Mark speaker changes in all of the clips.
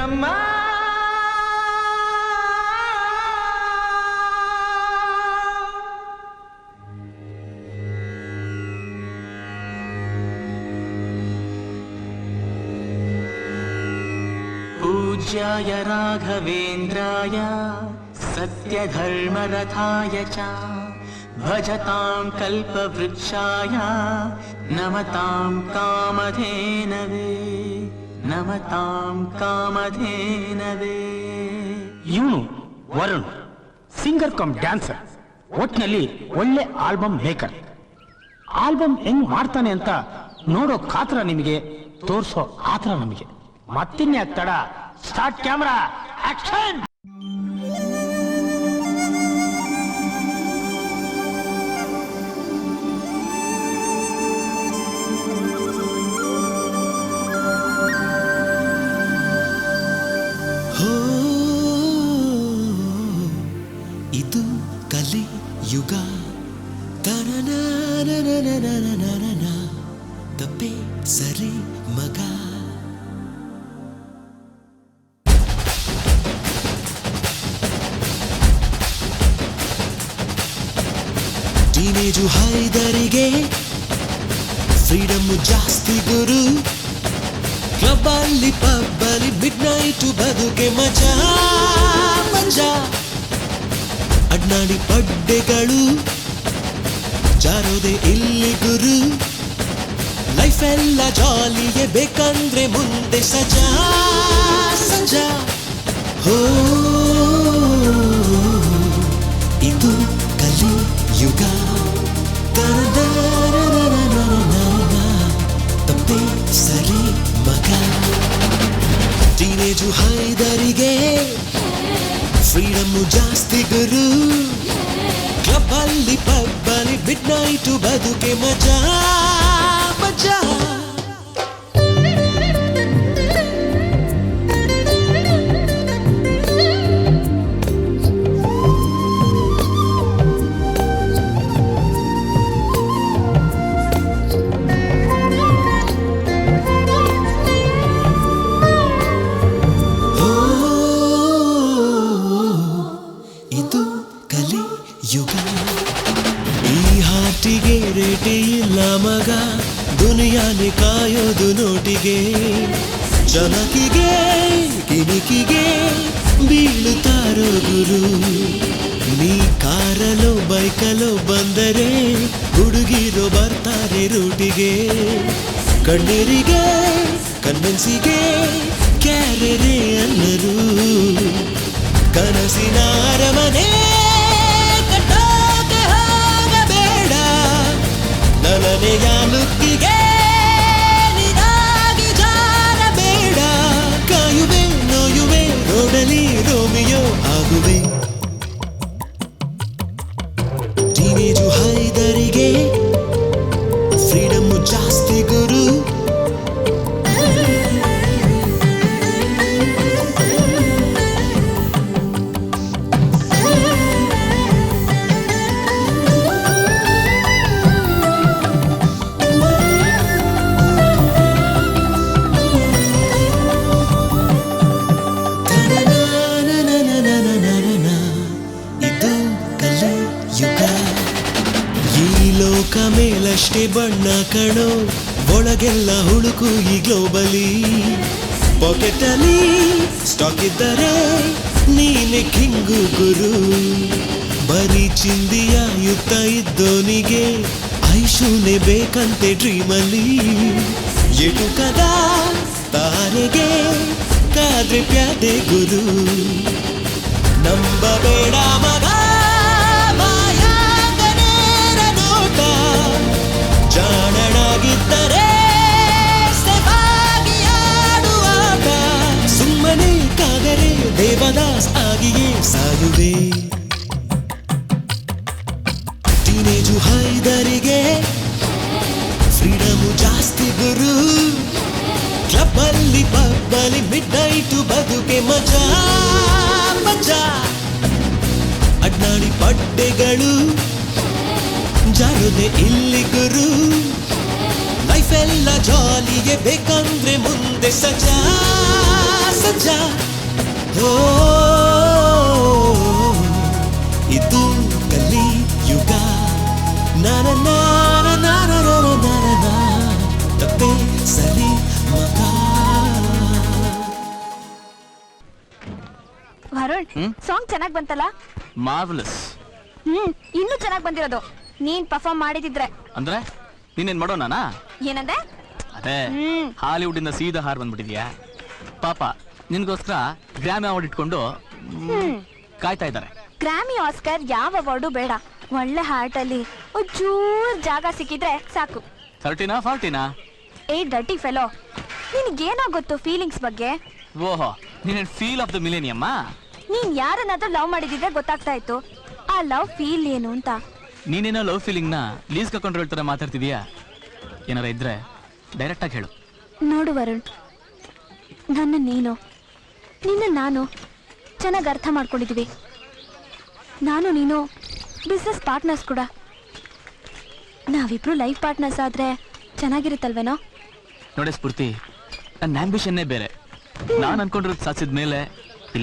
Speaker 1: ಬ್ರಹ್ಮ पूज्याय राघवेन्द्राय सत्यधर्मरथाय च भजतां कल्पवृक्षाय नमतां कामधेनवे नमतां कामधेनवे।
Speaker 2: ಇವನು ವರುಣ್, ಸಿಂಗರ್ ಕಮ್ ಡ್ಯಾನ್ಸರ್, ಒಟ್ನಲ್ಲಿ ಒಳ್ಳೆ ಆಲ್ಬಮ್ ಮೇಕರ್. ಆಲ್ಬಮ್ ಹೆಂಗ್ ಮಾಡ್ತಾನೆ ಅಂತ ನೋಡೋ ಕಾತರ ನಿಮಗೆ, ತೋರ್ಸೋ ಆತರ ನಮಗೆ. ಮತ್ತಿನ್ನೇ ತಡ, ಸ್ಟಾರ್ಟ್ ಕ್ಯಾಮ್ರಾ ಆಕ್ಷನ್.
Speaker 3: ಇದು ಕಲಿ ಯುಗ, ತಪ್ಪೆ ಸರಿ ಮಗ. ಟೀನೇಜು ಹೈದರಿಗೆ ಫ್ರೀಡಮ್ ಜಾಸ್ತಿ ಗುರು. ಕ್ಲಬ್ಬಲ್ಲಿ ಪಬ್ಬಲ್ಲಿ ಮಿಡ್ ನೈಟು ಬದುಕೆ ಮಜಾ ಮಜಾ. ಅಡ್ನಾಡಿ ಪಡ್ಡೆಗಳು ಜಾರೋದೆ ಇಲ್ಲಿ ಗುರು. ಲೈಫ್ ಎಲ್ಲ ಜಾಲಿಯೇ ಬೇಕಂದ್ರೆ ಮುಂದೆ ಸಜಾ ಸಜಾ. ಹೋ ಇದು ಕಲಿ ಯುಗ, ತಪ್ಪೆ ಸರಿ ಮಗ. ಟೀನೇಜು ಹೈದರಿಗೆ ಫ್ರೀಡಮ್ ಜಾಸ್ತಿ ಗುರು. ಕ್ಲಬ್ಬಲ್ಲಿ ಪಬ್ಬಲ್ಲಿ ಮಿಡ್ ನೈಟು ಬದುಕೆ ಮಜಾ ಮಜಾ. ಇದು ಕಲಿ ಯುಗ. ಈ ಹಾಟಿಗೆ ರೇಟೆ ಇಲ್ಲ ಮಗ, ದುನಿಯಾನೆ ಕಾಯೋದು ನೋಟಿಗೆ. ಜನಕಿಗೆ ಕಿಣಿಕಿಗೆ ಬೀಳುತ್ತಾರೋ ಗುರು. ನೀ ಕಾರಲೋ ಬೈಕಲೋ ಬಂದರೆ ಹುಡುಗಿರೋ ಬರ್ತಾರೆ ರೂಟಿಗೆ. ಕಣ್ಣೀರಿಗೆ ಕನ್ನೆನ್ಸಿಗೆ ಕ್ಯಾರೆರೆ ಅನ್ನರು. ಕನಸಿನ ಅರಮನೆ ಕಟ್ಟೋಕೆ ಹೋಗಬೇಡ, ನಲನೆಯ ಲುಕ್ಕಿಗೆ ನೀನಾಗಿ ಜಾರಬೇಡ. ಕಾಯುವೆ ನೋಯುವೆ ರೋಡಲಿ ರೋಮಿಯೋ ಆಗುವೆ. ಟೀನೇಜು ಹೈದರಿಗೆ ಫ್ರೀಡಮ್ ಜಾಸ್ತಿ ಗುರು. ಇದು ಕಲಿ ಯುಗ. ಈ ಲೋಕ ಮೇಲಷ್ಟೇ ಬಣ್ಣ ಕಣೋ, ಒಳಗೆಲ್ಲ ಹುಡುಕು ಈ ಗ್ಲೋಬಲಿ. ಪಾಕೆಟಲ್ಲಿ ಸ್ಟಾಕ್ ಇದ್ದರೆ ನೀನೆ ಕಿಂಗು ಗುರು. ಬರೀ ಚಿಂದಿಯ ಯುಕ್ತ ಇದ್ದೋನಿಗೆ ಐಶೂನೆ ಬೇಕಂತೆ ಡ್ರೀಮಲ್ಲಿ. ಎಟುಕದ ತಾರೆಗೆ ಕಾದ್ರೆ ಪ್ಯಾದೆ ಗುರು. ನಂಬಬೇಡ ಮಗ ಮಾಯಾಂಗನೇರ ನೋಟ, ಜಾಣನಾಗಿದ್ದರೆ ಸೆವಾಗಿ ಆಡುವಾಟ. ಸುಮ್ಮನೆ ಕಾದರೆ ದೇವದಾಸ್ ಆಗಿಯೇ ಸಾಯುವೆ. ಟೀನೇಜು ಹೈದರಿಗೆ ಫ್ರೀಡಮು ಜಾಸ್ತಿ ಗುರು. ಕ್ಲಬ್ಬಲ್ಲಿ ಪಬ್ಬಲ್ಲಿ ಮಿಡ್ ನೈಟು ಬದುಕೆ ಮಜಾ ಮಜಾ. ಅಡ್ನಾಡಿ ಪಡ್ಡೆಗಳು ಜಾರುದೆ ಇಲ್ಲಿ ಗುರು. ಲೈಫ್ ಎಲ್ಲ ಜಾಲಿಗೆ ಬೇಕಂದ್ರೆ ಮುಂದೆ ಸಜಾ ಸಜಾ. ಮಜಾ ಓ ಇದು ಕಲಿ ಯುಗ ನನ ನಾನ ನಾನ ನಾನ ತಪ್ಪೆ ಸರಿ ಮಗ.
Speaker 4: ವರುಣ್, ಸಾಂಗ್ ಚೆನ್ನಾಗ್ ಬಂತಲ್ಲ?
Speaker 1: ಮಾರ್ವಲಸ್.
Speaker 4: ಇನ್ನೂ ಚೆನ್ನಾಗ್ ಬಂದಿರೋದು ನೀನ್ ಪರ್ಫಾರ್ಮ್ ಮಾಡಿದಿದ್ರೆ.
Speaker 1: ಅಂದ್ರೆ ನೀನೇನ್ ಮಾಡೋ ನಾನಾ?
Speaker 4: ಏನಂದೆ?
Speaker 1: ಅದೇ ಹಾಲಿವುಡ್ ಇಂದ ಸೀದಾ ಹಾರ್ ಬಂದ್ಬಿಟ್ಟಿದ್ಯಾ. ಪಾಪ ನಿನ್ಗೋಸ್ಕರ ಗ್ರಾಮಿ ಅವಾರ್ಡ್ ಇಟ್ಕೊಂಡು ಕಾಯ್ತಾ ಇದ್ದಾರೆ.
Speaker 4: ಗ್ರಾಮಿ ಆಸ್ಕರ್ ಯಾವ ಅವಾರ್ಡು ಬೇಡ, ಒಳ್ಳೆ ಹಾರ್ಟ್ ಅಲ್ಲಿ ಒಂಚೂರ್ ಜಾಗ ಸಿಕ್ಕಿದ್ರೆ ಸಾಕು.
Speaker 1: 30ನಾ 40ನಾ?
Speaker 4: ಏ ಡರ್ಟಿ ಫೆಲೋ, ನಿನ್ಗೇನೋ ಗೊತ್ತು ಫೀಲಿಂಗ್ಸ್ ಬಗ್ಗೆ?
Speaker 1: ಓಹೋ, ನೀನೇನ್ ಫೀಲ್ ಆಫ್ ದ ಮಿಲೇನಿಯಮ್ಮ?
Speaker 4: ನೀನ್ ಯಾರನ್ನಾದ್ರೂ ಲವ್ ಮಾಡಿದಿದ್ರೆ ಗೊತ್ತಾಗ್ತಾ ಇತ್ತು ಆ ಲವ್ ಫೀಲ್ ಏನು ಅಂತ.
Speaker 1: ನೀನೇನೋ ಲವ್ ಫೀಲಿಂಗ್ ನ ಲೀಸ್ ಕಕೊಂಡ್ರೆ ಹೇಳ್ತಾರೆ ಮಾತಾಡ್ತಿದ್ಯಾ? ಏನಾರ ಇದ್ರೆ ಡೈರೆಕ್ಟ್ ಆಗಿ ಹೇಳು.
Speaker 4: ನೋಡು ವರುಣ್, ನಿನ್ನ ನಾನು ಚೆನ್ನಾಗಿ ಅರ್ಥ ಮಾಡ್ಕೊಂಡಿದೀವಿ. ನಾನು ನೀನು ಬಿಸ್ನೆಸ್ ಪಾರ್ಟ್ನರ್ಸ್ ಕೂಡ. ನಾವಿಬ್ರು ಲೈಫ್ ಪಾರ್ಟ್ನರ್ಸ್ ಆದ್ರೆ ಚೆನ್ನಾಗಿರುತ್ತಲ್ವೇನೋ?
Speaker 1: ನೋಡಿ ಸ್ಫೂರ್ತಿ, ನನ್ನ ಆಂಬಿಷನ್ನೇ ಬೇರೆ. ನಾನು ಅನ್ಕೊಂಡಿರೋದು ಸಾಧಿಸಿದ ಮೇಲೆ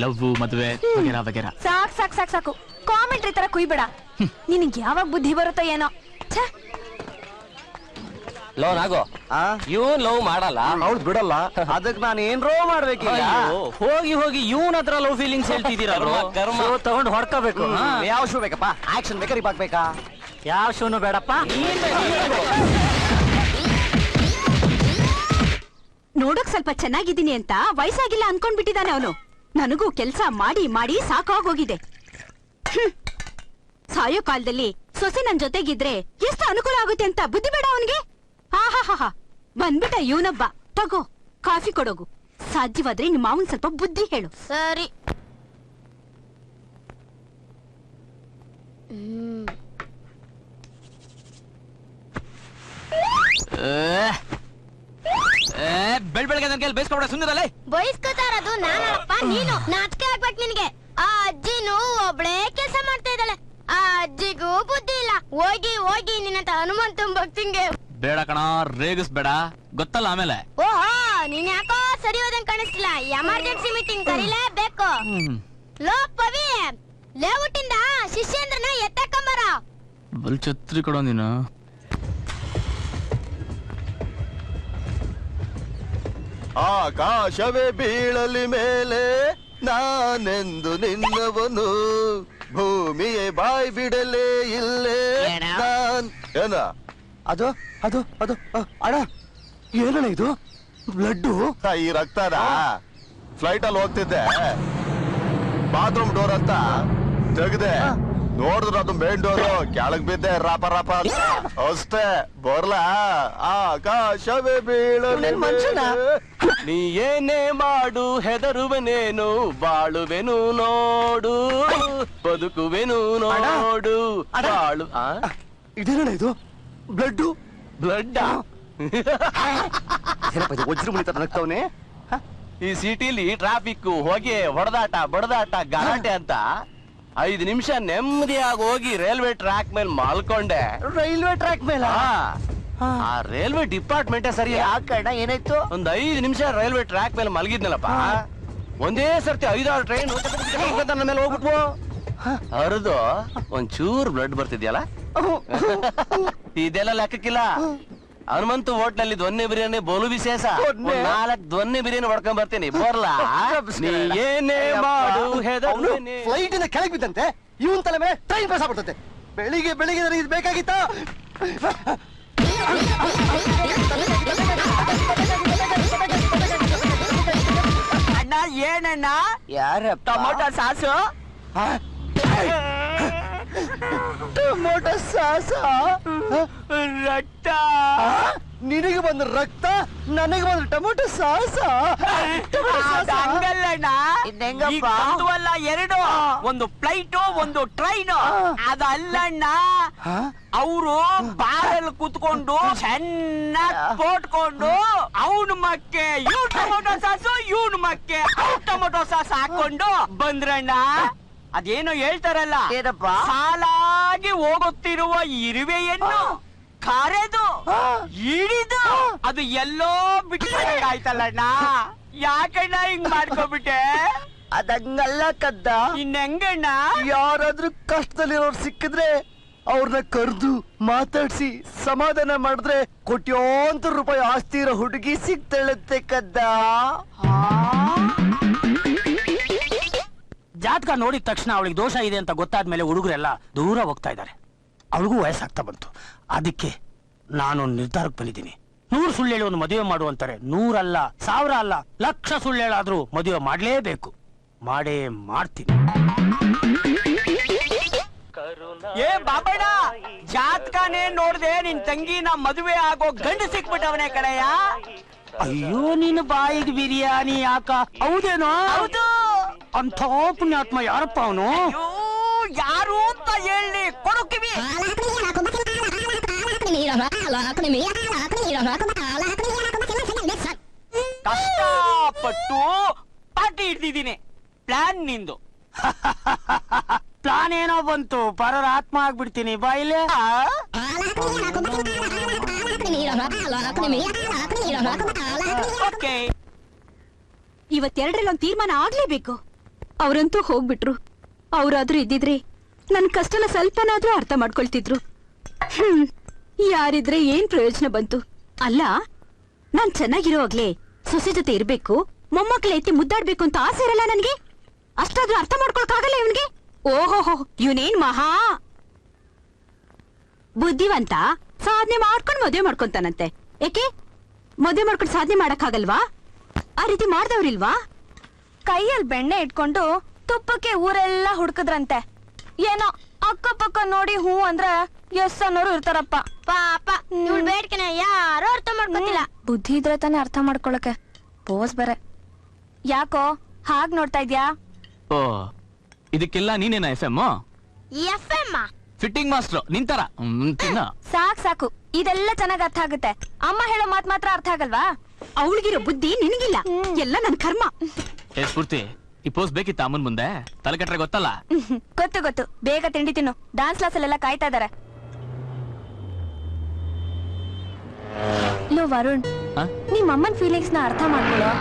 Speaker 1: ಲವ್ ಮದುವೆ ವಗೇರಾ ವಗೇರಾ.
Speaker 4: ಸಾಕು ಸಾಕು ಸಾಕು ಸಾಕು, ಕಾಮೆಂಟ್ರಿ ತರ ಕುಯ್ಬೇಡ. ನಿನಗೆ ಯಾವಾಗ ಬುದ್ಧಿ ಬರುತ್ತೋ ಏನೋ.
Speaker 5: ಲವ್ ಆಗೋ ಇವನ್ ಲವ್ ಮಾಡಲ್ಲ,
Speaker 6: ಅವ್ಳು ಬಿಡಲ್ಲ. ಅದಕ್ಕೆ ನಾನು ಏನ್ರೋ ಮಾಡ್ಬೇಕೀಗ?
Speaker 5: ಹೋಗಿ ಹೋಗಿ ಇವನ್ ಹತ್ರ ಲವ್ ಫೀಲಿಂಗ್ಸ್ ಹೇಳ್ತಿದ್ದೀರಾ?
Speaker 6: ತಗೊಂಡು ಹೊಡ್ಕೋಬೇಕು. ಯಾವ ಶೂ ಬೇಕಪ್ಪ? ಆಕ್ಷನ್ ಬೇಕಾ ರಿಬಾಕ್ ಬೇಕಾ? ಯಾವ ಶೂನು ಬೇಡಪ್ಪ.
Speaker 4: ನೋಡಕ್ ಸ್ವಲ್ಪ ಚೆನ್ನಾಗಿದ್ದೀನಿ ಅಂತ ವಯಸ್ಸಾಗಿಲ್ಲ ಅನ್ಕೊಂಡ್ಬಿಟ್ಟಿದ್ದಾನೆ ಅವನು. ನನಗೂ ಕೆಲ್ಸ ಮಾಡಿ ಮಾಡಿ ಸಾಕಾಗೋಗಿದೆ. ಸಾಯೋ ಕಾಲದಲ್ಲಿ ಸೊಸೆ ನನ್ ಜೊತೆಗಿದ್ರೆ ಎಷ್ಟು ಅನುಕೂಲ ಆಗುತ್ತೆ ಅಂತ ಬುದ್ಧಿ ಬೇಡ ಅವನಿಗೆ? ಆಹಾಹಾ, ಬಂದ್ಬಿಟ್ಟ ಇವನೊಬ್ಬ. ತಗೋ ಕಾಫಿ ಕೊಡೋಗು. ಸಾಧ್ಯವಾದ್ರೆ ನಿಮ್ಮ ಮಾವನ್ ಸ್ವಲ್ಪ ಬುದ್ಧಿ ಹೇಳು. ಸರಿ.
Speaker 1: ಬೆಳಗ್ಗೆ ನನ್ನ ಕೈಲಿ ಬೇಯಿಸ್ಕೊಬೇಡ, ಸುಂದರಲ್ಲೇ.
Speaker 7: ಬಯಸ್ಕೋತಾರದು ನಾನಪ್ಪ, ನೀನು ನಾಚಿಕೆ ಆಗ್ಬೇಕು ನಿನ್ಗೆ. ಆ ಅಜ್ಜಿನೂ ಒಬ್ಳೇ ಕೆಲಸ ಮಾಡ್ತಾ ಇದ್ದಾಳೆ. ಆ ಅಜ್ಜಿಗೂ ಬುದ್ಧಿ ಇಲ್ಲ. ಹೋಗಿ ಹೋಗಿ ನಿನ್ನಂತ ಹನುಮಂತ ಭಕ್ತಿಂಗೆ.
Speaker 1: ಬೇಡ ಕಣ, ರೇಗಿಸ್ಬೇಡ, ಗೊತ್ತಲ್ಲ ಆಮೇಲೆ.
Speaker 7: ಓಹೋ, ನೀನ್ ಯಾಕೋ ಸರಿ ಹೋದಂಗ್ ಕಾಣಿಸ್ತಿಲ್ಲ. ಎಮರ್ಜೆನ್ಸಿ ಮೀಟಿಂಗ್ ಕರೀಲೇಬೇಕು. ಲೋ ಪವಿ, ಲೇಔಟಿಂದ ಶಿಷ್ಯೇಂದ್ರನ ಎತ್ತಕೊಂಬರ.
Speaker 1: ಬಲ್ ಛತ್ರಿ ಕೊಡೋ ನೀನು.
Speaker 6: ಆಕಾಶವೇ ಬೀಳಲಿ ಮೇಲೆ ನಾನೆಂದು ನಿನ್ನವನು, ಭೂಮಿಯೇ ಬಾಯ್ ಬಿಡಲೇ ಇಲ್ಲೇ ನಾನ್. ಏನ ಅದು ಅದು ಅದು ಅಣ್ಣ, ಏನಣ್ಣ ಇದು? ಬ್ಲಡ್ಡು ಈ ರಕ್ತನ? ಫ್ಲೈಟ್ ಅಲ್ಲಿ ಹೋಗ್ತಿದ್ದೆ, ಬಾತ್ರೂಮ್ ಡೋರ್ ಅಂತ ತೆಗ್ದೆ, ನೋಡಿದ್ರು ಅದು ಮೇನ್ ಡೋರು. ಕೆಳಗ್ ಬಿದ್ದೆ, ರಾಪ ರಾಪ ಅಂತ ಅಷ್ಟೇ. ಬರ್ಲಾ ಆಕಾಶವೇ ಬೀಳಲಿ ಮೇಲೆ.
Speaker 5: ನೀ ಏನೇ ಮಾಡು ಹೆದರುವೆನೇನು, ಬಾಳುವೆನು ನೋಡು, ಬದುಕುವೆನು ನೋಡು, ಬಾಳು.
Speaker 6: ಇದೇನಣ್ಣ ಇದು? ಬ್ಲಡ್ಡು
Speaker 5: ಬ್ಲಡ್
Speaker 6: ವಜ್ರ ಮುಳಿತ ನಗ್ತವನೆ.
Speaker 5: ಈ ಸಿಟಿಲಿ ಟ್ರಾಫಿಕ್, ಹೊಗೆ, ಹೊಡೆದಾಟ, ಬಡದಾಟ, ಗಲಾಟೆ ಅಂತ 5 ನಿಮಿಷ ನೆಮ್ಮದಿಯಾಗಿ ಹೋಗಿ ರೈಲ್ವೆ ಟ್ರ್ಯಾಕ್ ಮೇಲೆ ಮಾಲ್ಕೊಂಡೆ.
Speaker 6: ರೈಲ್ವೆ ಟ್ರ್ಯಾಕ್ ಮೇಲೆ?
Speaker 5: ಆ ರೈಲ್ವೆ ಡಿಪಾರ್ಟ್ಮೆಂಟೇ ಸರಿ.
Speaker 6: ಯಾಕಣ್ಣ, ಏನಾಯ್ತು?
Speaker 5: ಒಂದ್ 5 ನಿಮಿಷ ರೈಲ್ವೆ ಟ್ರ್ಯಾಕ್ ಮೇಲೆ ಮಲಗಿದ್ನಲ್ಲಪ್ಪ, ಒಂದೇ ಸರ್ತಿ 5-6 ಟ್ರೈನ್ ನನ್ನ ಮೇಲೆ ಹೋಗ್ಬಿಟ್ವು. ಹರಿದು ಒಂಚೂರ್ ಬ್ಲಡ್ ಬರ್ತಿದ್ಯಲ್ಲ, ಇದೆಲ್ಲ ಲೆಕ್ಕಕ್ಕಿಲ್ಲ. ಹನುಮಂತು ಹೋಟ್ಲಲ್ಲಿ ದೊನ್ನೆ ಬಿರಿಯಾನಿ ಬೋಲು ವಿಶೇಷ. 4 ದೊನ್ನೆ ಬಿರಿಯಾನಿ ಹೊಡ್ಕೊಂಡ್ ಬರ್ತೀನಿ, ಬರ್ಲಾ? ನೀ ಏನೇ ಮಾಡು ಹೆದರುವೆನೇನು.
Speaker 6: ಫ್ಲೈಟ್ ಇಂದ ಕೆಳಗೆ ಬಿದ್ದಂತೆ ಇವನ್ ತಲೆ ಮೇಲೆ ಟ್ರೈನ್ ಪಾಸ್ ಆಗ್ಬಿಡ್ತಂತೆ. ಬೆಳಿಗ್ಗೆ ಬೆಳಿಗ್ಗೆ ನನಗೆ ಇದು ಬೇಕಾಗಿತ್ತ?
Speaker 1: ಅಣ್ಣ ಏನಣ್ಣ?
Speaker 6: ಯಾರ
Speaker 1: ಟೊಮೊಟೊ ಸಾಸು?
Speaker 6: ಟೊಮೊಟೊ ಸಾಸ?
Speaker 1: ರಕ್ತ?
Speaker 6: ನಿನಗೆ ಬಂದ ರಕ್ತ, ನನಗೆ ಬಂದ ಟೊಮೊಟೊ ಸಾಸ?
Speaker 1: ಹಂಗಲ್ಲಣ್ಣ, ಅಲ್ಲ 2, ಒಂದು ಫ್ಲೈಟು ಒಂದು ಟ್ರೈನು. ಅದಲ್ಲಣ್ಣ, ಅವರು ಬಾರಲ್ಲಿ ಕುತ್ಕೊಂಡು ಚೆನ್ನಾಗಿ ಪೋಟ್ಕೊಂಡು ಅವನ ಮಕ್ಕೆ ಇವ್ ಟೊಮೊಟೊ ಸಾಸು, ಇವನ್ ಮಕ್ಕೆ ಟೊಮೊಟೊ ಸಾಸ್ ಹಾಕೊಂಡು ಬಂದ್ರಣ್ಣ. ಅದೇನೋ ಹೇಳ್ತಾರಲ್ಲ, ಸಾಲಾಗಿ ಹೋಗುತ್ತಿರುವ ಇರುವೆಯನ್ನು ಕರೆದು
Speaker 6: ಹಿಡಿದು ಅದು ಎಲ್ಲೋ ಬಿಟ್ಟಾಯ್ತಲ್ಲಣ್ಣ. ಯಾಕಣ್ಣ ಹಿಂಗ್ ಮಾಡ್ಕೊಬಿಟ್ಟೆ?
Speaker 8: ಅದಂಗಲ್ಲ ಕದ್ದ.
Speaker 6: ಇನ್ನೆಂಗಣ್ಣ?
Speaker 8: ಯಾರಾದ್ರೂ ಕಷ್ಟದಲ್ಲಿರೋರು ಸಿಕ್ಕಿದ್ರೆ ಅವ್ರನ್ನ ಕರೆದು ಮಾತಾಡ್ಸಿ ಸಮಾಧಾನ ಮಾಡಿದ್ರೆ ಕೋಟ್ಯಾಂತರ ರೂಪಾಯಿ ಆಸ್ತಿ ಇರೋ ಹುಡುಗಿ ಸಿಗ್ತಾಳಂತೆ ಕದ್ದ.
Speaker 2: ಜಾತಕ ನೋಡಿದ ತಕ್ಷಣ ಅವಳಿಗೆ ದೋಷ ಇದೆ ಅಂತ ಗೊತ್ತಾದ್ಮೇಲೆ ಹುಡುಗರೆಲ್ಲ ದೂರ ಹೋಗ್ತಾ ಇದ್ದಾರೆ. ಅವಳಿಗೂ ವಯಸ್ಸಾಗ್ತಾ ಬಂತು. ಅದಕ್ಕೆ ನಾನು ನಿರ್ಧಾರಕ್ಕೆ ಬಂದಿದ್ದೀನಿ. 100 ಸುಳ್ಳು ಹೇಳಿ ಒಂದು ಮದುವೆ ಮಾಡು ಅಂತಾರೆ. 100 ಅಲ್ಲ, 1000 ಅಲ್ಲ, 1,00,000 ಸುಳ್ಳು ಹೇಳಾದ್ರೂ ಮದುವೆ ಮಾಡ್ಲೇಬೇಕು. ಮಾಡೇ ಮಾಡ್ತೀನಿ.
Speaker 6: ಏ ಬಾಬಣ್ಣ, ಜಾತಕನೇ ನೋಡ್ದೆ ನಿನ್ ತಂಗಿನ ಮದುವೆ ಆಗೋ ಗಂಡು ಸಿಕ್ಬಿಟ್ಟವನೇ ಕಡೆಯ.
Speaker 2: ಅಯ್ಯೋ ನಿನ್ನ ಬಾಯಿಗೆ ಬಿರಿಯಾನಿ ಯಾಕ? ಹೌದೇನೋ?
Speaker 6: ಹೌದು.
Speaker 2: ಅಂಥ ಪುಣ್ಯಾತ್ಮ ಯಾರಪ್ಪ ಅವನು?
Speaker 6: ಅಯ್ಯೋ, ಯಾರು ಅಂತ ಹೇಳಿ ಕೊಡು ಕಿವಿ. ಕಷ್ಟಪಟ್ಟು ಪಾರ್ಟಿ ಹಿಡ್ದಿದ್ದೀನಿ. ಪ್ಲಾನ್ ನಿಂದು.
Speaker 2: ಪ್ಲಾನ್ ಏನೋ ಬಂತು. ಪರರ ಆತ್ಮ ಆಗ್ಬಿಡ್ತೀನಿ ಬಾಯಿಲೆ.
Speaker 6: ಓಕೆ,
Speaker 4: ಇವತ್ತೆರಡರಲ್ಲಿ ಒಂದು ತೀರ್ಮಾನ ಆಗ್ಲೇಬೇಕು. ಅವ್ರಂತೂ ಹೋಗ್ಬಿಟ್ರು. ಅವ್ರಾದ್ರೂ ಇದ್ದಿದ್ರೆ ನನ್ ಕಷ್ಟನ ಸ್ವಲ್ಪನಾದ್ರೂ ಅರ್ಥ ಮಾಡ್ಕೊಳ್ತಿದ್ರು. ಯಾರಿದ್ರೆ ಏನ್ ಪ್ರಯೋಜನ ಬಂತು? ಅಲ್ಲ, ನಾನ್ ಚೆನ್ನಾಗಿರೋವಾಗ್ಲೇ ಸೊಸೆ ಜೊತೆ ಇರ್ಬೇಕು, ಮೊಮ್ಮಕ್ಳ ಎತ್ತಿ ಮುದ್ದಾಡ್ಬೇಕು ಅಂತ ಆಸೆ ಇರಲ್ಲ ನನ್ಗೆ? ಅಷ್ಟಾದ್ರೂ ಅರ್ಥ ಮಾಡ್ಕೊಳಕ್ಕಾಗಲ್ಲ ಇವನ್ಗೆ? ಓಹೋಹೋ, ಇವನೇನ್ ಮಹಾ ಬುದ್ಧಿವಂತ. ಸಾಧನೆ ಮಾಡ್ಕೊಂಡು ಮದುವೆ ಮಾಡ್ಕೊಂತಾನಂತೆ. ಏಕೆ ಮದುವೆ ಮಾಡ್ಕೊಂಡು ಸಾಧನೆ ಮಾಡಕ್ಕಾಗಲ್ವಾ? ಆ ರೀತಿ ಮಾಡ್ದವ್ರಿಲ್ವಾ?
Speaker 7: ಕೈಯಲ್ಲಿ ಬೆಣ್ಣೆ ಇಟ್ಕೊಂಡು ತುಪ್ಪಕ್ಕೆ ಊರೆಲ್ಲ ಹುಡ್ಕದ್ರಂತೆ. ಏನೋ ಅಕ್ಕಪಕ್ಕ ನೋಡಿ ಹೂ ಅಂದ್ರೆ ಎಸ್ ಅನ್ನೋರು ಇರ್ತಾರಪ್ಪ. ಪಾಪ ಇವಳು ಬೇಡ್ಕೆನ ಯಾರು ಅರ್ಥ ಮಾಡ್ಕೊತಿಲ್ಲ. ಬುದ್ಧಿ ಇದ್ರೆ ತಾನೇ ಅರ್ಥ ಮಾಡ್ಕೊಳಕ್ಕೆ. ಬೋಸ್ ಬೇರೆ. ಯಾಕೋ ಹಾಗ್ ನೋಡ್ತಾ ಇದ್ಯಾ?
Speaker 1: ಓ, ಇದಕ್ಕೆಲ್ಲ ನೀನೇನ FM?
Speaker 7: FM
Speaker 1: ಫಿಟ್ಟಿಂಗ್ ಮಾಸ್ಟ್ರು ನಿಂತರ.
Speaker 7: ಸಾಕ್ ಸಾಕು, ಇದೆಲ್ಲ ಚೆನ್ನಾಗ್ ಅರ್ಥ ಆಗುತ್ತೆ. ಅಮ್ಮ ಹೇಳೋ ಮಾತ್ ಮಾತ್ರ ಅರ್ಥ ಆಗಲ್ವಾ?
Speaker 4: ಅವಳಿಗಿರೋ ಬುದ್ಧಿ ನಿನಗಿಲ್ಲ. ಎಲ್ಲ ನನ್ ಕರ್ಮ.
Speaker 1: ಏ ಸ್ಫೂರ್ತಿ, ಈ ಪೋಸ್ಟ್ ಬೇಕಿತ್ತ ಅಮ್ಮನ್ ಮುಂದೆ? ತಲೆ ಕಟ್ರೆ ಗೊತ್ತಲ್ಲ.
Speaker 7: ಗೊತ್ತು ಗೊತ್ತು, ಬೇಗ ತಿಂಡಿ ತಿನ್ನು. ಡಾನ್ಸ್ ಕ್ಲಾಸ್ ಅಲ್ಲೆಲ್ಲ ಕಾಯ್ತಾ ಇದಾರೆ. ಲೋ ವರುಣ್,
Speaker 1: ಆ?
Speaker 7: ನಿಮ್ ಅಮ್ಮನ್ ಫೀಲಿಂಗ್ಸ್ ನ ಅರ್ಥ ಮಾಡ್ಕೊಳ್ಳೋ.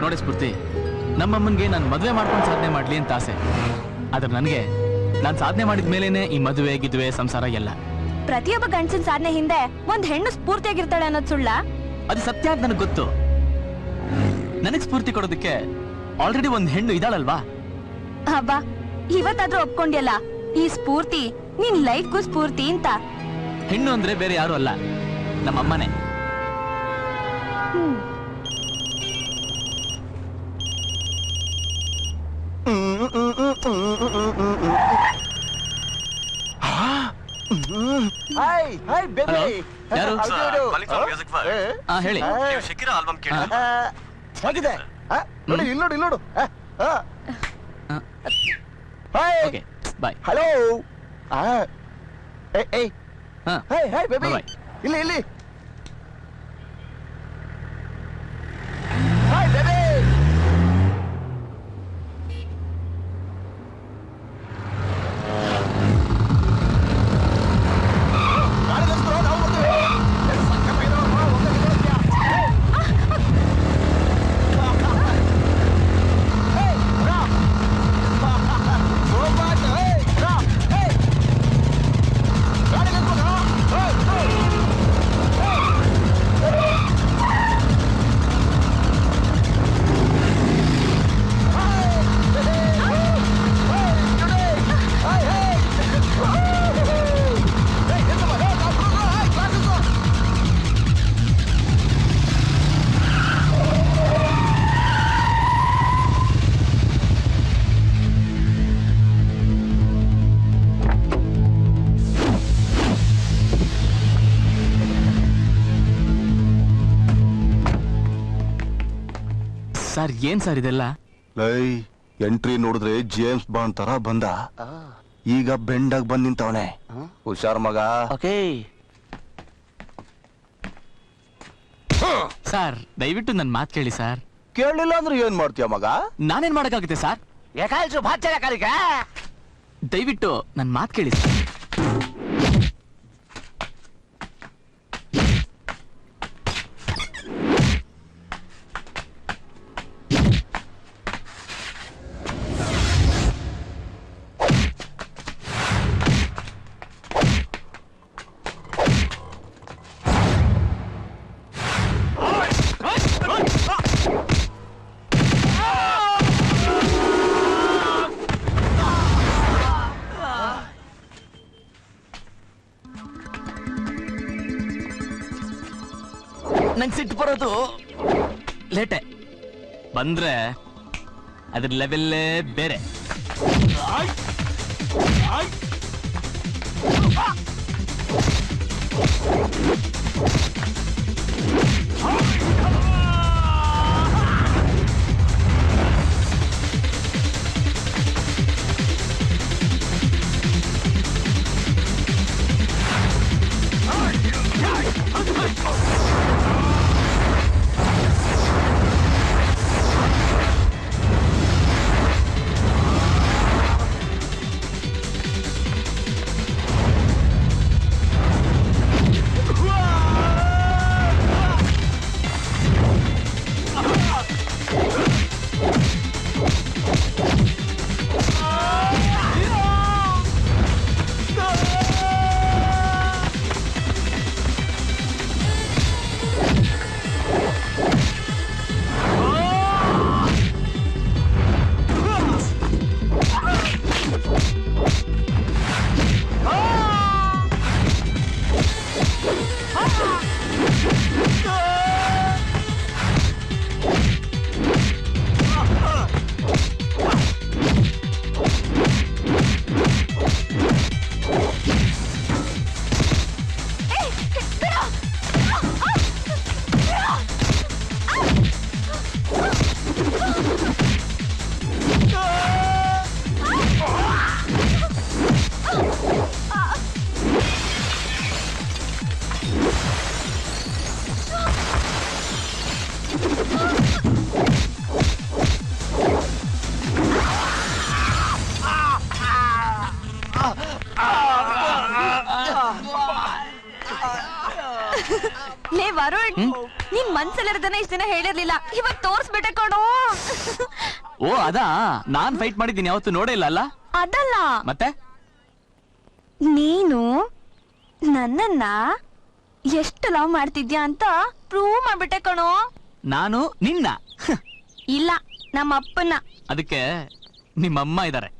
Speaker 1: ನೋಡಿ ಸ್ಫೂರ್ತಿ, ನಮ್ಮಮ್ಮನ್ಗೆ ನಾನು ಮದುವೆ ಮಾಡ್ಕೊಂಡು ಸಾಧನೆ ಮಾಡ್ಲಿ ಅಂತ ಆಸೆ. ಆದ್ರೆ ನನಗೆ ನಾನ್ ಸಾಧನೆ ಮಾಡಿದ ಮೇಲೇನೆ ಈ ಮದುವೆ ಗಿದುವೆ ಸಂಸಾರ ಎಲ್ಲ.
Speaker 7: ಪ್ರತಿಯೊಬ್ಬ ಗಂಡಸಿನ ಸಾಧನೆ ಹಿಂದೆ ಒಂದ್ ಹೆಣ್ಣು ಸ್ಫೂರ್ತಿಯಾಗಿರ್ತಾಳೆ ಅನ್ನೋದ್ ಸುಳ್ಳ?
Speaker 1: ಅದು ಸತ್ಯ ಅಂತ ನನಗೆ ಗೊತ್ತು. ನನಗ್ ಸ್ಫೂರ್ತಿ ಕೊಡೋದಕ್ಕೆ ಆಲ್ರೆಡಿ ಒಂದ್ ಹೆಣ್ಣು ಇದಾಳಲ್ವಾ?
Speaker 7: ಹಬ್ಬಾ, ಇವತ್ತಾದ್ರೂ ಒಪ್ಕೊಂಡ್ಯಲ್ಲ, ಈ ಸ್ಫೂರ್ತಿ ನಿನ್ ಲೈಫ್ಗೂ ಸ್ಫೂರ್ತಿ ಅಂತ.
Speaker 1: ಹೆಣ್ಣು ಅಂದ್ರೆ ಬೇರೆ ಯಾರು ಅಲ್ಲ, ನಮ್ಮಮ್ಮನೇ.
Speaker 8: Hi hi baby.
Speaker 1: ಯಾರು? ಹೇಳಿ.
Speaker 8: ಹೇಗಿದೆ? ನೋಡಿ ಇಲ್ಲಿ ನೋಡು, ಇಲ್ಲಿ ನೋಡು. ಹಾಯ್.
Speaker 1: ಓಕೆ, ಬಾಯ್.
Speaker 8: ಹಲೋ. ಏಯ್
Speaker 1: ಹಾ,
Speaker 8: ಹಾಯ್ ಹಾಯ್ ಬೇಬಿ.
Speaker 1: Bye.
Speaker 8: ಇಲ್ಲಿ ಇಲ್ಲಿ. Hi baby.
Speaker 1: ಸರ್ ಏನ್ ಸರ್ ಇದೆಲ್ಲ?
Speaker 9: ಲೈ, ಎಂಟ್ರಿ ನೋಡಿದ್ರೆ ಜೇಮ್ಸ್ ಬಾಂಡ್ ತರ ಬಂದ. ಈಗ ಬೆಂಡಾಗ್ ಬಂದ್ ನಿಂತವನೆ. ಹುಷಾರ್ ಮಗ.
Speaker 5: ಓಕೆ.
Speaker 1: ಸರ್ ದಯವಿಟ್ಟು ನನ್ ಮಾತ್ ಕೇಳಿ ಸರ್.
Speaker 9: ಕೇಳಲಿಲ್ಲ ಅಂದ್ರೆ ಏನ್ ಮಾಡ್ತೀಯ ಮಗ?
Speaker 1: ನಾನೇನ್ ಮಾಡಕ್ಕಾಗುತ್ತೆ ಸರ್?
Speaker 5: ಯಾಕಾಲ್ಸು ಭಾಚರ ಕಾಲಿಕ.
Speaker 1: ದಯವಿಟ್ಟು ನನ್ ಮಾತ್ ಕೇಳಿ ಸರ್.
Speaker 8: ಸಿಟ್ಟು ಬರೋದು?
Speaker 1: ಲೇಟೆ ಬಂದ್ರೆ ಅದ್ರ ಲೆವೆಲ್ಲೇ ಬೇರೆ.
Speaker 7: ಲೇ ವರುಣ್, ನಿನ್ ಮನ್ಸಲ್ಲಿರೋದನ್ನ ಇಷ್ಟ ದಿನ ಹೇಳಿರ್ಲಿಲ್ಲ, ಇವಾಗ ತೋರ್ಸ್ಬಿಟ್ಟೆ ಕೊಡು.
Speaker 1: ಓ ಅದಾ, ನಾನ್ ಫೈಟ್ ಮಾಡಿದ್ದೀನಿ ಯಾವತ್ತು ನೋಡೇ ಇಲ್ಲ ಅಲ್ಲ?
Speaker 7: ಅದಲ್ಲ,
Speaker 1: ಮತ್ತೆ
Speaker 7: ನೀನು ನನ್ನನ್ನ ಎಷ್ಟು ಲವ್ ಮಾಡ್ತಿದ್ಯಾ ಅಂತ ಪ್ರೂವ್ ಮಾಡ್ಬಿಟ್ಟೆ ಕಣೋ.
Speaker 1: ನಾನು ನಿನ್ನ
Speaker 7: ಇಲ್ಲ, ನಮ್ಮ ಅಪ್ಪನ.
Speaker 1: ಅದಕ್ಕೆ ನಿಮ್ಮಮ್ಮ ಇದಾರೆ.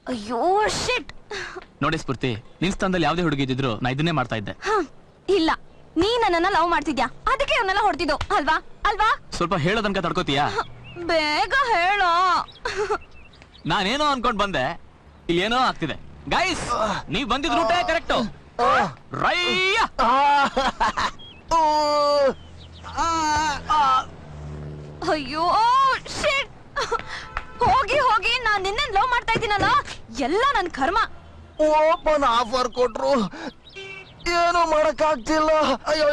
Speaker 7: ಅಯ್ಯೋ ಶಿಟ್.
Speaker 1: ನೋಡಿ ಸ್ಫೂರ್ತಿ, ನಿನ್ ಸ್ಥಾನದಲ್ಲಿ ಯಾವ್ದೇ ಹುಡುಗಿ ಇದ್ದಿದ್ರು ನಾ ಇದನ್ನೇ ಮಾಡ್ತಾ ಇದ್ದೆ.
Speaker 7: ಇಲ್ಲ, ನೀ ನನ್ನನ್ನ ಲವ್ ಮಾಡ್ತಿದ್ಯಾ, ಅದಕ್ಕೆ ಇವನ್ನೆಲ್ಲ ಹೊಡ್ತಿದ್ದು ಅಲ್ವಾ? ಅಲ್ವಾ?
Speaker 1: ಸ್ವಲ್ಪ ಹೇಳೋದನ್ಕ ತಡ್ಕೋತೀಯಾ?
Speaker 7: ಬೇಗ ಹೇಳೋ.
Speaker 1: ನಾನೇನೋ ಅನ್ಕೊಂಡ್ ಬಂದೆ, ಇಲ್ಲಿ ಏನೋ ಆಗ್ತಿದೆ. ಗೈಸ್, ನೀವ್ ಬಂದಿದ್ ರೂಟೇ ಕರೆಕ್ಟು. ರೈಯ
Speaker 7: ಅಯ್ಯೋ ಶಿಟ್. ಹೋಗಿ ಹೋಗಿ ನಾನ್ ನಿನ್ನ ಲವ್ ಮಾಡ್ತಾ ಇದ್ದೀನಲ್ಲ, ಎಲ್ಲ ನನ್ ಕರ್ಮ.
Speaker 8: ಓಪನ್ ಆಫರ್ ಕೊಟ್ರು, ಏನು ಮಾಡಕ್ಕಾಗ್ತಿಲ್ಲ. ಅಯ್ಯೋ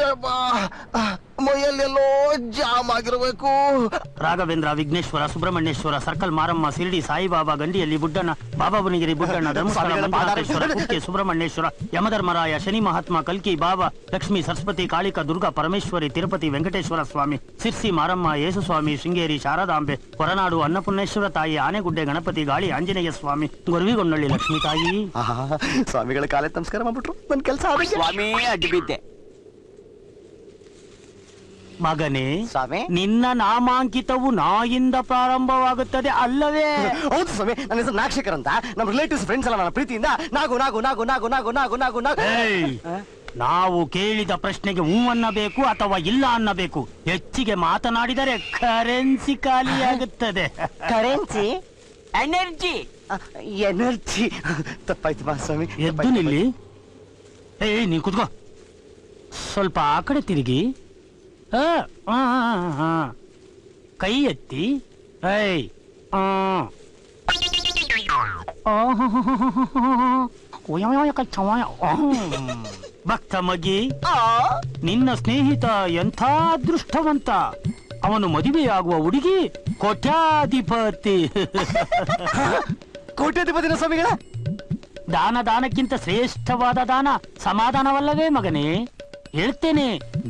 Speaker 8: ಮೈಯಲ್ಲೆಲ್ಲೋ ಜಾಮ್ ಆಗಿರ್ಬೇಕು.
Speaker 2: ರಾಘವೇಂದ್ರ, ವಿಘ್ನೇಶ್ವರ, ಸುಬ್ರಹ್ಮಣ್ಯೇಶ್ವರ, ಸರ್ಕಲ್ ಮಾರಮ್ಮ, ಶಿರ್ಡಿ ಸಾಯಿಬಾಬಾ, ಗಂಡಿಯಲ್ಲಿ ಬುಡ್ಡಣ್ಣ, ಬಾಬಾ ಬುನಿಗಿರಿ ಬುಡ್ಡಣ್ಣ, ಧರ್ಮಸ್ಥಳ ಮಂಜುನಾಥೇಶ್ವರ, ಕುಕ್ಕೆ ಸುಬ್ರಹ್ಮಣ್ಯೇಶ್ವರ, ಯಮಧರ್ಮರಾಯ, ಶನಿ ಮಹಾತ್ಮ, ಕಲ್ಕಿ ಬಾಬಾ, ಲಕ್ಷ್ಮಿ, ಸರಸ್ವತಿ, ಕಾಳಿಕಾ, ದುರ್ಗಾ ಪರಮೇಶ್ವರಿ, ತಿರುಪತಿ ವೆಂಕಟೇಶ್ವರ ಸ್ವಾಮಿ, ಸಿರ್ಸಿ ಮಾರಮ್ಮ, ಯೇಸುಸ್ವಾಮಿ, ಶೃಂಗೇರಿ ಶಾರದಾಂಬೆ, ಹೊರನಾಡು ಅನ್ನಪೂರ್ಣೇಶ್ವರ ತಾಯಿ, ಆನೆಗುಡ್ಡೆ ಗಣಪತಿ, ಗಾಳಿ ಆಂಜನೇಯ ಸ್ವಾಮಿ, ಗೊರವಿಗೊಂಡಳ್ಳಿ ಲಕ್ಷ್ಮೀ ತಾಯಿ.
Speaker 8: ಸ್ವಾಮಿಗಳ ಕಾಲೇ ನಮಸ್ಕಾರ ಮಾಡ್ಬಿಟ್ರು, ನನ್ ಕೆಲಸ
Speaker 6: ಸ್ವಾಮಿ ಅಡ್ಡಿ ಬಿದ್ದೆ.
Speaker 2: ಮಗನೇ,
Speaker 8: ಸ್ವಾಮಿ,
Speaker 2: ನಿನ್ನ ನಾಮಾಂಕಿತವು ನಾಯಿಂದ ಪ್ರಾರಂಭವಾಗುತ್ತದೆ ಅಲ್ಲವೇ?
Speaker 8: ಹೌದು ಸ್ವಾಮಿ, ನನ್ನ ಹೆಸರು ನಾಗಶೇಖರ್ ಅಂತ. ನಮ್ಮ ರಿಲೇಟಿವ್ಸ್ ಫ್ರೆಂಡ್ಸ್ ಎಲ್ಲ ನನ್ನ ಪ್ರೀತಿಯಿಂದ ನಾಗು ನಾಗು ನಾಗು ನಾಗು ನಾಗು ನಾಗು ನಾಗು ನಾಗು.
Speaker 2: ಏಯ್! ನಾವು ಕೇಳಿದ ಪ್ರಶ್ನೆಗೆ ಹೂ ಅನ್ನಬೇಕು ಅಥವಾ ಇಲ್ಲ ಅನ್ನಬೇಕು. ಹೆಚ್ಚಿಗೆ ಮಾತನಾಡಿದರೆ ಕರೆನ್ಸಿ ಖಾಲಿಯಾಗುತ್ತದೆ.
Speaker 8: ಕರೆನ್ಸಿ?
Speaker 6: ಎನರ್ಜಿ.
Speaker 8: ಎನರ್ಜಿ. ತಪ್ಪಾಯ್ತು ಬಾ ಸ್ವಾಮಿ.
Speaker 2: ಎದ್ದು ನಿಲ್ಲಿ. ಏಯ್, ನೀನ್ ಕುತ್ಕೋ. ಸ್ವಲ್ಪ ಆ ಕಡೆ ತಿರುಗಿ. ಕೈ ಎತ್ತಿ. ಏಯ್, ಭಕ್ತ ಮಗಿ, ನಿನ್ನ ಸ್ನೇಹಿತ ಎಂಥ ಅದೃಷ್ಟವಂತ. ಅವನು ಮದುವೆಯಾಗುವ ಹುಡುಗಿ ಕೋಟ್ಯಾಧಿಪತಿ.
Speaker 8: ಕೋಟ್ಯಾಧಿಪತಿನ ಸ್ವಾಮಿಗಳ?
Speaker 2: ದಾನಕ್ಕಿಂತ ಶ್ರೇಷ್ಠವಾದ ದಾನ ಸಮಾಧಾನವಲ್ಲವೇ ಮಗನೇ? ಹೇಳ್ತೇನೆ,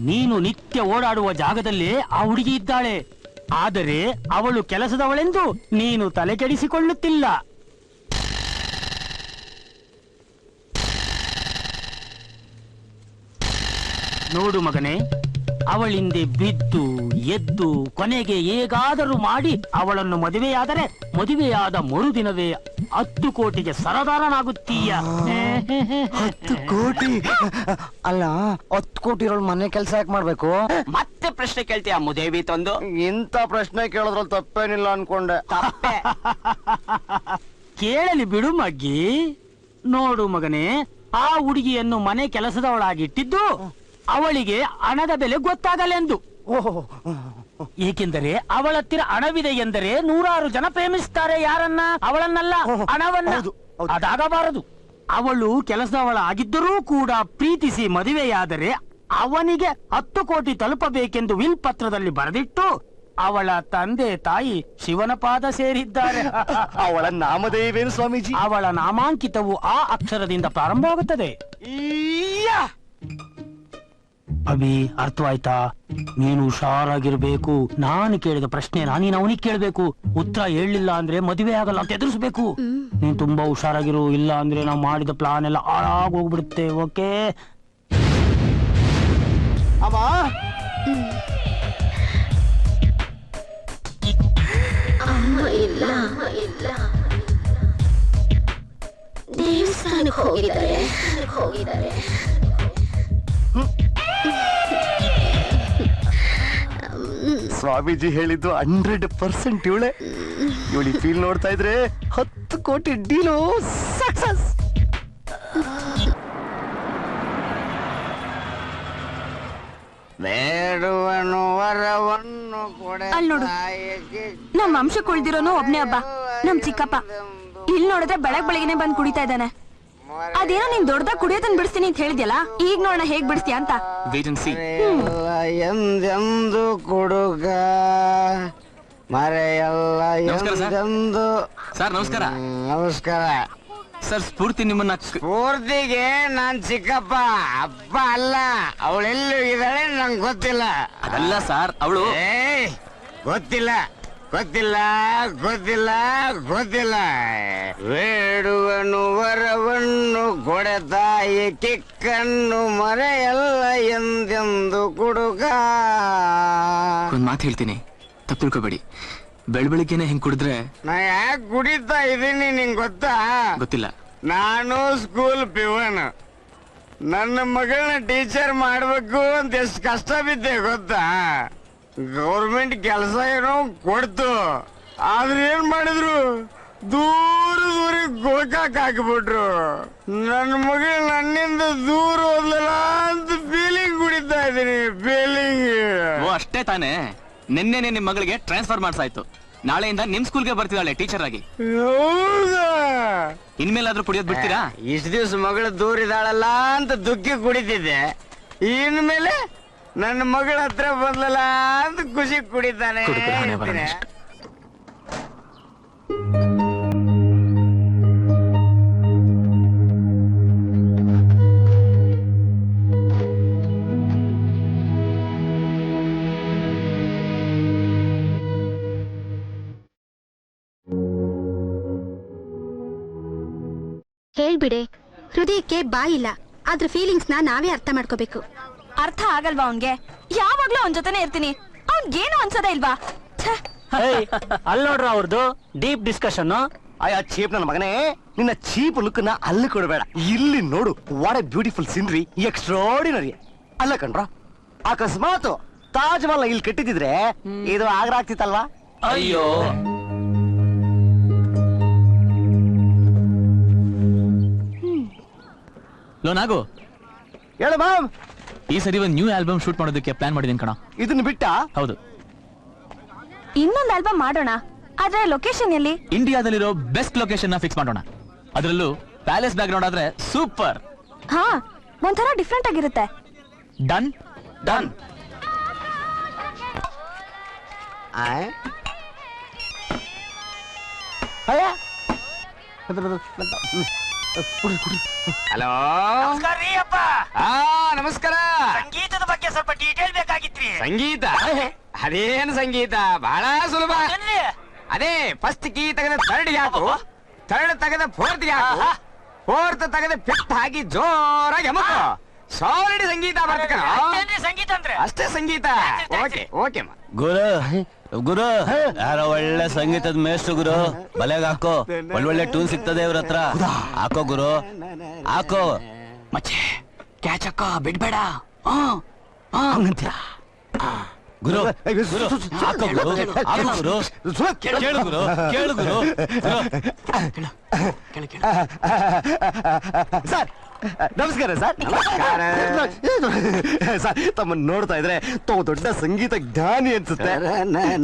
Speaker 2: ನೀನು ನಿತ್ಯ ಓಡಾಡುವ ಜಾಗದಲ್ಲೇ ಆ ಹುಡುಗಿ ಇದ್ದಾಳೆ. ಆದರೆ ಅವಳು ಕೆಲಸದವಳೆಂದು ನೀನು ತಲೆಕೆಡಿಸಿಕೊಳ್ಳುತ್ತಿಲ್ಲ. ನೋಡು ಮಗನೇ, ಅವಳಿಂದೆ ಬಿದ್ದು ಎದ್ದು ಕೊನೆಗೆ ಹೇಗಾದರೂ ಮಾಡಿ ಅವಳನ್ನು ಮದುವೆಯಾದರೆ ಮದುವೆಯಾದ ಮರುದಿನವೇ 10 ಕೋಟಿಗೆ ಸರದಾರನಾಗುತ್ತೀಯ.
Speaker 8: 10 ಕೋಟಿ ಅಲ್ಲ, 10 ಕೋಟಿ ಇರೋ ಮನೆ ಕೆಲಸ ಯಾಕೆ ಮಾಡ್ಬೇಕು?
Speaker 6: ಮತ್ತೆ ಪ್ರಶ್ನೆ ಕೇಳ್ತೀಯ ಮುದೇವಿ ತಂದು?
Speaker 8: ಇಂಥ ಪ್ರಶ್ನೆ ಕೇಳೋದ್ರಲ್ಲಿ ತಪ್ಪೇನಿಲ್ಲ ಅನ್ಕೊಂಡೆ.
Speaker 6: ತಪ್ಪೆ.
Speaker 2: ಕೇಳಲಿ ಬಿಡು ಮಗ್ಗಿ. ನೋಡು ಮಗನೇ, ಆ ಹುಡುಗಿಯನ್ನು ಮನೆ ಕೆಲಸದವಳಾಗಿಟ್ಟಿದ್ದು ಅವಳಿಗೆ ಹಣದ ಬೆಲೆ ಗೊತ್ತಾಗಲೆಂದು. ಏಕೆಂದರೆ ಅವಳ ಹತ್ತಿರ ಹಣವಿದೆ ಎಂದರೆ 100 ಜನ ಪ್ರೇಮಿಸುತ್ತಾರೆ. ಯಾರನ್ನ? ಅವಳನ್ನಲ್ಲ, ಹಣವನ್ನ. ಅದಾಗಬಾರದು. ಅವಳು ಕೆಲಸದವಳಾಗಿದ್ದರೂ ಕೂಡ ಪ್ರೀತಿಸಿ ಮದುವೆಯಾದರೆ ಅವನಿಗೆ 10 ಕೋಟಿ ತಲುಪಬೇಕೆಂದು ವಿಲ್ ಪತ್ರದಲ್ಲಿ ಬರೆದಿಟ್ಟು ಅವಳ ತಂದೆ ತಾಯಿ ಶಿವನ ಪಾದ ಸೇರಿದ್ದಾರೆ.
Speaker 8: ಅವಳ ನಾಮಧೇಯವೇನು ಸ್ವಾಮೀಜಿ?
Speaker 2: ಅವಳ ನಾಮಾಂಕಿತವು ಆ ಅಕ್ಷರದಿಂದ ಪ್ರಾರಂಭವಾಗುತ್ತದೆ. ಅಭಿ, ಅರ್ಥವಾಯ್ತಾ? ನೀನು ಹುಷಾರಾಗಿರ್ಬೇಕು. ನಾನು ಕೇಳಿದ ಪ್ರಶ್ನೆ ನೀನು ಅವನಿಗೆ ಕೇಳ್ಬೇಕು. ಉತ್ತರ ಹೇಳಲಿಲ್ಲ ಅಂದ್ರೆ ಮದುವೆ ಆಗಲ್ಲ ಅಂತ ಎದುರಿಸ್ಬೇಕು. ನೀನ್ ತುಂಬಾ ಹುಷಾರಾಗಿರು, ಇಲ್ಲ ಅಂದ್ರೆ ನಾವು ಮಾಡಿದ ಪ್ಲಾನ್ ಎಲ್ಲ ಹಾಳಾಗಿ ಹೋಗ್ಬಿಡುತ್ತೆ. ಓಕೆ?
Speaker 8: ಅಮ್ಮ,
Speaker 4: ದೇವಸ್ಥಾನಕ್ಕೆ ಹೋಗಿದ್ದಾರೆ.
Speaker 8: ಸ್ವಾಮೀಜಿ ಹೇಳಿದ್ದು 100% ಇವಳೆ. ಇವಳಿ ಫೀಲ್ ನೋಡ್ತಾ ಇದ್ರೆ 10 ಕೋಟಿ ಡೀಲು ಸಕ್ಸಸ್.
Speaker 7: ಅಲ್ಲಿ ನೋಡು, ನಮ್ ಅಂಶಕ್ಕೆ ಉಳ್ದಿರೋನು ಒಬ್ನೇ ಹಬ್ಬ, ನಮ್ ಚಿಕ್ಕಪ್ಪ. ಇಲ್ಲಿ ನೋಡಿದ್ರೆ ಬೆಳಗ್ಗೆನೆ ಬಂದ್ ಕುಡಿತಾ ಇದ್ದಾನೆ. ಅದೇನೋ ನೀನ್ ದೊಡ್ಡದಾಗ ಕುಡಿಯೋದನ್ ಬಿಡಿಸ್ತೀನಿ ಅಂತ ಹೇಳಿದ್ಯಲ್ಲ, ಈಗ ನೋಡೋಣ ಹೇಗ್ ಬಿಡಿಸ್ತೀಯ ಅಂತ.
Speaker 6: ಎಂದೆಂದು ಕುಡುಗ ಮರೆಯಲ್ಲ ಎಂದೆಂದು.
Speaker 1: ಸರ್ ನಮಸ್ಕಾರ.
Speaker 6: ನಮಸ್ಕಾರ
Speaker 1: ಸರ್, ಸ್ಫೂರ್ತಿ ನಿಮ್ಮನ್ನ
Speaker 6: ಸ್ಫೂರ್ತಿಗೆ ನಾನ್ ಚಿಕ್ಕಪ್ಪ, ಅಪ್ಪ ಅಲ್ಲ. ಅವಳೆಲ್ಲೂ ಇದ್ದಾಳೆ ನಂಗೆ ಗೊತ್ತಿಲ್ಲ.
Speaker 1: ಅದಲ್ಲ ಸರ್, ಅವಳು
Speaker 6: ಗೊತ್ತಿಲ್ಲ ಗೊತ್ತಿಲ್ಲ ಗೊತ್ತಿಲ್ಲ ಗೊತ್ತಿಲ್ಲ. ಬೇಡುವನು ವರವನ್ನು ಕೊಡೆತಾಯಿ ಕಿಕ್ಕನ್ನು ಮರೆಯಲ್ಲ ಎಂದೆಂದು ಕುಡುಗ.
Speaker 1: ಒಂದ್ ಮಾತು ಹೇಳ್ತೀನಿ, ತಪ್ಪು ತಿಳ್ಕೊಬೇಡಿ. ಬೆಳಬೆಳಿಗ್ಗೆನೆ ಹಿಂಗ್ ಕುಡಿದ್ರೆ
Speaker 6: ನಾ ಯಾಕೆ ಕುಡಿತಾ ಇದೀನಿ ನಿಂಗೆ ಗೊತ್ತಾ?
Speaker 1: ಗೊತ್ತಿಲ್ಲ.
Speaker 6: ನಾನು ಸ್ಕೂಲ್ ಪಿವನ್. ನನ್ನ ಮಗಳನ್ನ ಟೀಚರ್ ಮಾಡ್ಬೇಕು ಅಂತ ಎಷ್ಟು ಕಷ್ಟ ಬಿದ್ದೆ ಗೊತ್ತಾ? ಗೌರ್ಮೆಂಟ್ ಕೆಲಸ ಏನೋ ಕೊಡ್ತು, ಆದ್ರೆ ಏನ್ ಮಾಡಿದ್ರು, ದೂರ ಗೋಕಾಕ್ ಹಾಕಿಬಿಟ್ರು. ನನ್ನ ಮಗಳು ನನ್ನಿಂದ ದೂರ ಹೋದ್ಲಲ್ಲ ಅಂತ ಫೀಲಿಂಗ್ ಕುಡಿತಾ ಇದ್ದೀನಿ, ಫೀಲಿಂಗ್.
Speaker 1: ಓ ಅಷ್ಟೇ ತಾನೇ? ನಿನ್ನೆನೆ ನಿಮ್ ಮಗಳಿಗೆ ಟ್ರಾನ್ಸ್ಫರ್ ಮಾಡ್ಸಾಯ್ತು. ನಾಳೆಯಿಂದ ನಿಮ್ ಸ್ಕೂಲ್ಗೆ ಬರ್ತಿದ್ದಾಳೆ ಟೀಚರ್ ಆಗಿ.
Speaker 6: ಹೌದಾ?
Speaker 1: ಇನ್ಮೇಲಾದ್ರೂ ಕುಡಿಯೋದ್ ಬಿಡ್ತೀರಾ?
Speaker 6: ಇಷ್ಟು ದಿವ್ಸ ಮಗಳು ದೂರ ಇದ್ದಾಳಲ್ಲ ಅಂತ ದುಃಖಿ ಕುಡಿತಿದ್ದೆ. ಇನ್ಮೇಲೆ ನನ್ನ ಮಗಳ ಹತ್ರ ಬಂದಲ್ಲ ಅಂತ ಖುಷಿ ಕುಡಿತಾನೆ.
Speaker 4: ಹೇಳ್ಬಿಡೆ, ಹೃದಯಕ್ಕೆ ಬಾಯಿಲ್ಲ, ಅದ್ರ ಫೀಲಿಂಗ್ಸ್ ನಾವೇ ಅರ್ಥ ಮಾಡ್ಕೋಬೇಕು.
Speaker 7: ಅರ್ಥ ಆಗಲ್ವಾ ಅವನ್ಗೆ? ಯಾವಾಗ್ಲೂ ಅವನ್ ಜೊತೆನೆ ಇರ್ತೀನಿ, ಅವನ್ಗೇನು ಅನ್ಸೋದೇ ಇಲ್ವಾ?
Speaker 2: ಅಲ್ಲಿ ನೋಡ್ರ ಅವ್ರದ್ದು ಡೀಪ್ ಡಿಸ್ಕಷನ್.
Speaker 8: ಅಯ್ಯ ಚೀಪ್ ನನ್ನ ಮಗನೇ, ನಿನ್ನ ಚೀಪ್ ಲುಕ್ ನ ಅಲ್ಲಿ ಕೊಡಬೇಡ, ಇಲ್ಲಿ ನೋಡು. What A beautiful scenery, extraordinary. ಅಲ್ಲ ಕಣ್ರ, ಅಕಸ್ಮಾತ್ ತಾಜ್ ಮಹಲ್ ಇಲ್ಲಿ ಕಟ್ಟಿದ್ರೆ ಇದು ಆಗ್ರಾ ಆಗ್ತಿತ್ತಲ್ವಾ?
Speaker 1: ಅಯ್ಯೋ, ಲೋನಾಗು
Speaker 8: ಹೇಳು ಮ್ಯಾಮ್.
Speaker 1: ಈ ಸರಿ ಒಂದು ನ್ಯೂ ಆಲ್ಬಮ್ ಶೂಟ್ ಮಾಡೋದಕ್ಕೆ ಪ್ಲಾನ್ ಮಾಡಿದೀನಿ ಕಣ.
Speaker 8: ಇದನ್ನ ಬಿಟ್ಟ?
Speaker 1: ಹೌದು.
Speaker 7: ಇನ್ನೊಂದು ಆಲ್ಬಮ್ ಮಾಡೋಣ, ಆದ್ರೆ ಲೊಕೇಶನ್ ಎಲ್ಲಿ?
Speaker 1: ಇಂಡಿಯಾದಲ್ಲಿರೋ ಬೆಸ್ಟ್ ಲೊಕೇಶನ್ ನ ಫಿಕ್ಸ್ ಮಾಡೋಣ. ಅದರಲ್ಲೂ ಪ್ಯಾಲೇಸ್ ಬ್ಯಾಕ್ ಗ್ರೌಂಡ್ ಆದ್ರೆ ಸೂಪರ್.
Speaker 7: ಹಾ, ಒಂಥರ ಡಿಫ್ರೆಂಟ್ ಆಗಿರುತ್ತೆ.
Speaker 1: Done done.
Speaker 6: ಹಲೋ, ನಮಸ್ಕಾರ.
Speaker 2: ಸಂಗೀತದ ಬಗ್ಗೆ ಸ್ವಲ್ಪ ಡೀಟೇಲ್ ಬೇಕಾಗಿತ್ರಿ.
Speaker 6: ಸಂಗೀತ? ಅದೇನು ಸಂಗೀತ, ಬಹಳ ಸುಲಭ. ಅದೇ ಫಸ್ಟ್ ಕೀ ತೆಗೆದ ಥರ್ಡ್ ಹಾಕು, ಥರ್ಡ್ ತೆಗೆದ ಫೋರ್ತ್ ಹಾಕು, ಫೋರ್ತ್ ತೆಗೆದ ಫಿಫ್ತ್ ಹಾಕಿ ಜೋರಾಗಿ ಅಮುಕು. ಸಾಲಿಡ್ ಸಂಗೀತ ಬರ್ತ ಸಂಗೀತ ಅಂದ್ರೆ ಅಷ್ಟೇ ಸಂಗೀತ. ಓಕೆ ಓಕೆ
Speaker 5: ಗುರು ಗುರು ಯಾರೋ ಒಳ್ಳೆ ಸಂಗೀತದ ಮೇಷ್ಟ್ರು ಗುರು. ಬಲೆಗ್ ಹಾಕೋ, ಒಳ್ಳೊಳ್ಳೆ ಟ್ಯೂನ್ ಸಿಗ್ತದೆ ಇವ್ರ ಹತ್ರ. ಹಾಕೋ ಗುರು, ಹಾಕೋ.
Speaker 1: ಮಚ್ಚೆ ಕ್ಯಾಚ್ ಅಕ್ಕ ಬಿಡ್ಬೇಡ.
Speaker 8: ಹಂಗಂತೀಯ
Speaker 5: ಗುರು ಗುರು, ಹಾಕೋ ಗುರು, ಹಾಕೋ ಗುರು. ಕೇಳು ಗುರು, ಕೇಳು ಗುರು.
Speaker 8: ಸರ್ ನಮಸ್ಕಾರ ಸರ್. ಸರ್ ತಮ್ಮನ್ನು ನೋಡ್ತಾ ಇದ್ರೆ ತಾವು ದೊಡ್ಡ ಸಂಗೀತ ಜ್ಞಾನಿ ಅನ್ಸುತ್ತೆ.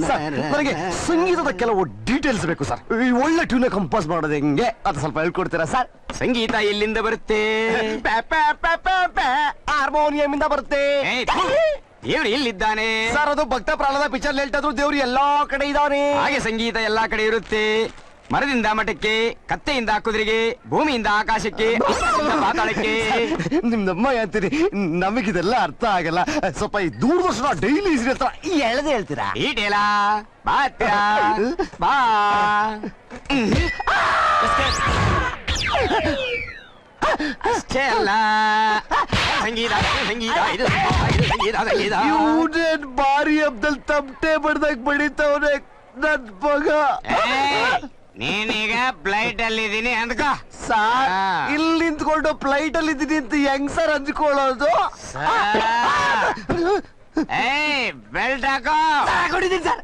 Speaker 8: ಸರ್, ನನಗೆ ಸಂಗೀತದ ಕೆಲವು ಡೀಟೇಲ್ಸ್ ಬೇಕು ಸರ್. ಈ ಒಳ್ಳೆ ಟ್ಯೂನ್ ಕಂಪೋಸ್ ಮಾಡೋದು ಹೆಂಗೆ ಅದು ಸ್ವಲ್ಪ ಹೇಳ್ಕೊಡ್ತೀರಾ ಸರ್?
Speaker 6: ಸಂಗೀತ ಎಲ್ಲಿಂದ ಬರುತ್ತೆ?
Speaker 8: ಹಾರ್ಮೋನಿಯಂ ಇಂದ ಬರುತ್ತೆ.
Speaker 6: ದೇವ್ರು ಎಲ್ಲಿದ್ದಾನೆ
Speaker 8: ಸರ್? ಅದು ಭಕ್ತ ಪ್ರಹ್ಲಾದ ಪಿಕ್ಚರ್ ಹೇಳ್ತಾ ಇದ್ರು, ದೇವ್ರು ಎಲ್ಲಾ ಕಡೆ ಇದ್ದಾನೆ.
Speaker 6: ಹಾಗೆ ಸಂಗೀತ ಎಲ್ಲಾ ಕಡೆ ಇರುತ್ತೆ. ಮರದಿಂದ ಮಠಕ್ಕೆ, ಕತ್ತೆಯಿಂದ ಕುದುರೆಗೆ, ಭೂಮಿಯಿಂದ ಆಕಾಶಕ್ಕೆ, ಆಕಾಶದಿಂದ ಪಾತಾಳಕ್ಕೆ.
Speaker 8: ನಿಮ್ದಮ್ಮ ಅಂತೀರಿ, ನಮಗಿದೆಲ್ಲ ಅರ್ಥ ಆಗಲ್ಲ. ಸ್ವಲ್ಪ ಈ ದೂರದರ್ಶನ ಡೈಲಿ ಹತ್ರ ಎಳೆದೇ ಹೇಳ್ತೀರಾ?
Speaker 6: ಈಟೇಲ ಬಾತ್ಯ ಬಾ. ಅಷ್ಟೇ ಅಲ್ಲ, ಸಂಗೀತ ಸಂಗೀತ ಇದು ಸಂಗೀತ ಸಂಗೀತ.
Speaker 8: ಬಾರಿ ಅಬ್ದಲ್ ತಮಟೆ ಬಡ್ದಾಗ ಬಡಿತವನೆ ನನ್ ಮಗ.
Speaker 6: ನೀನೀಗ ಫ್ಲೈಟ್ ಅಲ್ಲಿ ಇದೀನಿ ಅಂದ್ಕೋ
Speaker 8: ಸಾರ್. ಇಲ್ಲಿ ನಿಂತ್ಕೊಂಡು ಫ್ಲೈಟ್ ಅಲ್ಲಿ ಇದ್ದೀನಿ ಅಂತ ಹೆಂಗ್ ಸರ್ ಅಂದ್ಕೊಳ್ಳೋದು?
Speaker 6: ಬೆಲ್ಟ್ ಹಾಕೋ.
Speaker 8: ಹಾಕೊಂಡಿದ್ದೀನಿ ಸರ್.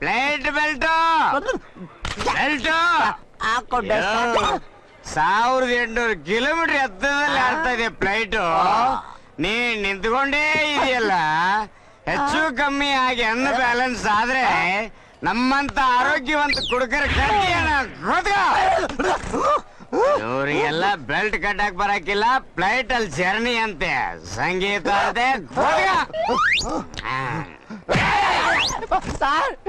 Speaker 6: ಫ್ಲೈಟ್ ಬೆಲ್ಟ್ ಬೆಲ್ಟ್
Speaker 8: ಹಾಕೊಂಡೆ.
Speaker 6: 1800 ಕಿಲೋಮೀಟರ್ ಎತ್ತರದಲ್ಲಿ ಆಡ್ತಾ ಇದೆ ಫ್ಲೈಟ್. ನೀನ್ ನಿಂತ್ಕೊಂಡೇ ಇದೆಯಲ್ಲ, ಹೆಚ್ಚು ಕಮ್ಮಿ ಆಗಿ ಅನ್ನ ಬ್ಯಾಲೆನ್ಸ್ ಆದ್ರೆ ನಮ್ಮಂತ ಆರೋಗ್ಯವಂತ ಕುಡುಕರ ಇವರಿಗೆಲ್ಲ ಬೆಲ್ಟ್ ಕಟ್ಟಕ್ ಬರಕಿಲ್ಲ. ಫ್ಲೈಟ್ ಅಲ್ಲಿ ಜರ್ನಿ ಅಂತೆ, ಸಂಗೀತ ಅಂತೆ.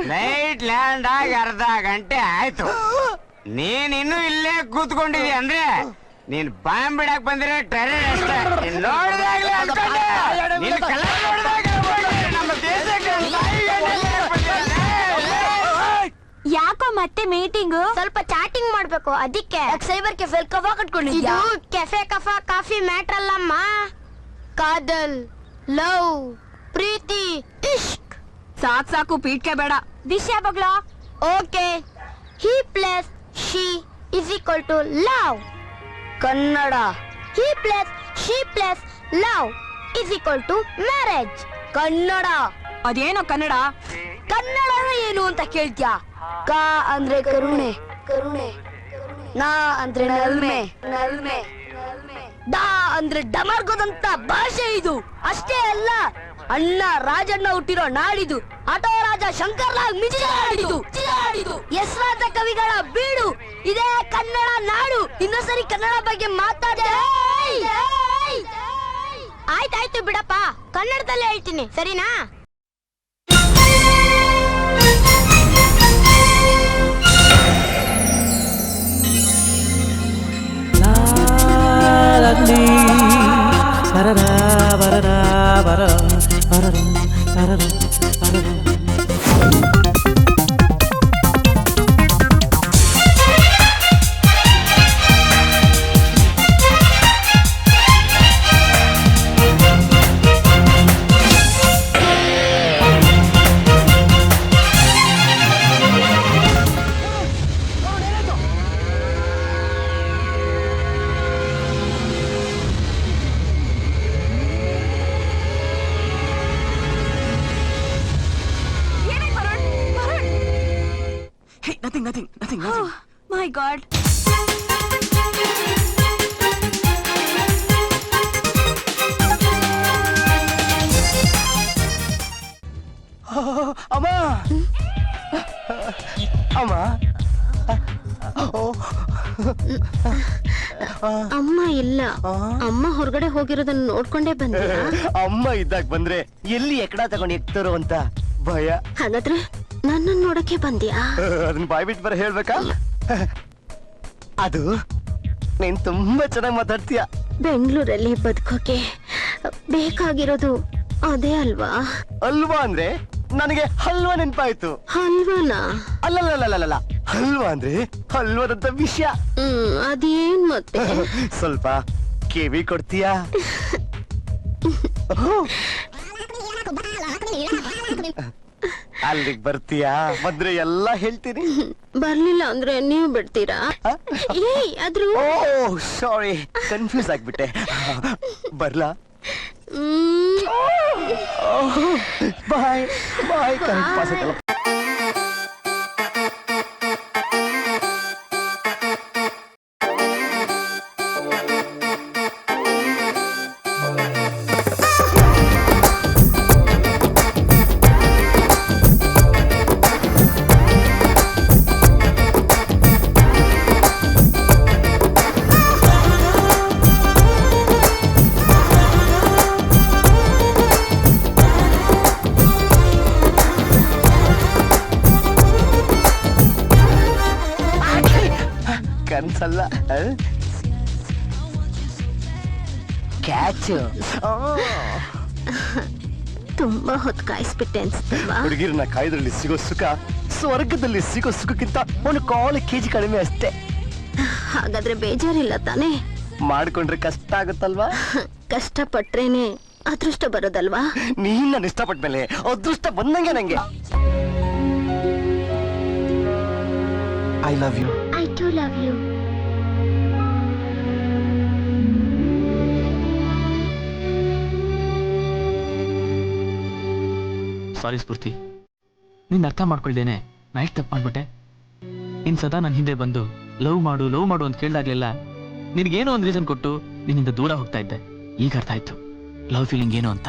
Speaker 6: ಫ್ಲೈಟ್ ಲ್ಯಾಂಡ್ ಆಗಿ ಅರ್ಧ ಗಂಟೆ ಆಯ್ತು. ನೀನ್ ಇನ್ನು ಇಲ್ಲೇ ಕೂತ್ಕೊಂಡಿದ್ಯ ಅಂದ್ರೆ ನೀನ್ ಬಾಂಬ್ ಬಿಡಕ್ ಬಂದಿರೋ ಟೆರರ್ ಅಷ್ಟೇ. ನೋಡಿದಾಗ್ಲೇ ಅನ್ಕೊಂಡೆ, ನಿನ್ ಕಲರ್ ನೋಡಿದಾಗ ನಮ್ಮ ದೇಶಕ್ಕೆ
Speaker 7: ಯಾಕೋ ಮತ್ತೆ ಮೀಟಿಂಗ್? ಸ್ವಲ್ಪ ಚಾಟಿಂಗ್ ಮಾಡ್ಬೇಕು, ಅದಕ್ಕೆ ಸೈಬರ್ ಕೆಫೆ ಕಫಾ ಕಟ್ಕೊಂಡಿದ್ಯಾ? ಕೆಫೆ ಕಫಾ ಕಾಫಿ ಮ್ಯಾಟ್ರ್ ಅಲ್ಲಮ್ಮ. ಕಾದಲ್, ಲವ್, ಪ್ರೀತಿ, ಇಷ್ಕ್.
Speaker 4: ಸಾಕು ಪೀಟ್ಕೆ ಬೇಡ.
Speaker 7: ವಿಷಯ ಬಗ್ಲ. Okay. He plus she is equal to love. Kannada. He plus she plus love is equal to marriage. Kannada.
Speaker 4: ಅದೇನೋ ಕನ್ನಡ?
Speaker 7: ಕನ್ನಡ ಏನು ಅಂತ ಕೇಳ್ತ್ಯಾ? ಕ ಅಂದ್ರೆ ಕರುಣೆ, ಕರುಣೆ. ನಾ ಅಂದ್ರೆ ನಲ್ಮೆ, ನಲ್ಮೆ. ಡ ಅಂದ್ರೆ ಡಮರ್ಗೋದಂತ ಭಾಷೆ ಇದು. ಅಷ್ಟೇ ಅಲ್ಲ, ಅಣ್ಣ ರಾಜಣ್ಣ ಹುಟ್ಟಿರೋ ನಾಡಿದು. ಆಟೋ ರಾಜ ಶಂಕರ್ಲಾಲ್ ಮಿಜಿಲಾಡಿದು. ಹೆಸರಾದ ಕವಿಗಳ ಬೀಡು ಇದೇ ಕನ್ನಡ ನಾಡು. ಇನ್ನೊಂದ್ಸರಿ ಕನ್ನಡ ಬಗ್ಗೆ ಮಾತಾಡ. ಆಯ್ತಾಯ್ತು ಬಿಡಪ್ಪ, ಕನ್ನಡದಲ್ಲೇ ಹೇಳ್ತೀನಿ, ಸರಿನಾ?
Speaker 1: Nothing.
Speaker 7: Oh my God.
Speaker 8: ಅಮ್ಮ ಅಮ್ಮ.
Speaker 7: ಅಮ್ಮ ಇಲ್ಲ, ಅಮ್ಮ ಹೊರಗಡೆ ಹೋಗಿರೋದನ್ನ ನೋಡ್ಕೊಂಡೇ ಬಂದೆ.
Speaker 8: ಅಮ್ಮ ಇದ್ದಾಗ ಬಂದ್ರೆ ಎಲ್ಲಿ ಎಕಡ ತಗೊಂಡು ಎಕ್ತಾರೋ ಅಂತ ಭಯ.
Speaker 7: ಹಾಗಾದ್ರೆ ನನ್ನ ನೋಡಕ್ಕೆ ಬಂದ್ಯಾ?
Speaker 8: ಅದನ್ನ ಬಾಯ್ಬಿಟ್ಟು ಬರ ಹೇಳ್ಬೇಕಾ? ಅದು ನೀನ್ ತುಂಬಾ ಚೆನ್ನಾಗಿ ಮಾತಾಡ್ತೀಯ.
Speaker 7: ಬೆಂಗಳೂರಲ್ಲಿ ಬದುಕೋಕೆ ಬೇಕಾಗಿರೋದು ಅದೇ ಅಲ್ವಾ?
Speaker 8: ಅಲ್ವಾ ಅಂದ್ರೆ ನನಗೆ ಹಲ್ವಾ ನೆನ್ಪಾಯ್ತು.
Speaker 7: ಹಲ್ವಾನ?
Speaker 8: ಅಲ್ಲಲ್ಲ, ಹಲ್ವಾ ಅಂದ್ರೆ ಹಲ್ವಾದಂತ ವಿಷಯ.
Speaker 7: ಅದೇನ್ ಮತ್ತೆ?
Speaker 8: ಸ್ವಲ್ಪ ಕಿವಿ ಕೊಡ್ತೀಯಾ? ಅಲ್ಲಿಗೆ ಬರ್ತೀಯಾ? ಬಂದ್ರೆ ಎಲ್ಲ ಹೇಳ್ತೀನಿ.
Speaker 7: ಬರ್ಲಿಲ್ಲ ಅಂದ್ರೆ ನೀವು ಬಿಡ್ತೀರಾ? ಏಯ್ ಆದ್ರೂ
Speaker 8: ಓ ಸಾರಿ, ಕನ್ಫ್ಯೂಸ್ ಆಗ್ಬಿಟ್ಟೆ. ಬರ್ಲಾ? ಬಾಯ್ ಬಾಯ್. ಕರೆಕ್ಟ್ ಪಾಸ್ ಆಯ್ತಲ್ಲ. ಕನ್ಸಲ್ಲ, ಕ್ಯಾಚ್.
Speaker 7: ತುಂಬಾ ಹೊತ್ತು ಕಾಯಿಸ್ಬಿಟ್ಟೆ ಅನ್ಸುತ್ತಲ್ವಾ?
Speaker 8: ಹುಡುಗಿರನ್ನ ಕಾಯ್ದ್ರಲ್ಲಿ ಸಿಗೋ ಸುಖ ಸ್ವರ್ಗದಲ್ಲಿ ಸಿಗೋ ಸುಖಕ್ಕಿಂತ 1 kg ಕಡಿಮೆ ಅಷ್ಟೇ.
Speaker 7: ಹಾಗಾದ್ರೆ ಬೇಜಾರಿಲ್ಲ ತಾನೇ?
Speaker 8: ಮಾಡ್ಕೊಂಡ್ರೆ ಕಷ್ಟ ಆಗುತ್ತಲ್ವಾ?
Speaker 7: ಕಷ್ಟಪಟ್ರೇನೆ ಅದೃಷ್ಟ ಬರೋದಲ್ವಾ?
Speaker 8: ನೀನ್ ನನ್ನ ಇಷ್ಟಪಟ್ಮೇಲೆ ಅದೃಷ್ಟ ಬಂದಂಗೆ ನಂಗೆ. I love you.
Speaker 7: I too love you.
Speaker 1: Sorry Spoorthi, ನೀನ್ ಅರ್ಥ ಮಾಡ್ಕೊಳ್ದೇನೆ ನೈಟ್ ತಪ್ಪು ಮಾಡ್ಬಿಟ್ಟೆ. ನೀನ್ ಸದಾ ನನ್ನ ಹಿಂದೆ ಬಂದು ಲವ್ ಮಾಡು ಅಂತ ಕೇಳ್ದಾಗ್ಲೆಲ್ಲ ನಿನ್ಗೇನೋ ಒಂದು ರೀಸನ್ ಕೊಟ್ಟು ನಿನ್ನಿಂದ ದೂರ ಹೋಗ್ತಾ ಇದ್ದೆ. ಈಗ ಅರ್ಥ ಆಯ್ತು ಲವ್ ಫೀಲಿಂಗ್ ಏನು ಅಂತ.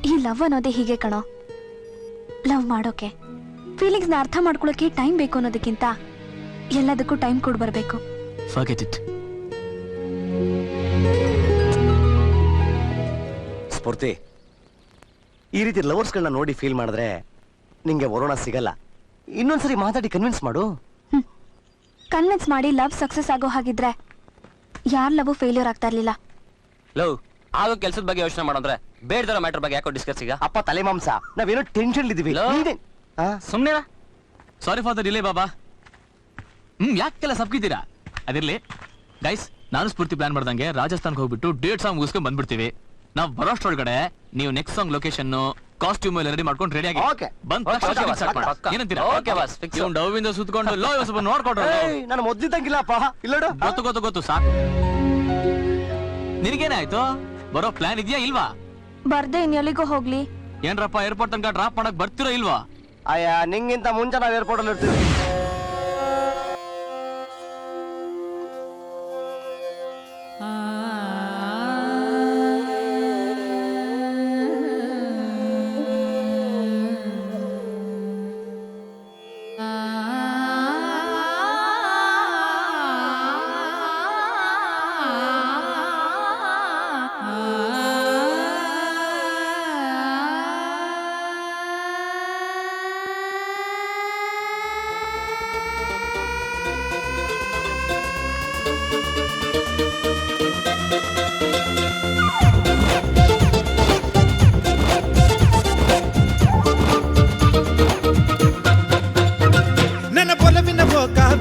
Speaker 7: ಈ ಲವ್ ಅನ್ನೋದೇ ಹೀಗೆ ಕಣೋ. ಲವ್ ಮಾಡೋಕೆ, ಫೀಲಿಂಗ್ಸ್ನ ಅರ್ಥ ಮಾಡ್ಕೊಳಕ್ಕೆ ಟೈಮ್ ಬೇಕು ಅನ್ನೋದಕ್ಕಿಂತ ಎಲ್ಲದಕ್ಕೂ ಟೈಮ್ ಕೊಡ್ ಬರ್ಬೇಕು.
Speaker 1: Forget it.
Speaker 8: ಸ್ಫೂರ್ತಿ, ಈ ರೀತಿ ಲವರ್ಸ್ಗಳನ್ನ ನೋಡಿ ಫೀಲ್ ಮಾಡಿದ್ರೆ ನಿಂಗೆ ವರುಣ ಸಿಗಲ್ಲ. ಇನ್ನೊಂದ್ಸರಿ ಮಾತಾಡಿ ಕನ್ವಿನ್ಸ್ ಮಾಡು.
Speaker 7: ಕನ್ವಿನ್ಸ್ ಮಾಡಿ ಲವ್ ಸಕ್ಸಸ್ ಆಗೋ ಹಾಗಿದ್ರೆ ಯಾರ್ ಲವ್ ಫೇಲ್ಯೂರ್ ಆಗ್ತಾ ಇರ್ಲಿಲ್ಲ.
Speaker 5: ಲವ್ ಆಗೋ ಕೆಲ್ಸದ ಬಗ್ಗೆ ಯೋಚನೆ ಮಾಡೋದ್ರೆ ಬೇಡದರ ಮ್ಯಾಟರ್ ಬಗ್ಗೆ ಯಾಕೋ ಡಿಸ್ಕಸ್ ಈಗ?
Speaker 8: ಅಪ್ಪ ತಲೆ ಮಾಂಸ, ನಾವೇನೋ ಟೆನ್ಷನ್ ಇದೀವಿ.
Speaker 1: ಸುಮ್ನೆ ಸಾರಿ ಫಾರ್ ದ ಡಿಲೇ ಬಾಬಾ. ಯಾಕೆಲ್ಲ ಸಬ್ಕಿದ್ದೀರಾ? ಅದಿರ್ಲಿ ಗೈಸ್, ನಾನು ಸ್ಫೂರ್ತಿ ಪ್ಲಾನ್ ಮಾಡ್ದಂಗೆ ರಾಜಸ್ಥಾನ್ಗೆ ಹೋಗ್ಬಿಟ್ಟು ಡೇಟ್ ಸಾಂಗ್ ಮುಗಿಸ್ಕೊಂಡ್ ಬಂದ್ಬಿಡ್ತೀವಿ. ನಾವ್ ಬರೋಷ್ಟ್ರೊಳಗಡೆ ನೀವು ನೆಕ್ಸ್ಟ್ ಸಾಂಗ್ ಲೊಕೇಶನ್ ಕಾಸ್ಟ್ಯೂಮ್ ಎಲ್ಲ ರೆಡಿ ಮಾಡ್ಕೊಂಡು ರೆಡಿ ಆಗಿ ಬಂದ್ ಏನಂತೀರಾ? ಡೌವಿಂದ ಸುತ್ಕೊಂಡು ಲೋ ಸ್ವಲ್ಪ ನೋಡ್ಕೊಡ್ರ.
Speaker 8: ನಾನು ಮೊದ್ಲಿದ್ದಂಗಿಲ್ಲಪ್ಪ. ಇಲ್ಲೋಡು.
Speaker 1: ಗೊತ್ತು ಸಾಕು. ನಿನಗೇನಾಯ್ತು? ಬರೋ ಪ್ಲಾನ್ ಇದೆಯಾ ಇಲ್ವಾ?
Speaker 7: ಬರ್ದೆ ಇನ್ಎಲ್ಲಿಗೋ ಹೋಗ್ಲಿ.
Speaker 1: ಏನ್ರಪ್ಪ ಏರ್ಪೋರ್ಟ್ ತನಕ ಡ್ರಾಪ್ ಮಾಡಕ್ ಬರ್ತಿರೋ ಇಲ್ವಾ?
Speaker 8: ಅಯ್ಯ, ನಿಂಗಿಂತ ಮುಂಚೆ ನಾವ್ ಏರ್ಪೋರ್ಟ್ ಅಲ್ಲಿ ಇರ್ತೀವಿ.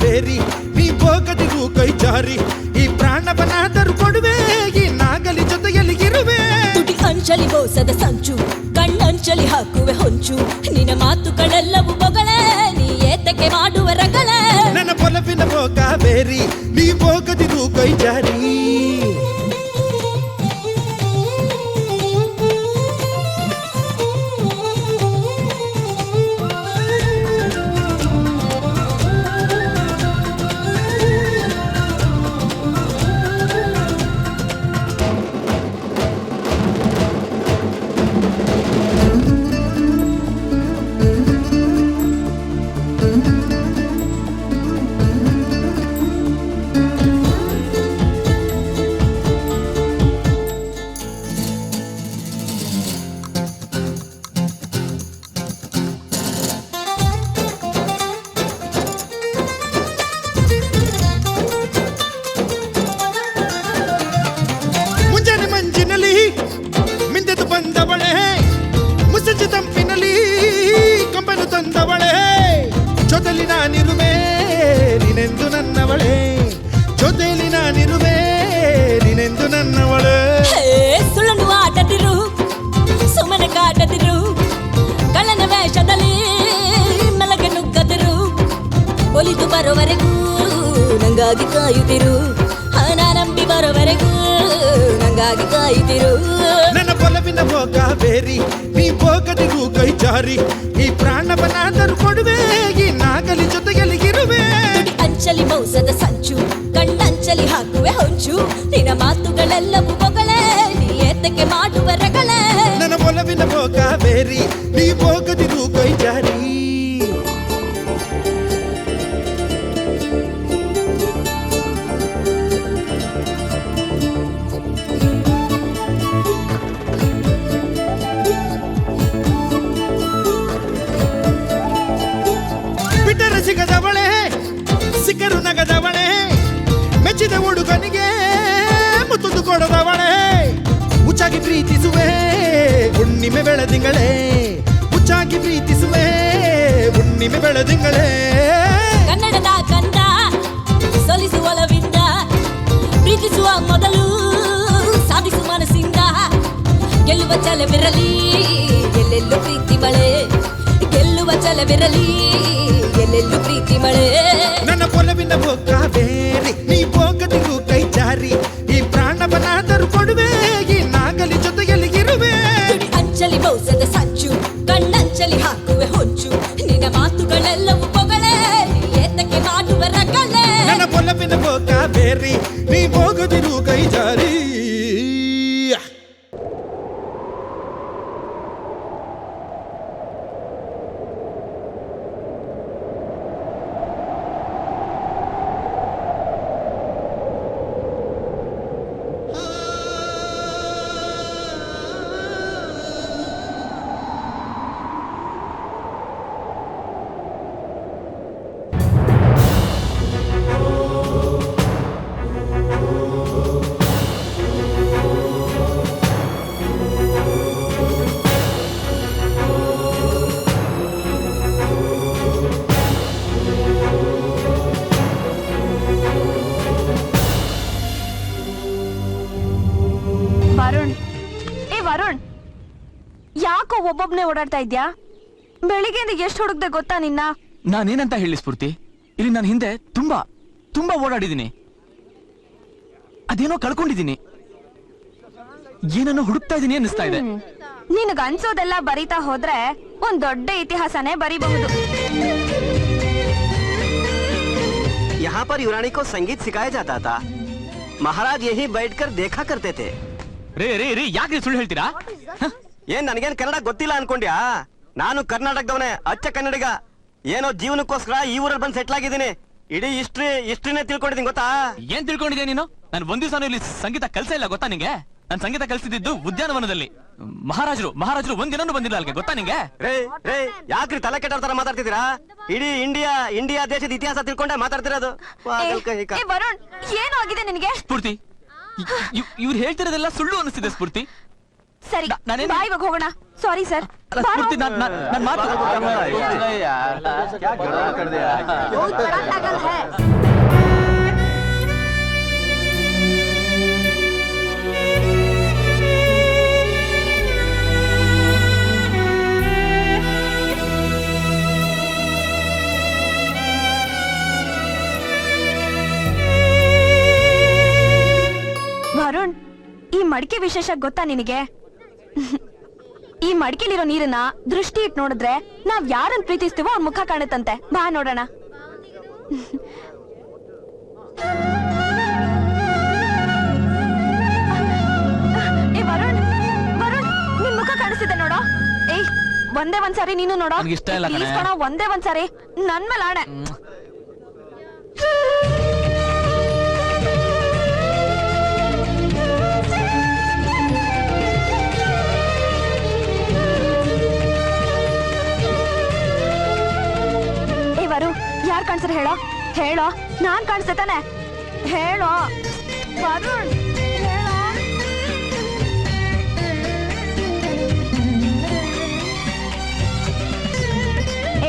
Speaker 10: ಬೇರಿ ನೀ ಹೋಗದಿರು ಕೈ ಜಾರಿ, ಈ ಪ್ರಾಣವನಾದರೂ ಕೊಡುವೆ, ಈ ನಾಗಲಿ ಜೊತೆಯಲ್ಲಿ ಇರುವೆ.
Speaker 11: ತುಟಿ ಅಂಚಲಿ ಮೋಸದ ಸಂಚು, ಕಣ್ಣಂಚಲಿ ಹಾಕುವೆ ಹೊಂಚು, ನಿನ್ನ ಮಾತುಗಳೆಲ್ಲವೂ ಬೊಗಳೆ, ನೀ ಏತಕ್ಕೆ ಮಾಡುವ ರಗಳೆ.
Speaker 10: ನನ್ನ ಒಲವಿನ ಭೋಗ ಬೇರಿ ನೀ ಹೋಗದಿರು ಕೈ ಜಾರಿ. ತಂಪಿನಲ್ಲಿ ಕಂಬನು ತಂದವಳೆ, ಜೊತೆಲಿ ನಾನಿರುವೆ ನೀನೆಂದು ನನ್ನವಳೆ, ಜೊತೆಲಿ ನಾನಿರುವೆ ನೀನೆಂದು ನನ್ನವಳೆ.
Speaker 11: ಸುಳ್ಳನ್ನು ಆಟದಿರು ನಂಗಾಗಿ ಕಾಯುತ್ತಿರು ನಾನಂಬಿ ಬರೋವರೆಗೂ ನಂಗಾಗಿ ಕಾಯುತ್ತಿರು
Speaker 10: ನನ್ನ ಒಲವಿನ ಭೋಗ ಬೇರಿ ನೀ ಭೋಗದಿಗೂ ಕೈ ಜಾರಿ ಈ ಪ್ರಾಣವನಾದರೂ ಕೊಡುವೆ ಈ ನಾಗಲಿ ಜೊತೆಯಲ್ಲಿಗಿರುವೆ
Speaker 11: ಅಂಚಲಿ ಮೌಸದ ಸಂಚು ಕಣ್ಣಂಚಲಿ ಹಾಕುವೆ ಹೊಂಚು ನಿನ್ನ ಮಾತುಗಳೆಲ್ಲವೂ ಬೊಗಳೆ ನೀ ಏತಕ್ಕೆ ಮಾಡುವ ರಗಳೆ
Speaker 10: ನನ್ನ ಒಲವಿನ ಭೋಗ ಬೇರಿ ನೀ ಭೋಗದಿಗೂ ಕೈ ಜಾರಿ ಬಿಟ್ಟರೆ ಸಿಗದವಳೆ ಸಿಕ್ಕರು ನಗದವಳೆ ಮೆಚ್ಚಿದ ಹುಡುಗನಿಗೆ ಮುತ್ತುದು ಕೊಡದವಳೆ ಮುಚ್ಚಾಗಿ ಪ್ರೀತಿಸುವೆ ಹುಣ್ಣಿಮೆ ಬೆಳದಿಂಗಳೇ ಮುಚ್ಚಾಗಿ ಪ್ರೀತಿಸುವೆ ಹುಣ್ಣಿಮೆ ಬೆಳದಿಂಗಳೇ
Speaker 11: ಕನ್ನಡದ ಕಂದ ಸೊಲಿಸುವಲವಿಂದ ಪ್ರೀತಿಸುವ ಮೊದಲು ಸಾಧಿಸುವ ಮನಸ್ಸಿಂದ ಗೆಲ್ಲುವ ಛಲವಿರಲಿ ಎಲ್ಲೆಲ್ಲೂ ಪ್ರೀತಿ ಮಳೆ ಗೆಲ್ಲುವ ಛಲವಿರಲಿ ಎಲ್ಲೆಲ್ಲೂ ಪ್ರೀತಿ ಮಳೆ
Speaker 10: ನನ್ನ ಒಲವಿನ ಭೋಗ ಬೇರೆ ನೀ ಭೋಗದಿಗೂ ಕೈ ಜಾರಿ ಈ ಪ್ರಾಣವನಾದರೂ ಕೊಡುವೆ ಈ ನಾಗಲಿ ಜೊತೆಯಲ್ಲಿಗಿರುವೆ
Speaker 11: ಅಂಚಲಿ ಮೌಸದ ಸಂಚು ಕಣ್ಣಂಚಲಿ ಹಾಕುವೆ ಹೊಂಚು ನಿನ್ನ ಮಾತುಗಳೆಲ್ಲವೂ ಪೊಗಳೆ ನೀ ಏತಕ್ಕೆ ಮಾಡುವ ರಗಳೆ
Speaker 10: ನನ್ನ ಒಲವಿನ ಭೋಗ ಬೇರೆ ನೀ ಭೋಗದಿಗೂ ಕೈ ಜಾರಿ
Speaker 7: ವರುಣ್ ಯಾಕೋ ಒಬ್ಬೊಬ್ನೇ ಓಡಾಡ್ತಾ ಇದ್ಯಾ ಬೆಳಿಗ್ಗೆಯಿಂದ ಎಷ್ಟು ಹುಡುಕ್ದೆ ಗೊತ್ತಾ ನಿನ್ನ
Speaker 1: ನಾನೇನಂತ ಹೇಳಿ ಸ್ಫೂರ್ತಿ ಇಲ್ಲಿ ನಾನು ಹಿಂದೆ ತುಂಬಾ ತುಂಬಾ ಓಡಾಡಿದ್ದೀನಿ ಅದೇನೋ ಕಳ್ಕೊಂಡಿದ್ದೀನಿ ಏನನ್ನೋ ಹುಡುಕ್ತಾ ಇದೀನಿ ಅನ್ನಿಸ್ತಾ ಇದೆ
Speaker 7: ನಿನಗ ಅನ್ಸೋದೆಲ್ಲ ಬರೀತಾ ಹೋದ್ರೆ ಒಂದ್ ದೊಡ್ಡ ಇತಿಹಾಸನೇ ಬರೀಬಹುದು
Speaker 8: यहाँ पर युरानी को संगीत सिखाया जाता था महाराज यही बैठकर देखा करते थे
Speaker 1: ರೇ ರೇ ರೇ ಯಾಕೆ ಸುಳ್ಳು ಹೇಳ್ತೀರಾ
Speaker 8: ಏನ್ ನನಗೇನ್ ಕನ್ನಡ ಗೊತ್ತಿಲ್ಲ ಅನ್ಕೊಂಡ್ಯಾ ನಾನು ಕರ್ನಾಟಕದವನೇ ಅಚ್ಚ ಕನ್ನಡಿಗ ಏನೋ ಜೀವನಕ್ಕೋಸ್ಕರ ಈ ಊರಲ್ಲಿ ಬಂದು ಸೆಟ್ಲ್ ಆಗಿದ್ದೀನಿ ಇಡೀ ಹಿಸ್ಟ್ರಿನೇ ತಿಳ್ಕೊಂಡಿದ್ದೀನಿ ಗೊತ್ತಾ
Speaker 1: ಏನ್ ತಿಳ್ಕೊಂಡಿದ್ಯಾ ನೀನು ನಾನು ಒಂದ್ ದಿವಸ ಇಲ್ಲಿ ಸಂಗೀತ ಕಲ್ಸ ಇಲ್ಲ ಗೊತ್ತಾ ನಿಂಗೆ ನಾನು ಸಂಗೀತ ಕಲ್ಸಿದ್ದು ಉದ್ಯಾನವನದಲ್ಲಿ ಮಹಾರಾಜರು ಒಂದಿನೂ ಬಂದಿಲ್ಲ ಅಲ್ಲಿಗೆ ಗೊತ್ತಾ ನಿಂಗೆ
Speaker 8: ರೇ ರೇ ಯಾಕ್ರಿ ತಲೆ ಕೆಟ್ಟ ತರ ಮಾತಾಡ್ತಿದ್ದೀರಾ ಇಡೀ ಇಂಡಿಯಾ ದೇಶದ ಇತಿಹಾಸ ತಿಳ್ಕೊಂಡೆ ಮಾತಾಡ್ತಿರೋದು
Speaker 7: ವರುಣ್ ಏನು ಆಗಿದೆ ನಿನಗೆ
Speaker 1: ಸ್ಫೂರ್ತಿ ಇವ್ರು ಹೇಳ್ತಿರೋದೆಲ್ಲ ಸುಳ್ಳು ಅನಿಸ್ತಿದೆ ಸ್ಫೂರ್ತಿ
Speaker 7: ಸರಿ ಬಾಯ್ ಇವಾಗ ಹೋಗೋಣ ಸಾರಿ ಸರ್
Speaker 1: ಸ್ಫೂರ್ತಿ ನನ್ ಮಾತು
Speaker 7: ವರುಣ್ ಈ ಮಡಿಕೆ ವಿಶೇಷ ಗೊತ್ತಾ ನಿನಗೆ ಈ ಮಡಿಕೆಲಿರೋ ನೀರನ್ನ ದೃಷ್ಟಿ ಇಟ್ಟು ನೋಡಿದ್ರೆ ನಾವ್ ಯಾರನ್ನ ಪ್ರೀತಿಸ್ತೀವೋ ಅವ್ರ ಮುಖ ಕಾಣುತ್ತಂತೆ ಬಾ ನೋಡೋಣ ಏ ವರುಣ್ ವರುಣ್ ನಿನ್ ಮುಖ ಕಾಣಿಸ್ತಿದೆ ನೋಡೋ ಏಯ್ ಒಂದೇ ಒಂದ್ಸಾರಿ ನೀನು ನೋಡೋ
Speaker 1: ಇಷ್ಟ ಇಲ್ಲ ಕಣೆ.
Speaker 7: Please ಕಣೋ, ಒಂದೇ ಒಂದ್ಸಾರಿ ನನ್ ಮೇಲೆ ಆಣೆ ಯಾರು ಕಾಣಿಸ್ರೆ ಹೇಳೋ ಹೇಳೋ ನಾನ್ ಕಾಣಿಸ್ತೆ ತಾನೆ ಹೇಳೋ ವರುಣ್ ಹೇಳೋ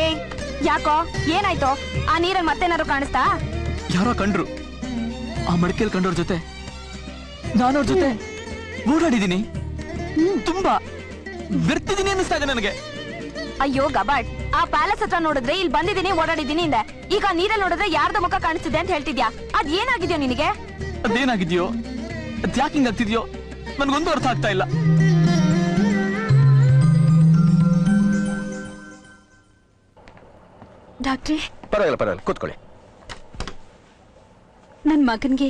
Speaker 7: ಏಯ್ ಯಾಕೋ ಏನಾಯ್ತು ಆ ನೀರಲ್ಲಿ ಮತ್ತೇನಾದ್ರು ಕಾಣಿಸ್ತಾ
Speaker 1: ಯಾರೋ ಕಂಡ್ರು ಆ ಮಡಿಕೆಲ್ ಕಂಡೋರ್ ಜೊತೆ ನಾನವ್ರ ಜೊತೆ ಓಡಾಡಿದೀನಿ ತುಂಬಾ ಬೆರ್ತಿದೀನಿ ಅನ್ನಿಸ್ತಾ ಇದೆ ನನಗೆ
Speaker 7: ಅಯ್ಯೋ ಗಬಾಡ್ ಆ ಪ್ಯಾಲೇಸ್ ಹತ್ರ ನೋಡಿದ್ರೆ ಇಲ್ಲಿ ಬಂದಿದ್ದೀನಿ ಓಡಾಡಿದ್ದೀನಿ ಇಂದೆ. ಈಗ ನೀರಲ್ಲಿ ನೋಡಿದ್ರೆ ಯಾರ್ದ ಮುಖ ಕಾಣಿಸ್ತಿದೆ ಅಂತ ಹೇಳ್ತಿದ್ಯಾ? ಅದ್ ಏನಾಗಿದ್ಯೋ ನಿನಗೆ?
Speaker 1: ಅದೇನಾಗಿದ್ಯೋ ಅದ್ಯಾಕಿಂಗ್ ಆಗ್ತಿದ್ಯೋ ನನ್ಗೊಂದು ಅರ್ಥ ಆಗ್ತಾ ಇಲ್ಲ.
Speaker 4: ಡಾಕ್ಟ್ರೇ,
Speaker 8: ಪರವಾಗಿಲ್ಲ ಕೂತ್ಕೊಳ್ಳಿ.
Speaker 4: ನನ್ ಮಗನ್ಗೆ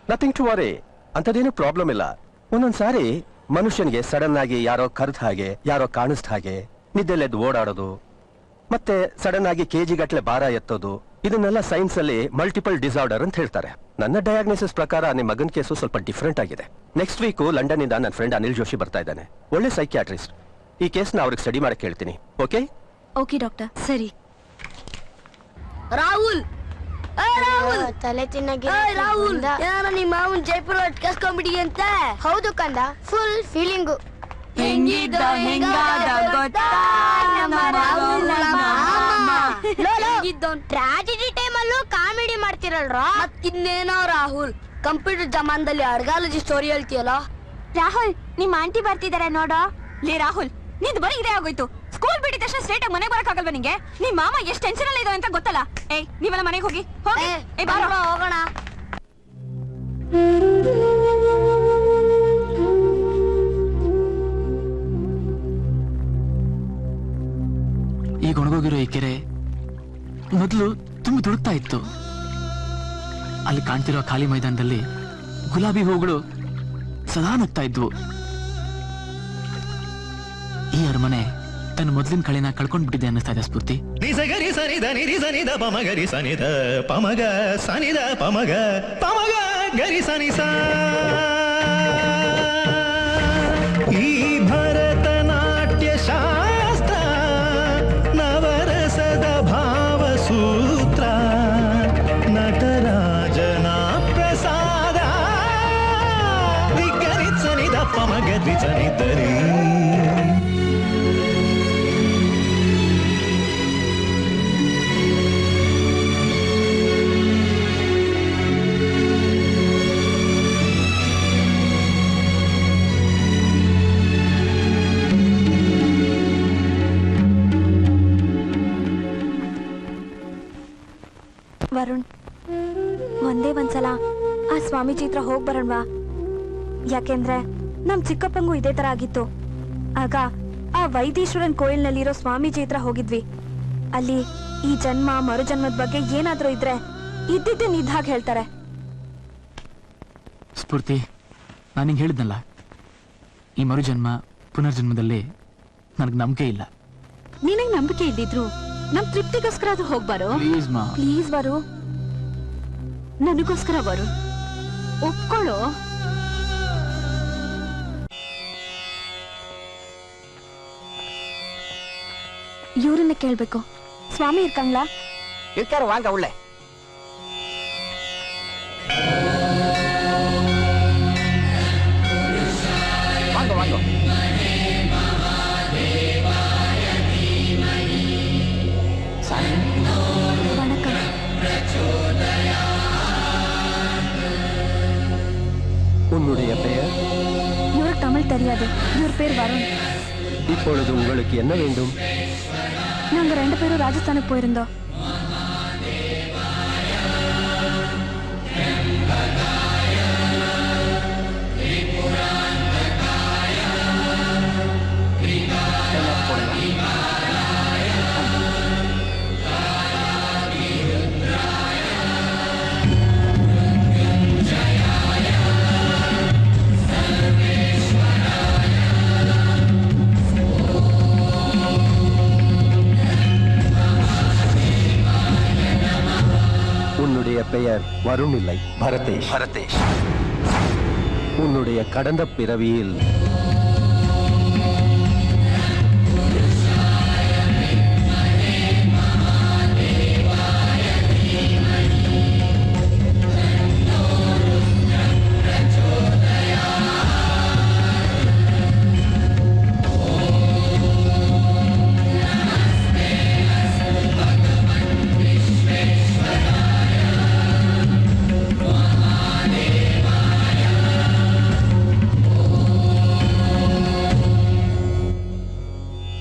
Speaker 8: ನಥಿಂಗ್ ಟು ವರಿ, ಅಂತದೇನು ಪ್ರಾಬ್ಲಮ್ ಇಲ್ಲ. ಒಂದೊಂದ್ಸಾರಿ ಮನುಷ್ಯನಿಗೆ ಸಡನ್ ಆಗಿ ಯಾರೋ ಕರ್ದ ಹಾಗೆ, ಯಾರೋ ಕಾಣಿಸ್ದ ಹಾಗೆ ನಿದ್ದೆಲೆದ್ದು ಓಡಾಡೋದು, ಮತ್ತೆ ಸಡನ್ ಆಗಿ ಕೆಜಿ ಗಟ್ಲೆ ಭಾರ ಎತ್ತೋದು, ಇದನ್ನೆಲ್ಲ ಸೈನ್ಸ್ ಅಲ್ಲಿ ಮಲ್ಟಿಪಲ್ ಡಿಸಾರ್ಡರ್ ಅಂತ ಹೇಳ್ತಾರೆ. ನನ್ನ ಡಯಾಗ್ನೋಸಿಸ್ ಪ್ರಕಾರ ನಿಮ್ಮ ಮಗನ್ ಕೇಸು ಸ್ವಲ್ಪ ಡಿಫ್ರೆಂಟ್ ಆಗಿದೆ. ನೆಕ್ಸ್ಟ್ ವೀಕ್ ಲಂಡನ್ ಇಂದ ನನ್ನ ಫ್ರೆಂಡ್ ಅನಿಲ್ ಜೋಶಿ ಬರ್ತಾ ಇದ್ದಾನೆ. ಒಳ್ಳೆ ಸೈಕ್ಯಾಟ್ರಿಸ್ಟ್. ಈ ಕೇಸ್ನ ಅವ್ರಿಗೆ ಸ್ಟಡಿ ಮಾಡಕ್ ಹೇಳ್ತೀನಿ. Okay
Speaker 7: okay doctor.
Speaker 4: ಸರಿ.
Speaker 7: ರಾಹುಲ್
Speaker 12: ತಲೆ ತಿನ್ನಗೆ
Speaker 7: ರಾಹುಲ್, ನಿಮ್ಮ ಮಾವನ್ ಜೈಪುರ ಅಟ್ಕಾಸ್ಕೊಂಡ್ಬಿಡಿ ಅಂತ.
Speaker 12: ಹೌದು ಕಂದ, ಫುಲ್ ಫೀಲಿಂಗು.
Speaker 7: ಹೆಂಗಿದ್ದ ಹೆಂಗಾದ ಗೊತ್ತಾ ನಮ್ಮ ರಾಹುಲ್
Speaker 12: ಟ್ರಾಜಿಡಿ ಟೈಮ್ ಅಲ್ಲೂ ಕಾಮಿಡಿ ಮಾಡ್ತಿರಲ್ರ.
Speaker 7: ಮತ್ತಿನ್ನೇನೋ ರಾಹುಲ್, ಕಂಪ್ಯೂಟರ್ ಜಮಾನದಲ್ಲಿ ಅರ್ಗಾಲಜಿ ಸ್ಟೋರಿ ಹೇಳ್ತೀಯಲ್ಲ.
Speaker 12: ರಾಹುಲ್, ನಿಮ್ ಆಂಟಿ ಬರ್ತಿದಾರೆ ನೋಡೋ.
Speaker 7: ಲೇ ರಾಹುಲ್, ನಿಂದು ಬರೀ ಇದೇ ಆಗೋಯ್ತು. ಸ್ಕೂಲ್ ಬಿಟ್ಟಿದ ತಕ್ಷಣ ಸ್ಟ್ರೇಟ್ ಆಗಿ ಮನೆಗೆ ಬರಕ್ಕಾಗಲ್ವಾ ನಿಂಗೆ? ನಿಮ್ ಮಾಮ ಎಷ್ಟು ಟೆನ್ಷನ್ ಅಲ್ಲಿ ಇದಾವೆ ಅಂತ ಗೊತ್ತಲ್ಲ. ಏಯ್, ನೀವೆಲ್ಲ ಮನೆಗೆ ಹೋಗಿ
Speaker 12: ಹೋಗೋಣ.
Speaker 1: ಈಗ ಒಣಗೋಗಿರೋ ಈ ಕೆರೆ ಮೊದಲು ತುಂಬಿ ತುಳುಕ್ತಾ ಇತ್ತು. ಅಲ್ಲಿ ಕಾಣ್ತಿರೋ ಖಾಲಿ ಮೈದಾನದಲ್ಲಿ ಗುಲಾಬಿ ಹೂಗಳು ಸದಾ ನಗ್ತಾ ಇದ್ವು. ಈ ಅರಮನೆ ತನ್ನ ಮೊದಲಿನ ಕಳೆನ ಕಳ್ಕೊಂಡ್ಬಿಟ್ಟಿದೆ ಅನ್ನಿಸ್ತಾ ಇದೆ ಸ್ಫೂರ್ತಿ.
Speaker 3: ನಿಸಗರಿ ಸನಿದ ನಿರಿ ಸನಿದ ಪಮಗರಿ ಸನಿದ ಪಮಗ ಸನಿದ ಪಮಗ ಪಮಗ ಗರಿ ಸನಿಸ. ಈ ಭರತನಾಟ್ಯ ಶಾಸ್ತ್ರ ನವರಸದ ಭಾವಸೂತ್ರ ನಟರಾಜನ ಪ್ರಸಾದ ದಿಗ್ಗರಿ ಸನಿದ ಪಮಗ ದ್ವಿಸನಿದರಿ.
Speaker 7: ವರುಣ್, ಒಂದೇ ಒಂದ್ಸಲ ಆ ಸ್ವಾಮೀಜಿ ಹತ್ರ ಹೋಗ್ ಬರೋಣವಾ? ಯಾಕೆಂದ್ರೆ ನಮ್ ಚಿಕ್ಕಪ್ಪಂಗೂ ಇದೇ ತರ ಆಗಿತ್ತು. ಆಗ ಆ ವೈದೀಶ್ವರನ್ ಕೋಯಿಲ್ನಲ್ಲಿರೋ ಸ್ವಾಮೀಜಿ ಹತ್ರ ಹೋಗಿದ್ವಿ. ಅಲ್ಲಿ ಈ ಜನ್ಮ ಮರುಜನ್ಮದ ಬಗ್ಗೆ ಏನಾದ್ರೂ ಇದ್ರೆ ಇದ್ದಿದ್ದೆ ನಿದ್ದಾಗ ಹೇಳ್ತಾರೆ.
Speaker 1: ಸ್ಫೂರ್ತಿ, ನಾನು ನಿಂಗೆ ಹೇಳಿದ್ನಲ್ಲ, ಈ ಮರುಜನ್ಮ ಪುನರ್ಜನ್ಮದಲ್ಲಿ ನನಗೆ ನಂಬಿಕೆ ಇಲ್ಲ.
Speaker 4: ನಿನಗ್ ನಂಬಿಕೆ ಇದ್ದಿದ್ರು ನಮ್ ತೃಪ್ತಿಗೋಸ್ಕರ ಅದು ಹೋಗ್ಬಾರೋ.
Speaker 1: ಪ್ಲೀಸ್ ಮಾ,
Speaker 7: ಪ್ಲೀಸ್ ವರು,
Speaker 4: ನನಗೋಸ್ಕರ ಬರು, ಒಪ್ಕೊಳ್ಳೋ.
Speaker 7: ಇವ್ರನ್ನ ಕೇಳ್ಬೇಕು. ಸ್ವಾಮಿ ಇರ್ಕಂಗ್ಲಾ?
Speaker 8: ಇರ್ಕಾರ ವಾಂಗ ಒಳ್ಳೆ. ವಾಂಗ ವಾಂಗ.
Speaker 7: வணக்கம்.
Speaker 8: உன்னுடைய பெயர்?
Speaker 7: இவருக்கு தமிழ் தெரியாது. இவர் பேர் வருண்.
Speaker 8: இப்பொழுது உங்களுக்கு என்ன வேண்டும்?
Speaker 7: நாங்க 2 பேரும் ராஜஸ்தானுக்கு போயிருந்தோம்.
Speaker 8: உன்னுடைய பெயர் வருண் இல்லை, பரதேஷ். பரதேஷ், உன்னுடைய கடந்த பிறவியில்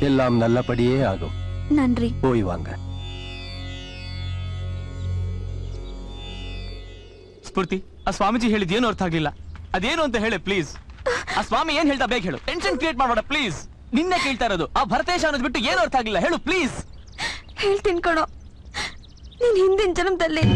Speaker 8: எல்லாம் நல்லபடியே ஆகும்.
Speaker 7: ನನ್ರಿ.
Speaker 8: போய் வாங்க.
Speaker 1: ಸ್ಫೂರ್ತಿ, ಆ ಸ್ವಾಮೀಜಿ ಹೇಳಿದ್ ಏನು ಅರ್ಥ ಆಗ್ಲಿಲ್ಲ. ಅದೇನು ಅಂತ ಹೇಳಿ ಪ್ಲೀಸ್. ಆ ಸ್ವಾಮಿ ಏನ್ ಹೇಳ್ತಾ ಬೇಗ ಹೇಳು. ಟೆನ್ಷನ್ ಕ್ರಿಯೇಟ್ ಮಾಡಬೇಡ ಪ್ಲೀಸ್. ನಿನ್ನೆ ಕೇಳ್ತಾ ಇರೋದು. ಆ ಭರತೇಶ ಅನ್ನೋದು ಬಿಟ್ಟು ಏನು ಅರ್ಥ ಆಗ್ಲಿಲ್ಲ, ಹೇಳು ಪ್ಲೀಸ್.
Speaker 7: ಹೇಳ್ತೀನಿ ಕಣೋ, ನೀನ್ ಹಿಂದಿನ ಜನ್ಮದಲ್ಲಿ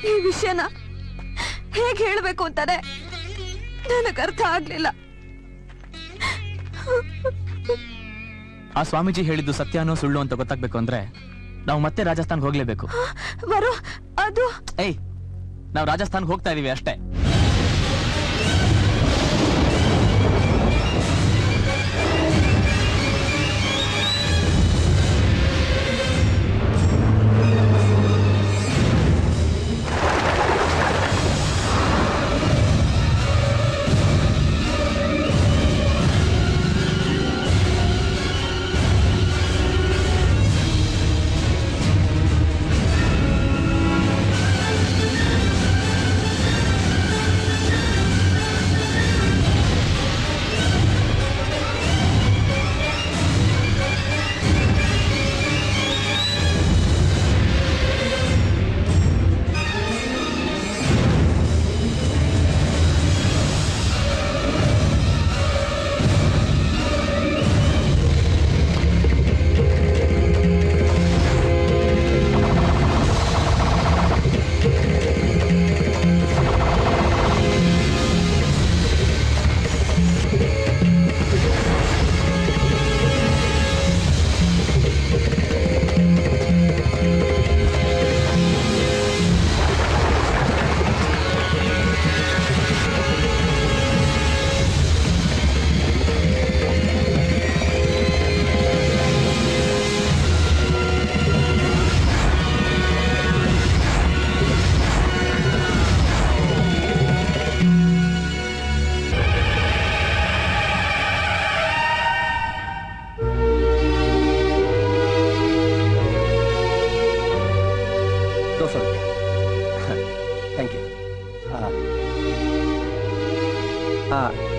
Speaker 7: ಈ ವಿಷಯನ ಹೇಗೆ ಹೇಳ್ಬೇಕು ಅಂತಾನೆ ನನಗೆ ಅರ್ಥ ಆಗ್ಲಿಲ್ಲ.
Speaker 1: ಆ ಸ್ವಾಮೀಜಿ ಹೇಳಿದ್ದು ಸತ್ಯನೋ ಸುಳ್ಳು ಅಂತ ಗೊತ್ತಾಗ್ಬೇಕು ಅಂದ್ರೆ ನಾವು ಮತ್ತೆ ರಾಜಸ್ಥಾನ್ಗೆ ಹೋಗ್ಲೇಬೇಕು.
Speaker 7: ಬರೋ ಅದು
Speaker 1: ಏಯ್, ನಾವು ರಾಜಸ್ಥಾನ್ಗೆ ಹೋಗ್ತಾ ಇದೀವಿ ಅಷ್ಟೇ.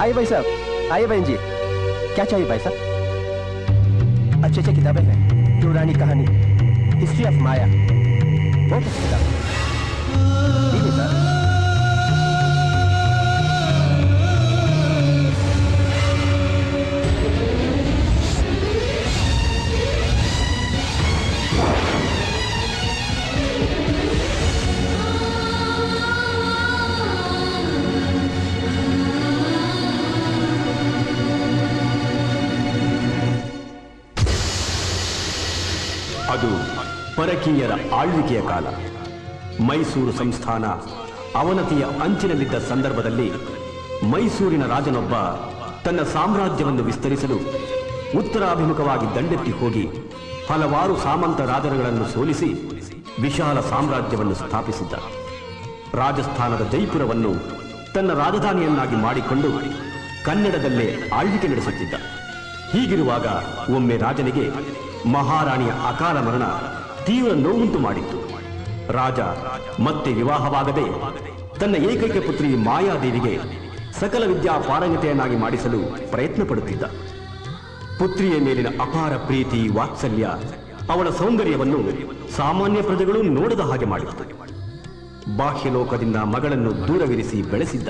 Speaker 8: आइए भाई साहब, आइए बहन जी, क्या चाहिए भाई साहब? अच्छी अच्छी किताबें हैं, पुरानी कहानी, हिस्ट्री ऑफ माया, बहुत अच्छी किताब है। लीजिए सर।
Speaker 2: ಅದು ಪರಕೀಯರ ಆಳ್ವಿಕೆಯ ಕಾಲ. ಮೈಸೂರು ಸಂಸ್ಥಾನ ಅವನತಿಯ ಅಂಚಿನಲ್ಲಿದ್ದ ಸಂದರ್ಭದಲ್ಲಿ ಮೈಸೂರಿನ ರಾಜನೊಬ್ಬ ತನ್ನ ಸಾಮ್ರಾಜ್ಯವನ್ನು ವಿಸ್ತರಿಸಲು ಉತ್ತರಾಭಿಮುಖವಾಗಿ ದಂಡೆತ್ತಿ ಹೋಗಿ ಹಲವಾರು ಸಾಮಂತ ರಾಜರುಗಳನ್ನು ಸೋಲಿಸಿ ವಿಶಾಲ ಸಾಮ್ರಾಜ್ಯವನ್ನು ಸ್ಥಾಪಿಸಿದ್ದ. ರಾಜಸ್ಥಾನದ ಜೈಪುರವನ್ನು ತನ್ನ ರಾಜಧಾನಿಯನ್ನಾಗಿ ಮಾಡಿಕೊಂಡು ಕನ್ನಡದಲ್ಲೇ ಆಳ್ವಿಕೆ ನಡೆಸುತ್ತಿದ್ದ. ಹೀಗಿರುವಾಗ ಒಮ್ಮೆ ರಾಜನಿಗೆ ಮಹಾರಾಣಿಯ ಅಕಾಲ ಮರಣ ತೀವ್ರ ನೋವುಂಟು ಮಾಡಿತ್ತು. ರಾಜ ಮತ್ತೆ ವಿವಾಹವಾಗದೆ ತನ್ನ ಏಕೈಕ ಪುತ್ರಿ ಮಾಯಾದೇವಿಗೆ ಸಕಲ ವಿದ್ಯಾ ಪಾರಂಗತೆಯನ್ನಾಗಿ ಮಾಡಿಸಲು ಪ್ರಯತ್ನ ಪಡುತ್ತಿದ್ದ. ಪುತ್ರಿಯ ಮೇಲಿನ ಅಪಾರ ಪ್ರೀತಿ ವಾತ್ಸಲ್ಯ ಅವಳ ಸೌಂದರ್ಯವನ್ನು ಸಾಮಾನ್ಯ ಪ್ರಜೆಗಳು ನೋಡದ ಹಾಗೆ ಮಾಡಿತ್ತು. ಬಾಹ್ಯಲೋಕದಿಂದ ಮಗಳನ್ನು ದೂರವಿರಿಸಿ ಬೆಳೆಸಿದ್ದ.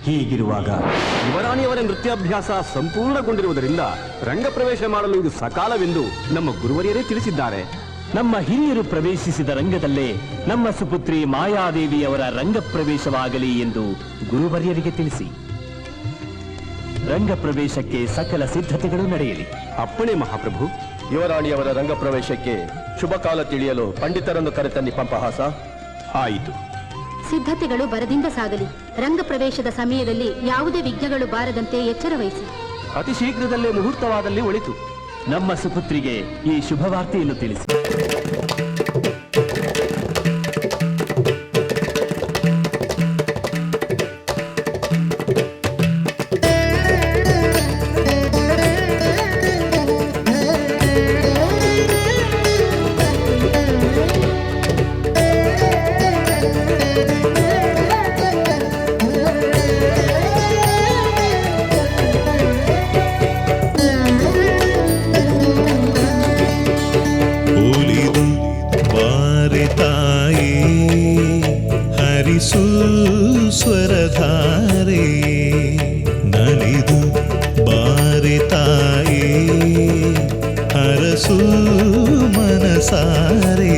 Speaker 2: ಹೀಗಿರುವಾಗ ಯುವರಾಣಿಯವರ ನೃತ್ಯಾಭ್ಯಾಸ ಸಂಪೂರ್ಣಗೊಂಡಿರುವುದರಿಂದ ರಂಗಪ್ರವೇಶ ಮಾಡಲು ಇದು ಸಕಾಲವೆಂದು ನಮ್ಮ ಗುರುವರಿಯರೇ ತಿಳಿಸಿದ್ದಾರೆ.
Speaker 13: ನಮ್ಮ ಹಿರಿಯರು ಪ್ರವೇಶಿಸಿದ ರಂಗದಲ್ಲೇ ನಮ್ಮ ಸುಪುತ್ರಿ ಮಾಯಾದೇವಿಯವರ ರಂಗಪ್ರವೇಶವಾಗಲಿ ಎಂದು ಗುರುವರಿಯರಿಗೆ ತಿಳಿಸಿ ರಂಗಪ್ರವೇಶಕ್ಕೆ ಸಕಲ ಸಿದ್ಧತೆಗಳು ನಡೆಯಲಿ.
Speaker 9: ಅಪ್ಪಣೆ ಮಹಾಪ್ರಭು. ಯುವರಾಣಿಯವರ ರಂಗಪ್ರವೇಶಕ್ಕೆ ಶುಭ ಕಾಲ ತಿಳಿಯಲು ಪಂಡಿತರನ್ನು ಕರೆತನ್ನಿ ಪಂಪಹಾಸ.
Speaker 2: ಆಯಿತು.
Speaker 4: ಸಿದ್ಧತೆಗಳು ಬರದಿಂದ ಸಾಗಲಿ. ರಂಗಪ್ರವೇಶದ ಸಮಯದಲ್ಲಿ ಯಾವುದೇ ವಿಘ್ನಗಳು ಬಾರದಂತೆ ಎಚ್ಚರ ವಹಿಸಿ.
Speaker 13: ಅತಿ ಶೀಘ್ರದಲ್ಲೇ ಮುಹೂರ್ತವಾದಲ್ಲಿ ಒಳಿತು. ನಮ್ಮ ಸುಪುತ್ರಿಗೆ ಈ ಶುಭವಾರ್ತೆಯನ್ನು ತಿಳಿಸಿ.
Speaker 3: ಸ್ವರಧಾರೆ ನಲಿದು ಬಾರೆ ತಾಯೇ ಹರಸು ಮನಸಾರೆ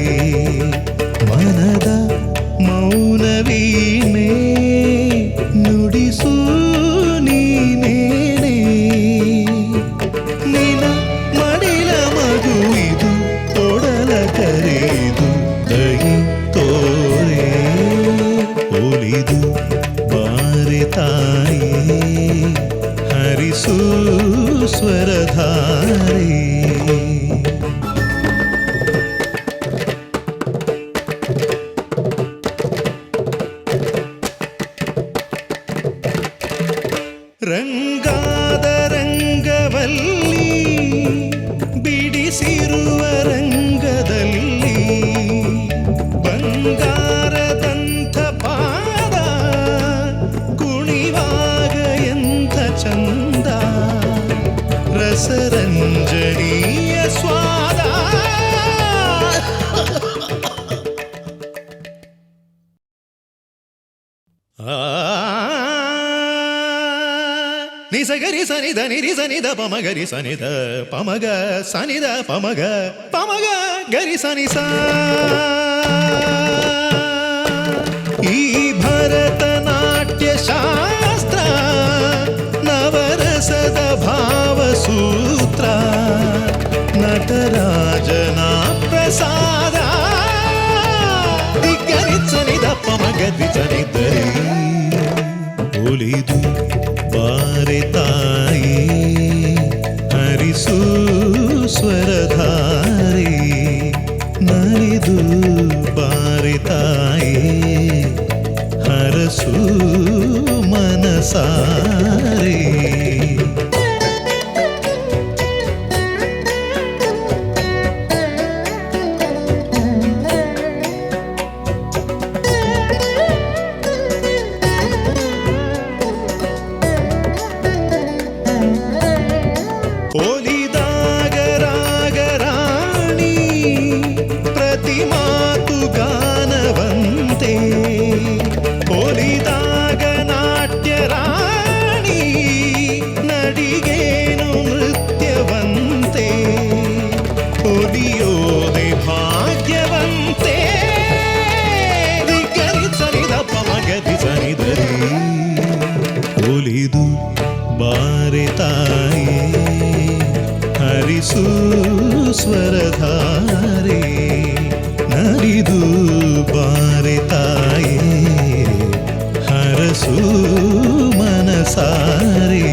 Speaker 3: ಮನದ ಮೌನ ವೀಣೆ ನುಡಿಸು ನೀನೇನೆ ನಿನ ಮಡಿಲ ಮಗು ಇದು ತೊಡಲ ಕರೆದು ದಯಿ ತೋರೆ ಒಲಿದು ಬಾರೆ ತಾಯೇ ಹರಿಸು ಸ್ವರಧಾರೆ ರಂಗಾದ ರಂಗವಲ್ಲಿ ಬಿಡಿಸಿರುವ ರಂಗದಲ್ಲಿ ಬಂಗಾರದಂಥ ಪಾದ ಕುಣಿವಾಗ ಎಂಥ ಚಂದ ರಸರಂಜನೀಯ ಸ್ವಾದ ನಿಸಗರಿ ಸನಿದ ನಿರಿ ಸನಿದ ಪಮಗರಿ ಸನಿದ ಪಮಗ ಸನಿದ ಪಮಗ ಪಮಗ ಗರಿ ಸನಿಸ ಈ ಭರತನಾಟ್ಯ ಶಾಸ್ತ್ರ ನವರಸದ ಭಾವಸೂತ್ರ ನಟರಾಜನ ಪ್ರಸಾದ ದಿಗ್ಗರಿ ಸನಿದ ಪಮಗರಿ ಸನಿದರಿ ಒಲಿದು ಬಾರೆ ತಾಯೇ ಹರಿಸು ಸ್ವರಧಾರೆ ನಲಿದು ಬಾರೆ ತಾಯೇ ಹರಸು ಮನಸಾರೆ ಒಲಿದಾಗ ರಾಗರಾಣಿ ಪ್ರತಿ ಮಾತು ಗಾನವಂತೆ ಒಲಿದಾಗ ನಾಟ್ಯ ರಾಣಿ ನಡಿಗೇನು ನೃತ್ಯವಂತೆ ಒಲಿಯೋದೆ ಭಾಗ್ಯವಂತೆ ದಿಗ್ಗರಿ ಸನಿದ ಪಮಗರಿ ಸನಿದರಿ ಒಲಿದು ಬಾರೆ ತಾಯೇ ಹರಿಸು ಸ್ವರಧಾರೆ ನಲಿದು ಬಾರೆ ತಾಯೇ ಹರಸು ಮನಸಾರೆ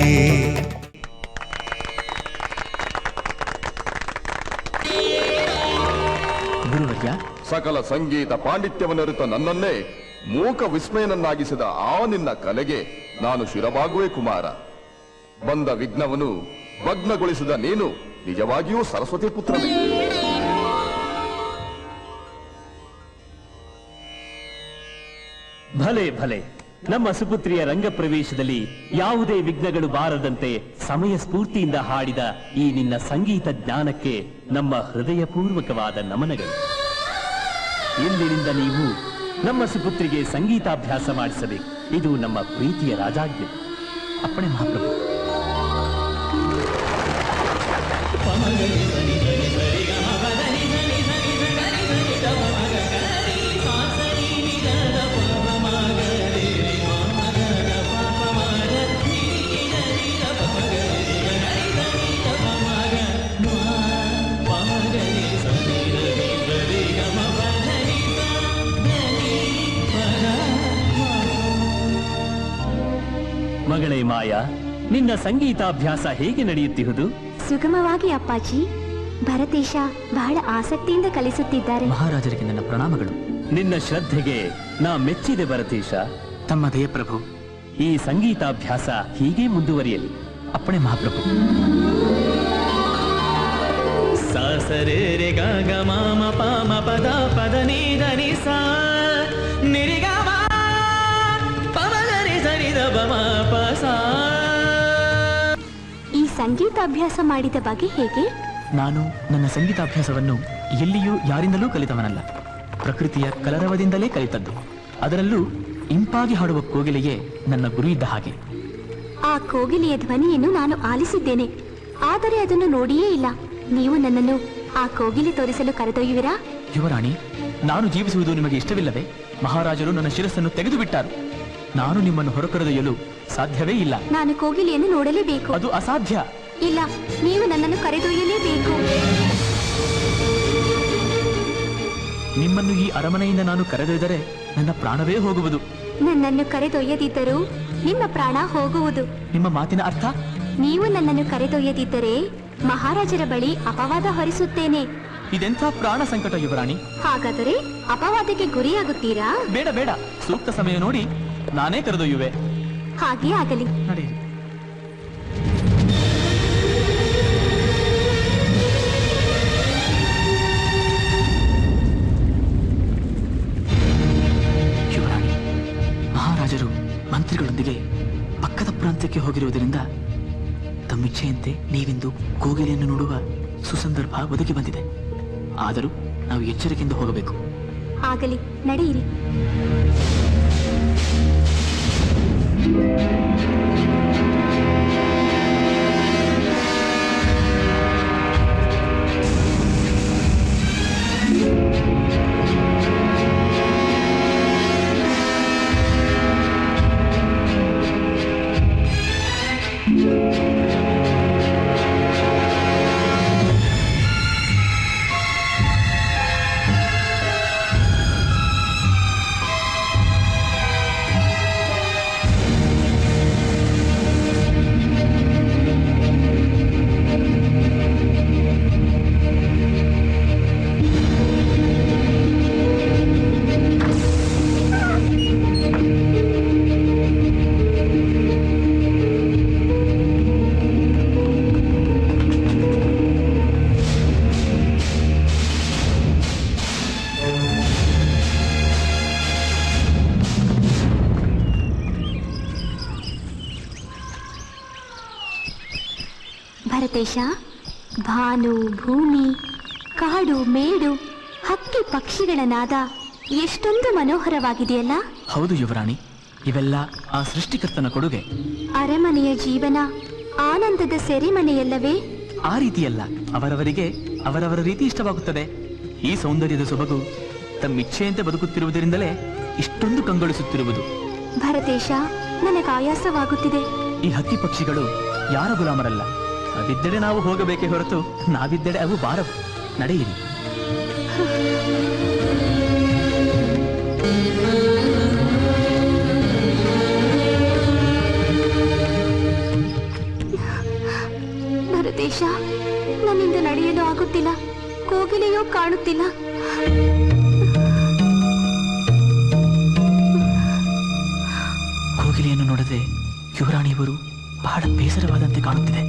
Speaker 1: ಗುರುವರ್ಯ,
Speaker 9: ಸಕಲ ಸಂಗೀತ ಪಾಂಡಿತ್ಯವನ್ನರಿತ ನನ್ನನ್ನೇ ಮೂಕ ವಿಸ್ಮಯನನ್ನಾಗಿಸಿದ ಆ ನಿನ್ನ ಕಲೆಗೆ ನಾನು ಶಿರಬಾಗುವೆ ಕುಮಾರ. ಬಂದ ವಿಘ್ನವನ್ನು ಭಗ್ನಗೊಳಿಸಿದ ನೀನು ನಿಜವಾಗಿಯೂ ಸರಸ್ವತಿ ಪುತ್ರನೇ.
Speaker 13: ಭಲೆ ಭಲೆ, ನಮ್ಮ ಸುಪುತ್ರಿಯ ರಂಗ ಪ್ರವೇಶದಲ್ಲಿ ಯಾವುದೇ ವಿಘ್ನಗಳು ಬಾರದಂತೆ ಸಮಯ ಸ್ಫೂರ್ತಿಯಿಂದ ಹಾಡಿದ ಈ ನಿನ್ನ ಸಂಗೀತ ಜ್ಞಾನಕ್ಕೆ ನಮ್ಮ ಹೃದಯಪೂರ್ವಕವಾದ ನಮನಗಳು. ಇಂದಿನಿಂದ ನೀವು ನಮ್ಮ ಸುಪುತ್ರಿಗೆ ಸಂಗೀತಾಭ್ಯಾಸ ಮಾಡಿಸಬೇಕು. ಇದು ನಮ್ಮ ಪ್ರೀತಿಯ ರಾಜಾಜ್ಞೆ.
Speaker 1: ಅಪ್ಪಣೆ ಮಹಾಪ್ರಭು.
Speaker 13: ಮಗಳೇ ಮಾಯಾ, ನಿನ್ನ ಸಂಗೀತಾಭ್ಯಾಸ ಹೇಗೆ ನಡೆಯುತ್ತಿರುವುದು?
Speaker 12: ಸುಗಮವಾಗಿ ಅಪ್ಪಾಜಿ. ಭರತೇಶ ಬಹಳ ಆಸಕ್ತಿಯಿಂದ ಕಲಿಸುತ್ತಿದ್ದಾರೆ.
Speaker 1: ಮಹಾರಾಜರಿಗೆ ನನ್ನ ಪ್ರಣಾಮಗಳು.
Speaker 13: ನಿನ್ನ ಶ್ರದ್ಧೆಗೆ ನಾ ಮೆಚ್ಚಿದೆ ಭರತೇಶ.
Speaker 1: ತಮ್ಮ ದಯ ಪ್ರಭು.
Speaker 13: ಈ ಸಂಗೀತಾಭ್ಯಾಸ ಹೀಗೆ ಮುಂದುವರಿಯಲಿ.
Speaker 1: ಅಪ್ಪಣೆ ಮಹಾಪ್ರಭು.
Speaker 3: ಸ ಸರೆ ರೆ ಗ ಗ ಮ ಮ ಪ ಮ ಪ ದ ಪ ದ ನಿ ದ ನಿ ಸ ನಿ ರಿ ಗ ಮ ಪ ಮ ಗ ರಿ ಸ ನಿ ದ ಪ ಮ ಪ ಸ.
Speaker 12: ಈ ಸಂಗೀತಾಭ್ಯಾಸ ಮಾಡಿದ ಬಗೆ ಹೇಗೆ?
Speaker 1: ನಾನು ನನ್ನ ಸಂಗೀತಾಭ್ಯಾಸವನ್ನು ಎಲ್ಲಿಯೂ ಯಾರಿಂದಲೂ ಕಲಿತವನಲ್ಲ. ಪ್ರಕೃತಿಯ ಕಲರವದಿಂದಲೇ ಕಲಿತದ್ದು. ಅದರಲ್ಲೂ ಇಂಪಾಗಿ ಹಾಡುವ ಕೋಗಿಲೆಯೇ ನನ್ನ ಗುರು ಇದ್ದ ಹಾಗೆ.
Speaker 12: ಆ ಕೋಗಿಲೆಯ ಧ್ವನಿಯನ್ನು ನಾನು ಆಲಿಸಿದ್ದೇನೆ, ಆದರೆ ಅದನ್ನು ನೋಡಿಯೇ ಇಲ್ಲ. ನೀವು ನನ್ನನ್ನು ಆ ಕೋಗಿಲೆ ತೋರಿಸಲು ಕರೆದೊಯ್ಯುವಿರಾ?
Speaker 1: ಯುವರಾಣಿ, ನಾನು ಜೀವಿಸುವುದು ನಿಮಗೆ ಇಷ್ಟವಿಲ್ಲವೇ? ಮಹಾರಾಜರು ನನ್ನ ಶಿರಸ್ಸನ್ನು ತೆಗೆದು ಬಿಟ್ಟಾರು. ನಾನು ನಿಮ್ಮನ್ನು ಹೊರಕರೆದೊಯ್ಯಲು ಸಾಧ್ಯವೇ ಇಲ್ಲ.
Speaker 12: ನಾನು ಕೋಗಿಲೆಯನ್ನು ನೋಡಲೇಬೇಕು.
Speaker 1: ಅದು ಅಸಾಧ್ಯ.
Speaker 12: ಇಲ್ಲ, ನೀವು ನನ್ನನ್ನು ಕರೆದೊಯ್ಯಲೇಬೇಕು.
Speaker 1: ನಿಮ್ಮನ್ನು ಈ ಅರಮನೆಯಿಂದ ನಾನು ಕರೆದೊಯ್ದರೆ ನನ್ನ ಪ್ರಾಣವೇ ಹೋಗುವುದು.
Speaker 12: ನನ್ನನ್ನು ಕರೆದೊಯ್ಯದಿದ್ದರೂ ನಿಮ್ಮ ಪ್ರಾಣ ಹೋಗುವುದು.
Speaker 1: ನಿಮ್ಮ ಮಾತಿನ ಅರ್ಥ?
Speaker 12: ನೀವು ನನ್ನನ್ನು ಕರೆದೊಯ್ಯದಿದ್ದರೆ ಮಹಾರಾಜರ ಬಳಿ ಅಪವಾದ ಹೊರಿಸುತ್ತೇನೆ.
Speaker 1: ಇದೆಂಥ ಪ್ರಾಣ ಸಂಕಟ ಯುವರಾಣಿ.
Speaker 12: ಹಾಗಾದರೆ ಅಪವಾದಕ್ಕೆ ಗುರಿಯಾಗುತ್ತೀರಾ?
Speaker 1: ಬೇಡ ಬೇಡ, ಸೂಕ್ತ ಸಮಯ ನೋಡಿ ನಾನೇ ಕರೆದೊಯ್ಯುವೆ.
Speaker 12: ಹಾಗೇ ಆಗಲಿ.
Speaker 1: ನಡೆಯಿರಿ. ಯುವರಾಣಿ, ಮಹಾರಾಜರು ಮಂತ್ರಿಗಳೊಂದಿಗೆ ಪಕ್ಕದ ಪ್ರಾಂತ್ಯಕ್ಕೆ ಹೋಗಿರುವುದರಿಂದ ತಮ್ಮಿಚ್ಛೆಯಂತೆ ನೀವಿಂದು ಕೋಗಿಲೆಯನ್ನು ನೋಡುವ ಸುಸಂದರ್ಭ ಒದಗಿ ಬಂದಿದೆ. ಆದರೂ ನಾವು ಎಚ್ಚರಿಕೆಯಿಂದ ಹೋಗಬೇಕು.
Speaker 12: ಆಗಲಿ, ನಡೆಯಿರಿ. ಭರತೇಶ, ಭಾನು, ಭೂಮಿ, ಕಾಡು, ಮೇಡು, ಹಕ್ಕಿ ಪಕ್ಷಿಗಳ ನಾದ ಎಷ್ಟೊಂದು ಮನೋಹರವಾಗಿದೆಯಲ್ಲ?
Speaker 1: ಹೌದು ಯುವರಾಣಿ, ಇವೆಲ್ಲ ಆ ಸೃಷ್ಟಿಕರ್ತನ ಕೊಡುಗೆ.
Speaker 12: ಅರಮನೆಯ ಜೀವನ ಆನಂದದ ಸೆರೆಮನೆಯಲ್ಲವೇ?
Speaker 1: ಆ ರೀತಿಯಲ್ಲ, ಅವರವರಿಗೆ ಅವರವರ ರೀತಿ ಇಷ್ಟವಾಗುತ್ತದೆ. ಈ ಸೌಂದರ್ಯದ ಸೊಬಗು ತಮ್ಮಿಚ್ಛೆಯಂತೆ ಬದುಕುತ್ತಿರುವುದರಿಂದಲೇ ಇಷ್ಟೊಂದು ಕಂಗೊಳಿಸುತ್ತಿರುವುದು.
Speaker 12: ಭರತೇಶ, ನನಗೆ ಆಯಾಸವಾಗುತ್ತಿದೆ.
Speaker 1: ಈ ಹಕ್ಕಿ ಪಕ್ಷಿಗಳು ಯಾರ ಗುಲಾಮರಲ್ಲ. ಅವಿದ್ದೆಡೆ ನಾವು ಹೋಗಬೇಕೇ ಹೊರತು ನಾವಿದ್ದೆಡೆ ಅವು ಬಾರವು. ನಡೆಯಿರಿ.
Speaker 12: ಭರತೇಶ, ನನ್ನಿಂದ ನಡೆಯಲು ಆಗುತ್ತಿಲ್ಲ. ಕೋಗಿಲೆಯೂ ಕಾಣುತ್ತಿಲ್ಲ.
Speaker 1: ಕೋಗಿಲೆಯನ್ನು ನೋಡದೆ ಯುವರಾಣಿಯವರು ಬಹಳ ಬೇಸರವಾದಂತೆ ಕಾಣುತ್ತಿದೆ.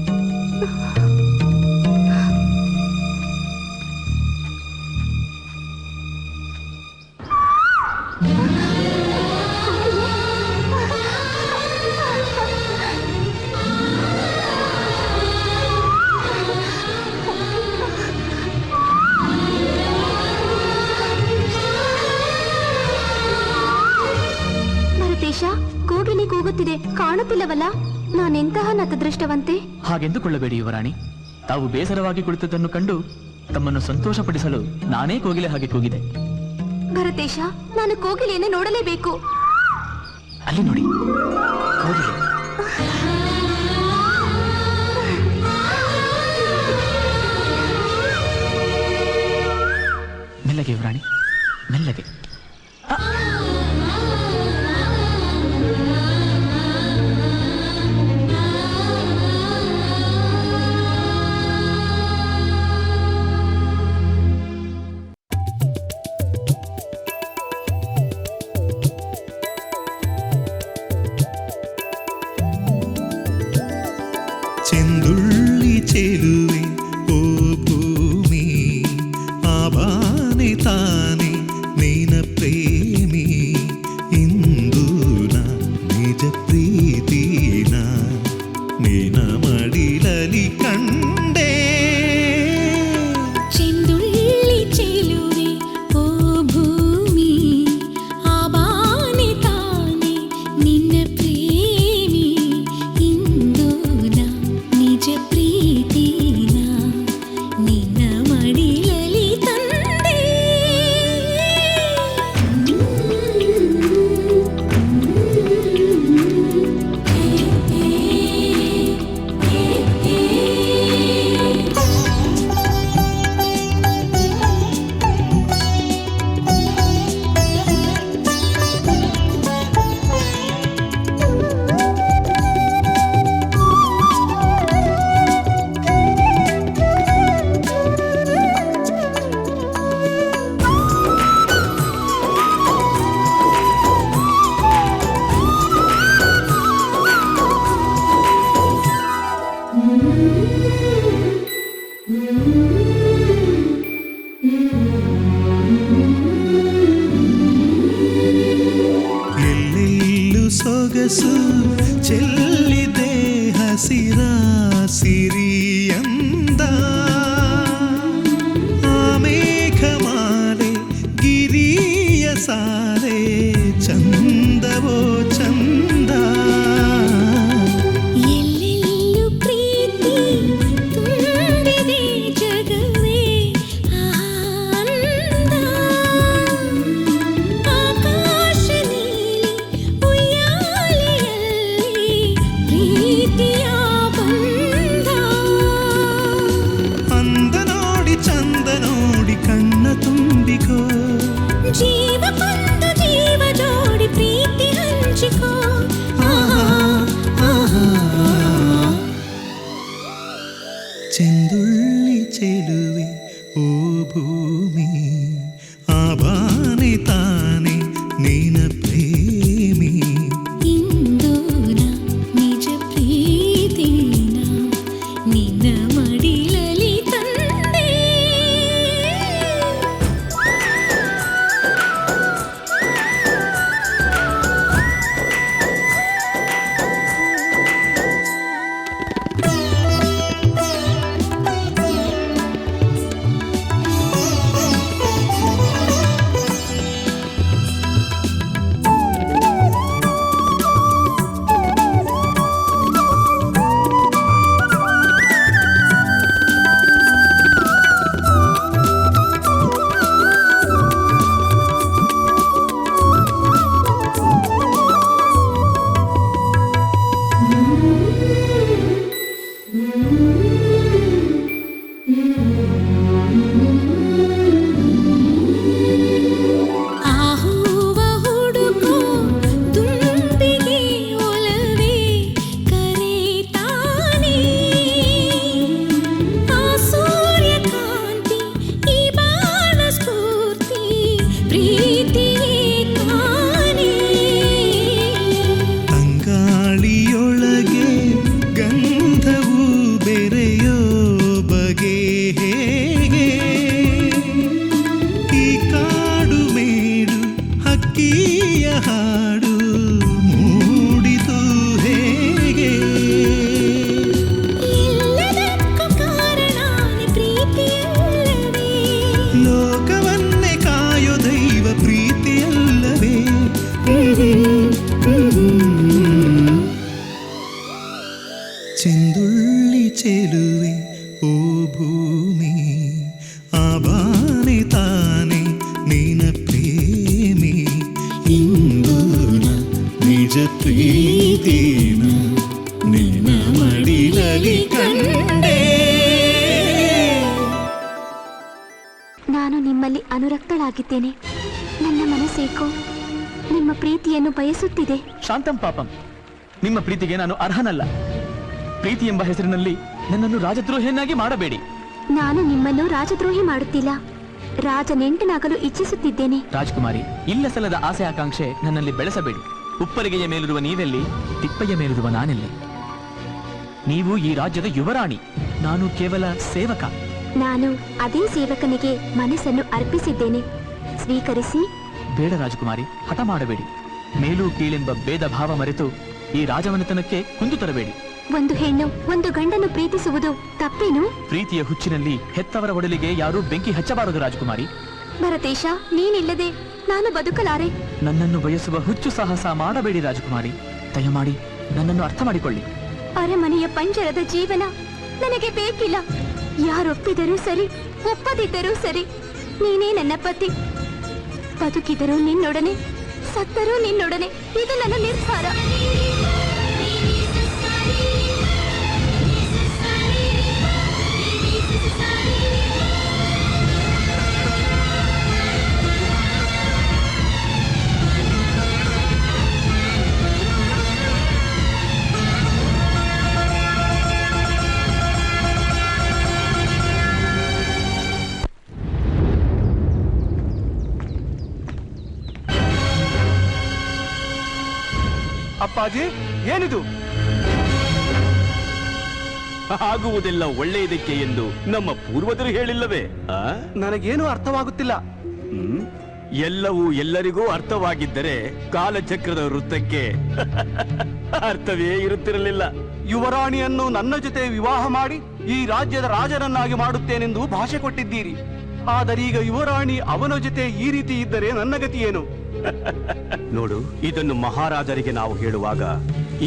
Speaker 12: ಭರತೇಶ, ಕೋಗಿಲೆ ಕೂಗುತ್ತಿದೆ, ಕಾಣುತ್ತಿಲ್ಲವಲ್ಲ? ನಾನೆಂತಹ ನತದೃಷ್ಟವಂತೆ?
Speaker 1: ಹಾಗೆಂದುಕೊಳ್ಳಬೇಡಿ ಯುವರಾಣಿ. ತಾವು ಬೇಸರವಾಗಿ ಕುಳಿತದ್ದನ್ನು ಕಂಡು ತಮ್ಮನ್ನು ಸಂತೋಷಪಡಿಸಲು ನಾನೇ ಕೋಗಿಲೆ ಹಾಗೆ ಕೂಗಿದೆ.
Speaker 12: ಭರತೇಶ, ನಾನು ಕೋಗಿಲೆಯನ್ನು ನೋಡಲೇಬೇಕು.
Speaker 1: ಅಲ್ಲಿ ನೋಡಿ, ಕೋಗಿಲೆ. ಮೆಲ್ಲಗೆ ಯುವರಾಣಿ, ಮೆಲ್ಲಗೆ.
Speaker 14: ಚೆಂದುಳ್ಳಿ ಚೆಲುವೆ ಓ ಭೂಮಿ, ಆಬಾನೆ ತಾನೆ ನೀನ ಪ್ರೇಮಿ. ಇಂದು ನಾ ನಿಜ ಪ್ರೀತಿನ ನಿನ ಮಡಿಲಲಿ ಕಂಡೆ.
Speaker 11: ಚೆಂದುಳ್ಳಿ ಚೆಲುವೆ ಓ ಭೂಮಿ, ಆಬಾನೆ ತಾನೆ
Speaker 14: ಸೊಗಸು ಚೆಲ್ಲಿದೆ ಹಸಿರ ಸಿರಿಯಂದ ಮೇಘಮಾಲೆ ಗಿರಿಯ ಸಾಲೆ ಚಂದವೋ ಚಂದ
Speaker 11: ಎಲ್ಲೆಲ್ಲೂ ಪ್ರೀತಿ ತುಂಬಿದೆ ಜಗವೇ ಆನಂದ ಆಕಾಶ ನೀಲಿ ಉಯ್ಯಾಲೆಯಲ್ಲಿ ಪ್ರೀತಿಯ ಬಂದ
Speaker 14: ಅಂದ ನೋಡಿ ಚಂದ ನೋಡಿ ಕಣ್ಣ ತುಂಬಿಕೋ
Speaker 11: ಜೀವ ಬಂದು ಜೀವ ಜೋಡಿ ಪ್ರೀತಿ ಹಂಚಿಕೋ
Speaker 14: ಚೆಂದುಳ್ಳಿ ಚೆಲುವೆ ಓ ಭೂಮಿ ಆಬಾನೆ ತಾನೆ ನೀನ ಪ್ರೇಮಿ
Speaker 11: ಇಂದು ನಿಜ ಪ್ರೀತಿನ ನಿನ್ನ ಮಡಿಲಲಿ ತಂದೆ ಆಹುವ ಹುಡುಕೋ ದುಂಬಿಗೆ ಒಲವೇ ಕರೆತಾನೆ ಆ ಸೂರ್ಯಕಾಂತಿ ಈ ಬಾಣ ಸ್ಫೂರ್ತಿ ಪ್ರೀತಿಯೇ ತಾನೇ
Speaker 14: ತಂಗಾಳಿಯೊಳಗೆ ಗಂಧವು ಬೆರೆಯೋ ಬಗೆ ಹೇಗೆ ಈ ಕಾಡು ಮೇಡು ಹಕ್ಕಿಯ ಹಾಡು ಮೂಡಿತು ಹೇಗೆ
Speaker 11: ಎಲ್ಲದಕ್ಕೂ ಕಾರಣನೇ ಪ್ರೀತಿಯಲ್ಲವೇ
Speaker 14: ಲೋಕವನ್ನೇ ಕಾಯೋ ದೈವ ಪ್ರೀತಿಯಲ್ಲವೇ ಚೆಂದುಳ್ಳಿ ಚೆಲುವೆ ಓ ಭೂಮಿ ಆಬಾನೆ ತಾನೆ ನೀನ ಪ್ರೇಮಿ ಇಂದು ನಿಜ ಪ್ರೀತಿನ ನಿನ್ನ ಮಡಿಲಲಿ ಕಂಡೆ
Speaker 12: ನಾನು ನಿಮ್ಮಲ್ಲಿ ಅನುರಕ್ತಳಾಗಿದ್ದೇನೆ. ನನ್ನ ಮನಸ್ಸೇಕೋ ನಿಮ್ಮ ಪ್ರೀತಿಯನ್ನು ಬಯಸುತ್ತಿದೆ.
Speaker 1: ಶಾಂತಂ ಪಾಪಂ, ನಿಮ್ಮ ಪ್ರೀತಿಗೆ ನಾನು ಅರ್ಹನಲ್ಲ. ಪ್ರೀತಿ ಎಂಬ ಹೆಸರಿನಲ್ಲಿ ನನ್ನನ್ನು ರಾಜದ್ರೋಹಿಯನ್ನಾಗಿ ಮಾಡಬೇಡಿ.
Speaker 12: ನಾನು ನಿಮ್ಮನ್ನು ರಾಜದ್ರೋಹಿ ಮಾಡುತ್ತಿಲ್ಲ. ರಾಜನೆಂಟನಾಗಲು ಇಚ್ಛಿಸುತ್ತಿದ್ದೇನೆ.
Speaker 1: ರಾಜ್ಕುಮಾರಿ, ಇಲ್ಲ ಸಲ್ಲದ ಆಸೆ ಆಕಾಂಕ್ಷೆ ನನ್ನಲ್ಲಿ ಬೆಳೆಸಬೇಡಿ. ಉಪ್ಪರಿಗೆಯ ಮೇಲಿರುವ ನೀವೆಲ್ಲಿ, ತಿಪ್ಪೆಯ ಮೇಲಿರುವ ನಾನೆಲ್ಲಿ? ನೀವು ಈ ರಾಜ್ಯದ ಯುವರಾಣಿ, ನಾನು ಕೇವಲ ಸೇವಕ.
Speaker 12: ನಾನು ಅದೇ ಸೇವಕನಿಗೆ ಮನಸ್ಸನ್ನು ಅರ್ಪಿಸಿದ್ದೇನೆ. ಸ್ವೀಕರಿಸಿ.
Speaker 1: ಬೇಡ ರಾಜಕುಮಾರಿ, ಹಠ ಮಾಡಬೇಡಿ. ಮೇಲು ಕೀಳೆಂಬ ಭೇದ ಭಾವ ಮರೆತು ಈ ರಾಜಮನೆತನಕ್ಕೆ ಕುಂದು ತರಬೇಡಿ.
Speaker 12: ಒಂದು ಹೆಣ್ಣು ಒಂದು ಗಂಡನ್ನು ಪ್ರೀತಿಸುವುದು ತಪ್ಪೇನು?
Speaker 1: ಪ್ರೀತಿಯ ಹುಚ್ಚಿನಲ್ಲಿ ಹೆತ್ತವರ ಒಡಲಿಗೆ ಯಾರೂ ಬೆಂಕಿ ಹಚ್ಚಬಾರದು ರಾಜಕುಮಾರಿ.
Speaker 12: ಭರತೇಶ, ನೀನಿಲ್ಲದೆ ನಾನು ಬದುಕಲಾರೆ.
Speaker 1: ನನ್ನನ್ನು ಬಯಸುವ ಹುಚ್ಚು ಸಾಹಸ ಮಾಡಬೇಡಿ ರಾಜಕುಮಾರಿ. ದಯಮಾಡಿ ನನ್ನನ್ನು ಅರ್ಥ ಮಾಡಿಕೊಳ್ಳಿ.
Speaker 12: ಅರಮನೆಯ ಪಂಜರದ ಜೀವನ ನನಗೆ ಬೇಕಿಲ್ಲ. ಯಾರೊಪ್ಪಿದರೂ ಸರಿ, ಒಪ್ಪದಿದ್ದರೂ ಸರಿ, ನೀನೇ ನನ್ನ ಪತಿ. ಬದುಕಿದರೂ ನಿನ್ನೊಡನೆ, ಸತ್ತರೂ ನಿನ್ನೊಡನೆ. ಇದು ನನ್ನ ನಿರ್ಧಾರ.
Speaker 2: ಅಪ್ಪಾಜಿ, ಏನಿದು?
Speaker 15: ಆಗುವುದೆಲ್ಲ ಒಳ್ಳೆಯದಕ್ಕೆ ಎಂದು ನಮ್ಮ ಪೂರ್ವಜರು ಹೇಳಿಲ್ಲವೇ?
Speaker 2: ನನಗೇನು ಅರ್ಥವಾಗುತ್ತಿಲ್ಲ.
Speaker 15: ಎಲ್ಲವೂ ಎಲ್ಲರಿಗೂ ಅರ್ಥವಾಗಿದ್ದರೆ ಕಾಲಚಕ್ರದ ವೃತ್ತಕ್ಕೆ ಅರ್ಥವೇ ಇರುತ್ತಿರಲಿಲ್ಲ.
Speaker 16: ಯುವರಾಣಿಯನ್ನು ನನ್ನ ಜೊತೆ ವಿವಾಹ ಮಾಡಿ ಈ ರಾಜ್ಯದ ರಾಜನನ್ನಾಗಿ ಮಾಡುತ್ತೇನೆಂದು ಭಾಷೆ ಕೊಟ್ಟಿದ್ದೀರಿ. ಆದರೀಗ ಯುವರಾಣಿ ಅವನ ಜೊತೆ ಈ ರೀತಿ ಇದ್ದರೆ ನನ್ನ ಗತಿ ಏನು?
Speaker 15: ನೋಡು, ಇದನ್ನು ಮಹಾರಾಜರಿಗೆ ನಾವು ಹೇಳುವಾಗ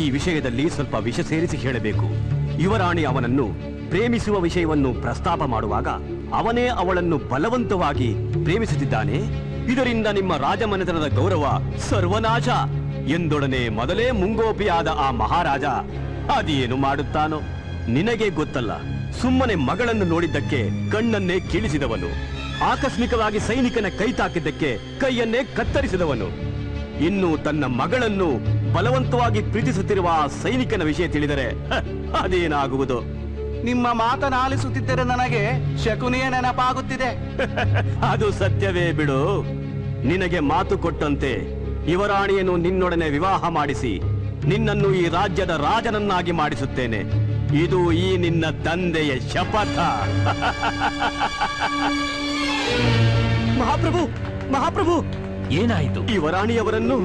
Speaker 15: ಈ ವಿಷಯದಲ್ಲಿ ಸ್ವಲ್ಪ ವಿಷ ಸೇರಿಸಿ ಹೇಳಬೇಕು. ಯುವರಾಣಿ ಅವನನ್ನು ಪ್ರೇಮಿಸುವ ವಿಷಯವನ್ನು ಪ್ರಸ್ತಾಪ ಮಾಡುವಾಗ ಅವನೇ ಅವಳನ್ನು ಬಲವಂತವಾಗಿ ಪ್ರೇಮಿಸುತ್ತಿದ್ದಾನೆ. ಇದರಿಂದ ನಿಮ್ಮ ರಾಜಮನೆತನದ ಗೌರವ ಸರ್ವನಾಶ ಎಂದೊಡನೆ ಮೊದಲೇ ಮುಂಗೋಪಿಯಾದ ಆ ಮಹಾರಾಜ ಅದೇನು ಮಾಡುತ್ತಾನೋ ನಿನಗೆ ಗೊತ್ತಲ್ಲ. ಸುಮ್ಮನೆ ಮಗಳನ್ನು ನೋಡಿದ್ದಕ್ಕೆ ಕಣ್ಣನ್ನೇ ಕೀಳಿಸಿದವನು, ಆಕಸ್ಮಿಕವಾಗಿ ಸೈನಿಕನ ಕೈ ತಾಕಿದ್ದಕ್ಕೆ ಕೈಯನ್ನೇ ಕತ್ತರಿಸಿದವನು, ಇನ್ನು ತನ್ನ ಮಗಳನ್ನು ಬಲವಂತವಾಗಿ ಪ್ರೀತಿಸುತ್ತಿರುವ ಆ ಸೈನಿಕನ ವಿಷಯ ತಿಳಿದರೆ ಅದೇನಾಗುವುದು?
Speaker 16: ನಿಮ್ಮ ಮಾತನಾಲಿಸುತ್ತಿದ್ದರೆ ನನಗೆ ಶಕುನಿಯ ನೆನಪಾಗುತ್ತಿದೆ.
Speaker 15: ಅದು ಸತ್ಯವೇ ಬಿಡು. ನಿನಗೆ ಮಾತು ಕೊಟ್ಟಂತೆ ಯುವರಾಣಿಯನ್ನು ನಿನ್ನೊಡನೆ ವಿವಾಹ ಮಾಡಿಸಿ ನಿನ್ನನ್ನು ಈ ರಾಜ್ಯದ ರಾಜನನ್ನಾಗಿ ಮಾಡಿಸುತ್ತೇನೆ. ಇದು ಈ ನಿನ್ನ ತಂದೆಯ ಶಪಥ.
Speaker 3: ಮಹಾಪ್ರಭು, ಮಹಾಪ್ರಭು,
Speaker 13: ಏನಾಯಿತು?
Speaker 15: ಯುವರಾಣಿಯವರನ್ನು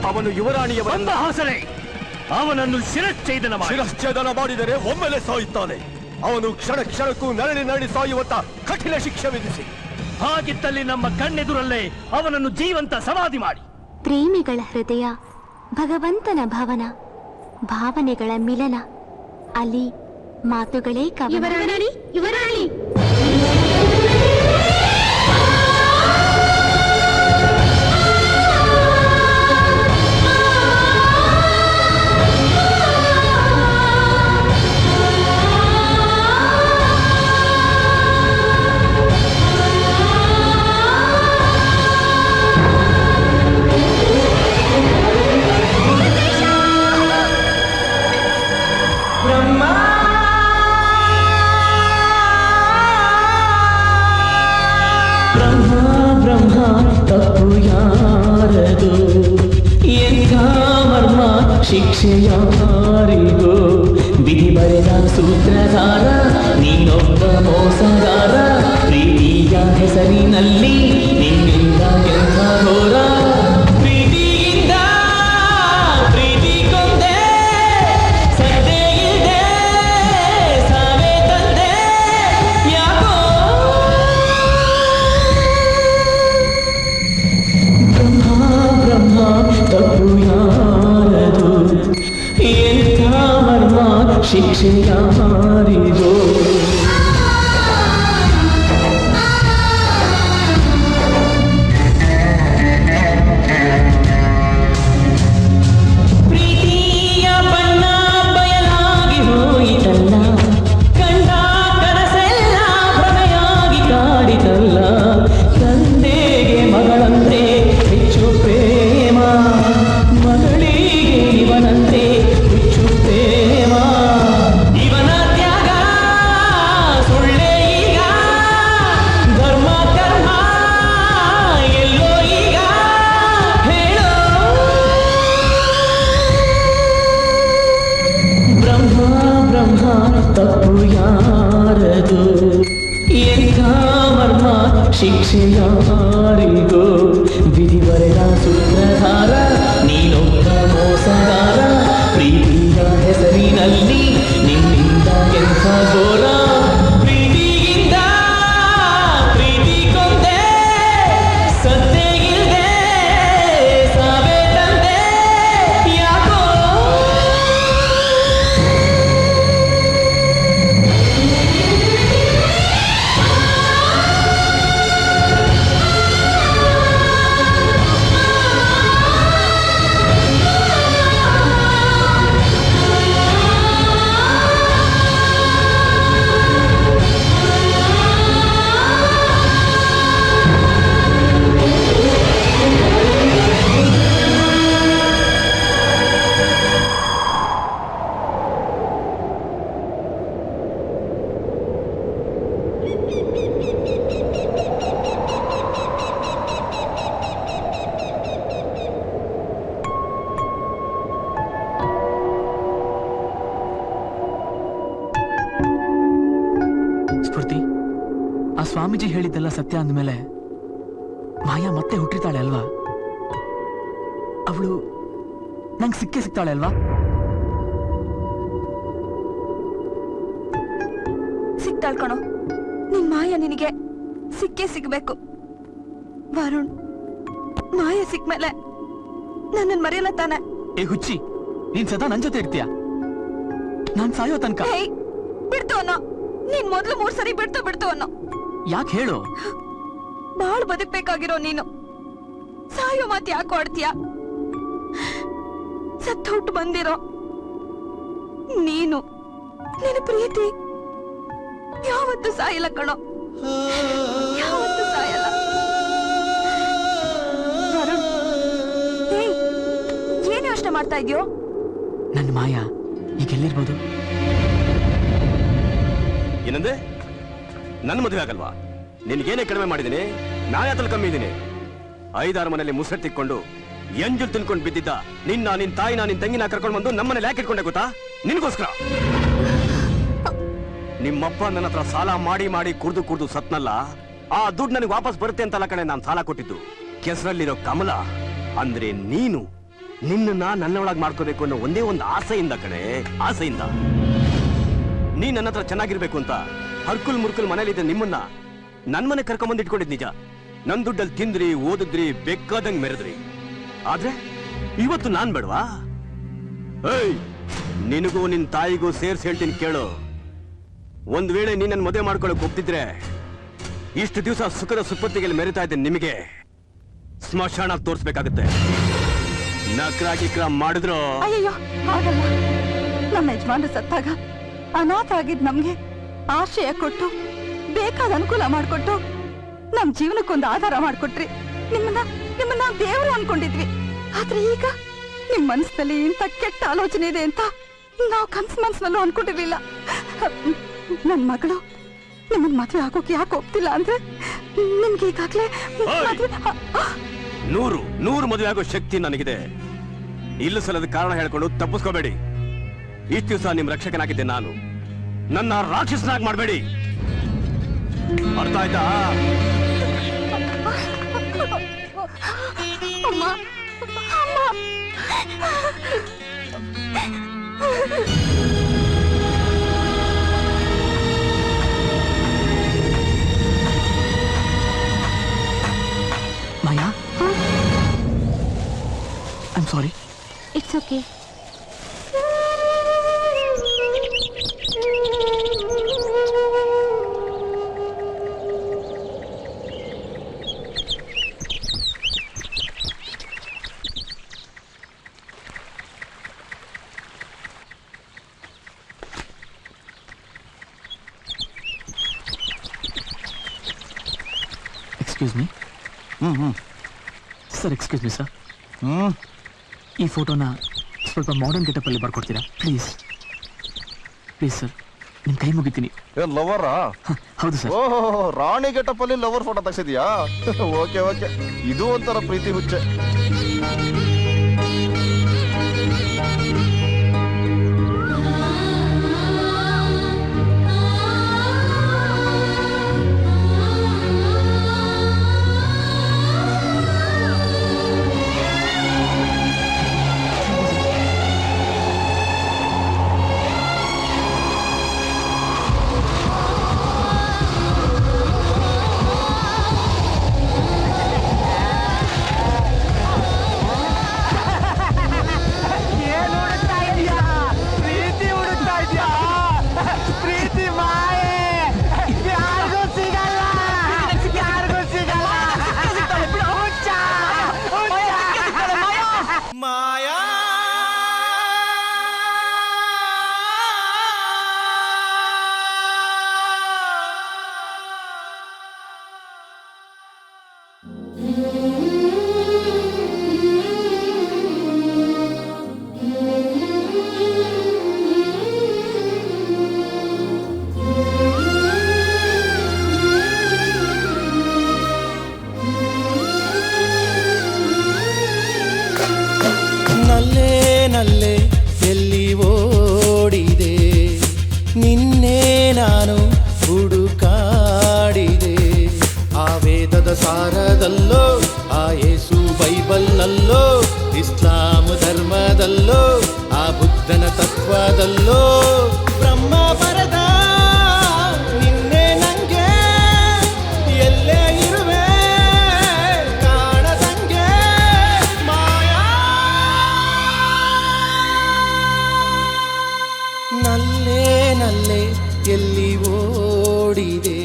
Speaker 15: ಅವನು ಯುವರಾಣಿಯವರನ್ನು
Speaker 13: ಹಾಸನೆ ಅವನನ್ನು ಶಿರಚ್ಛೇದನ
Speaker 15: ಮಾಡಿದರೆ ಒಮ್ಮೆಲೆ ಸಾಯುತ್ತಾನೆ. ಅವನು ಕ್ಷಣ ಕ್ಷಣಕ್ಕೂ ನರಳಿ ಸಾಯುವಂತ ಕಠಿಣ ಶಿಕ್ಷೆ ವಿಧಿಸಿ.
Speaker 13: ಹಾಗಿದ್ದಲ್ಲಿ ನಮ್ಮ ಕಣ್ಣೆದುರಲ್ಲೇ ಅವನನ್ನು ಜೀವಂತ ಸಮಾಧಿ ಮಾಡಿ.
Speaker 12: ಪ್ರೇಮಿಗಳ ಹೃದಯ ಭಗವಂತನ ಭವನ, ಭಾವನೆಗಳ ಮಿಲನ, ಅಲ್ಲಿ ಮಾತುಗಳೇ ಕವನ. ಯುವರಾಣಿ
Speaker 3: ತಪ್ಪು ಯಾರದು, ಎಂಥ ಮರ್ಮ ಶಿಕ್ಷೆ ಯಾರಿಗೂ? ವಿಧಿ ಬರೆದ ಸೂತ್ರಧಾರ ನೀನೊಬ್ಬ ಮೋಸಗಾರ, ಪ್ರೀತಿಯ ಹೆಸರಿನಲ್ಲಿ ನಿನ್ನಿಂದ ಎಂಥ ಘೋರ. ಪ್ರೀತಿಯಿಂದ ಪ್ರೀತಿ ಕೊಂದೆ, ಸದ್ದೆ ಇಲ್ದೆ ಸಾವೇ ತಂದೆ, ಯಾಕೋ ಬ್ರಹ್ಮ ತಪ್ಪು ಯಾರದು, ಎಂಥ ಮರ್ಮ ಶಿಕ್ಷೆ ಯಾರಿಗೋ? ಪ್ರೀತಿಯ ಬಣ್ಣ ಬಯಲಾಗಿ ಹೋಯಿತಲ್ಲ, ಕಂಡ ಕನಸೆಲ್ಲ ಭ್ರಮೆಯಾಗಿ ಕಾಡಿತಲ್ಲ. ತಂದೆಗೆ ಮಗಳಂದ್ರೆ ಹೆಚ್ಚು ಪ್ರೇಮ, ಮಗಳಿಗೆ ಇವನಂತೆ ಹುಚ್ಚು ಪ್ರೇಮ. ಇವನ ತ್ಯಾಗ ಸುಳ್ಳೆ ಈಗ, ಧರ್ಮ ಕರ್ಮ ಎಲ್ಲೋ ಈಗ ಹೇಳೋ. ಬ್ರಹ್ಮ ತಪ್ಪು ಯಾರದು, ಎಂಥ ಮರ್ಮ ಶಿಕ್ಷೆ ಯಾರಿಗೋ? ವಿಧಿ ಬರೆದ ಸೂತ್ರಧಾರ ನೀನೊಬ್ಬ ಮೋಸಗಾರ, ಪ್ರೀತಿಯ ಹೆಸರಿನಲ್ಲಿ ನಿನ್ನಿಂದ ಎಂಥ ಘೋರ. ಪ್ರೀತಿಯಿಂದ ಪ್ರೀತಿ ಕೊಂದೆ, ಸದ್ದೆ ಇಲ್ದೆ ಸಾವೇ ತಂದೆ, ಯಾಕೋ
Speaker 1: ಸ್ಫೂರ್ತಿ, ಆ ಸ್ವಾಮೀಜಿ ಹೇಳಿದ್ದೆಲ್ಲ ಸತ್ಯ ಅಂದ್ಮೇಲೆ ಮಾಯಾ ಮತ್ತೆ ಹುಟ್ಟಿರ್ತಾಳೆ ಅಲ್ವಾ? ಅವಳು ನಂಗೆ ಸಿಗ್ತಾಳೆ ಅಲ್ವಾ?
Speaker 7: ಸಿಗ್ತಾಳ್ ಕಣೋ, ನಿನ್ ಮಾಯ ನಿನಗೆ ಸಿಗ್ಬೇಕು. ವರುಣ್, ಮಾಯ ಸಿಕ್ಮೇಲೆ ನನ್ನನ್ ಮರೆಯಲ್ಲ ತಾನೆ?
Speaker 1: ಏ ಹುಚ್ಚಿ, ನೀನ್ ಸದಾ ನನ್ ಜೊತೆ ಇರ್ತೀಯ? ನಾನ್ ಸಾಯೋ ತನಕ.
Speaker 7: ಬಿಡ್ತು ಅನ್ನೋ, ನೀನ್ ಮೊದ್ಲು 3 ಸರಿ ಬಿಡ್ತು ಅನ್ನೋ.
Speaker 1: ಯಾಕೆ ಹೇಳು?
Speaker 7: ಬಾಳ್ ಬದುಕ್ಬೇಕಾಗಿರೋ ನೀನು ಸಾಯೋ ಮಾತು ಯಾಕೆ ಆಡ್ತೀಯ? ಸತ್ತೋಟ್ಟು ಬಂದಿರೋ ನೀನು, ನಿನ್ನ ಪ್ರೀತಿ ಯಾವತ್ತೂ ಸಾಯಲ್ಲ ಕಣೋ, ಯಾವತ್ತೂ ಸಾಯಲ್ಲ. ವರುಣ್, ಏನ್ ಯೋಚನೆ ಮಾಡ್ತಾ ಇದ್ಯೋ?
Speaker 1: ನನ್ನ ಮಾಯಾ ಈಗ ಎಲ್ಲಿರ್ಬೋದು?
Speaker 15: ಏನಂದ್ರೆ ನನ್ನ ಮದುವೆ ಆಗಲ್ವಾ? ನಿನ್ಗೇನೇ ಕಡಿಮೆ ಮಾಡಿದ್ದೀನಿ? ನಾನೇ ಅತಲ್ ಕಮ್ಮಿ ಇದ್ದೀನಿ. 5-6 ಮನೇಲಿ ಮುಸರ್ ತಿಕ್ಕೊಂಡು ಎಂಜಲ್ ತಿನ್ಕೊಂಡು ಬಿದ್ದಿದ್ದ ನಿನ್ನ ತಾಯಿನ ನಿನ್ ತಂಗಿನ ಕರ್ಕೊಂಡು ಬಂದು ನಮ್ಮನೇಲಿ ಯಾಕೆ ಇಟ್ಕೊಂಡೆ ಗೊತ್ತಾ? ನಿನ್ಗೋಸ್ಕರ. ನಿಮ್ಮಪ್ಪ ನನ್ನ ಹತ್ರ ಸಾಲ ಮಾಡಿ ಕುಡ್ದು ಸತ್ನಲ್ಲ, ಆ ದುಡ್ಡು ನನಗೆ ವಾಪಸ್ ಬರುತ್ತೆ ಅಂತಲ್ಲ ಕಣೆ ನಾನು ಸಾಲ ಕೊಟ್ಟಿದ್ದು. ಕೆಸರಲ್ಲಿರೋ ಕಮಲ ಅಂದ್ರೆ ನೀನು, ನಿನ್ನ ನನ್ನೊಳಗ್ ಮಾಡ್ಕೋಬೇಕು ಅನ್ನೋ ಒಂದೇ ಒಂದು ಆಸೆಯಿಂದ ಕಣೆ, ಆಸೆಯಿಂದ. ನೀ ನನ್ನ ಹತ್ರ ಚೆನ್ನಾಗಿರ್ಬೇಕು ಅಂತ ಹರ್ಕುಲ್ ಮುರ್ಕುಲ್ ಮನೇಲಿದ್ದ ನಿಮ್ಮನ್ನ ನನ್ ಮನೆ ಕರ್ಕೊಂಬಂದು ಇಟ್ಕೊಂಡಿದ್ ನಿಜ. ನನ್ ದುಡ್ಡಲ್ಲಿ ತಿಂದ್ರಿ, ಓದಿದ್ರಿ, ಬೇಕಾದಂಗ್ ಮೆರೆದ್ರಿ. ಆದ್ರೆ ಇವತ್ತು ನಾನ್ ಬೇಡವಾ? ಏಯ್, ನಿನಗೂ ನಿನ್ ತಾಯಿಗೂ ಸೇರ್ಸಿ ಹೇಳ್ತೀನಿ ಕೇಳು. ಒಂದ್ ವೇಳೆ ನೀನ್ ನನ್ ಮದುವೆ ಮಾಡ್ಕೊಳಕ್ ಒಪ್ತಿದ್ರೆ ಇಷ್ಟು ದಿವಸ ಸುಖದ ಸುಪ್ಪತ್ತಿಗೆ ಮೆರಿತಾ ಇದ್ದೆ ನಿಮಗೆ ಸ್ಮಶಾನ ತೋರಿಸ್ಬೇಕಾಗತ್ತೆ. ನಕ್ರ ಮಾಡಿದ್ರು
Speaker 7: ಅಯ್ಯೋ ಆಗಲ್ಲ. ನಮ್ಮ ಯಜಮಾನ ಸತ್ತಾಗ ಅನಾಥ ಆಗಿದ್ ನಮ್ಗೆ ಆಶ್ರಯ ಕೊಟ್ಟು ಬೇಕಾದ ಅನುಕೂಲ ಮಾಡ್ಕೊಟ್ಟು ನಮ್ ಜೀವನಕ್ಕೊಂದು ಆಧಾರ ಮಾಡ್ಕೊಟ್ರಿ. ನಿಮ್ಮನ್ನ ದೇವರು ಅನ್ಕೊಂಡಿದ್ವಿ. ಆದ್ರೆ ಈಗ ನಿಮ್ ಮನಸ್ಸಲ್ಲಿ ಇಂಥ ಕೆಟ್ಟ ಆಲೋಚನೆ ಇದೆ ಅಂತ ನಾವು ಮನ್ಸಲ್ಲೂ ಅನ್ಕೊಂಡಿರ್ಲಿಲ್ಲ. ನನ್ ಮಗಳು ನಿಮ್ಮನ್ ಮದ್ವೆ ಆಗೋಕೆ ಯಾಕೆ ಒಪ್ತಿಲ್ಲ ಅಂದ್ರೆ ನಿಮ್ಗೆ ಈಗಾಗ್ಲೇ
Speaker 15: 100 ಮದುವೆ ಆಗೋ ಶಕ್ತಿ ನನಗಿದೆ. ಇಲ್ಲ ಸಲದ ಕಾರಣ ಹೇಳ್ಕೊಂಡು ತಪ್ಪಿಸ್ಕೋಬೇಡಿ. ಇಷ್ಟು ದಿವಸ ನಿಮ್ ರಕ್ಷಕನಾಗಿದ್ದೆ ನಾನು, ನನ್ನ ರಾಕ್ಷಸನಾಗಿ ಮಾಡಬೇಡಿ. ಅರ್ಥ ಆಯ್ತಾ?
Speaker 1: Maya, I am sorry.
Speaker 12: It's okay.
Speaker 1: Excuse me. Sir, excuse me sir. ಈ ಫೋಟೋನ ಸ್ವಲ್ಪ ಮಾಡರ್ನ್ ಗೆಟಪ್ ಅಲ್ಲಿ ಬರ್ಕೊಡ್ತೀರಾ ಪ್ಲೀಸ್? ಪ್ಲೀಸ್ ಸರ್, ನಿಮ್ ಕೈ ಮುಗಿತೀನಿ.
Speaker 9: ಲವರಾ?
Speaker 1: ಹೌದು ಸರ್.
Speaker 9: ಓಹೋ, ರಾಣಿ ಗೆಟಪ್ ಅಲ್ಲಿ ಲವರ್ ಫೋಟೋ ತೆಗ್ಸಿದ್ಯಾ? ಓಕೆ ಓಕೆ, ಇದು ಒಂಥರ ಪ್ರೀತಿ ಹುಚ್ಚೆ.
Speaker 10: ಸಾರದಲ್ಲೋ ಬ್ರಹ್ಮ ಬರದ ನಿನ್ನೆ ನಂಗೆ ಎಲ್ಲೇ ಇರುವೆ ಕಾಣದಂಗೆ ಮಾಯಾ ನಲ್ಲೇ ನಲ್ಲೇ ಎಲ್ಲಿ ಓಡಿದೆ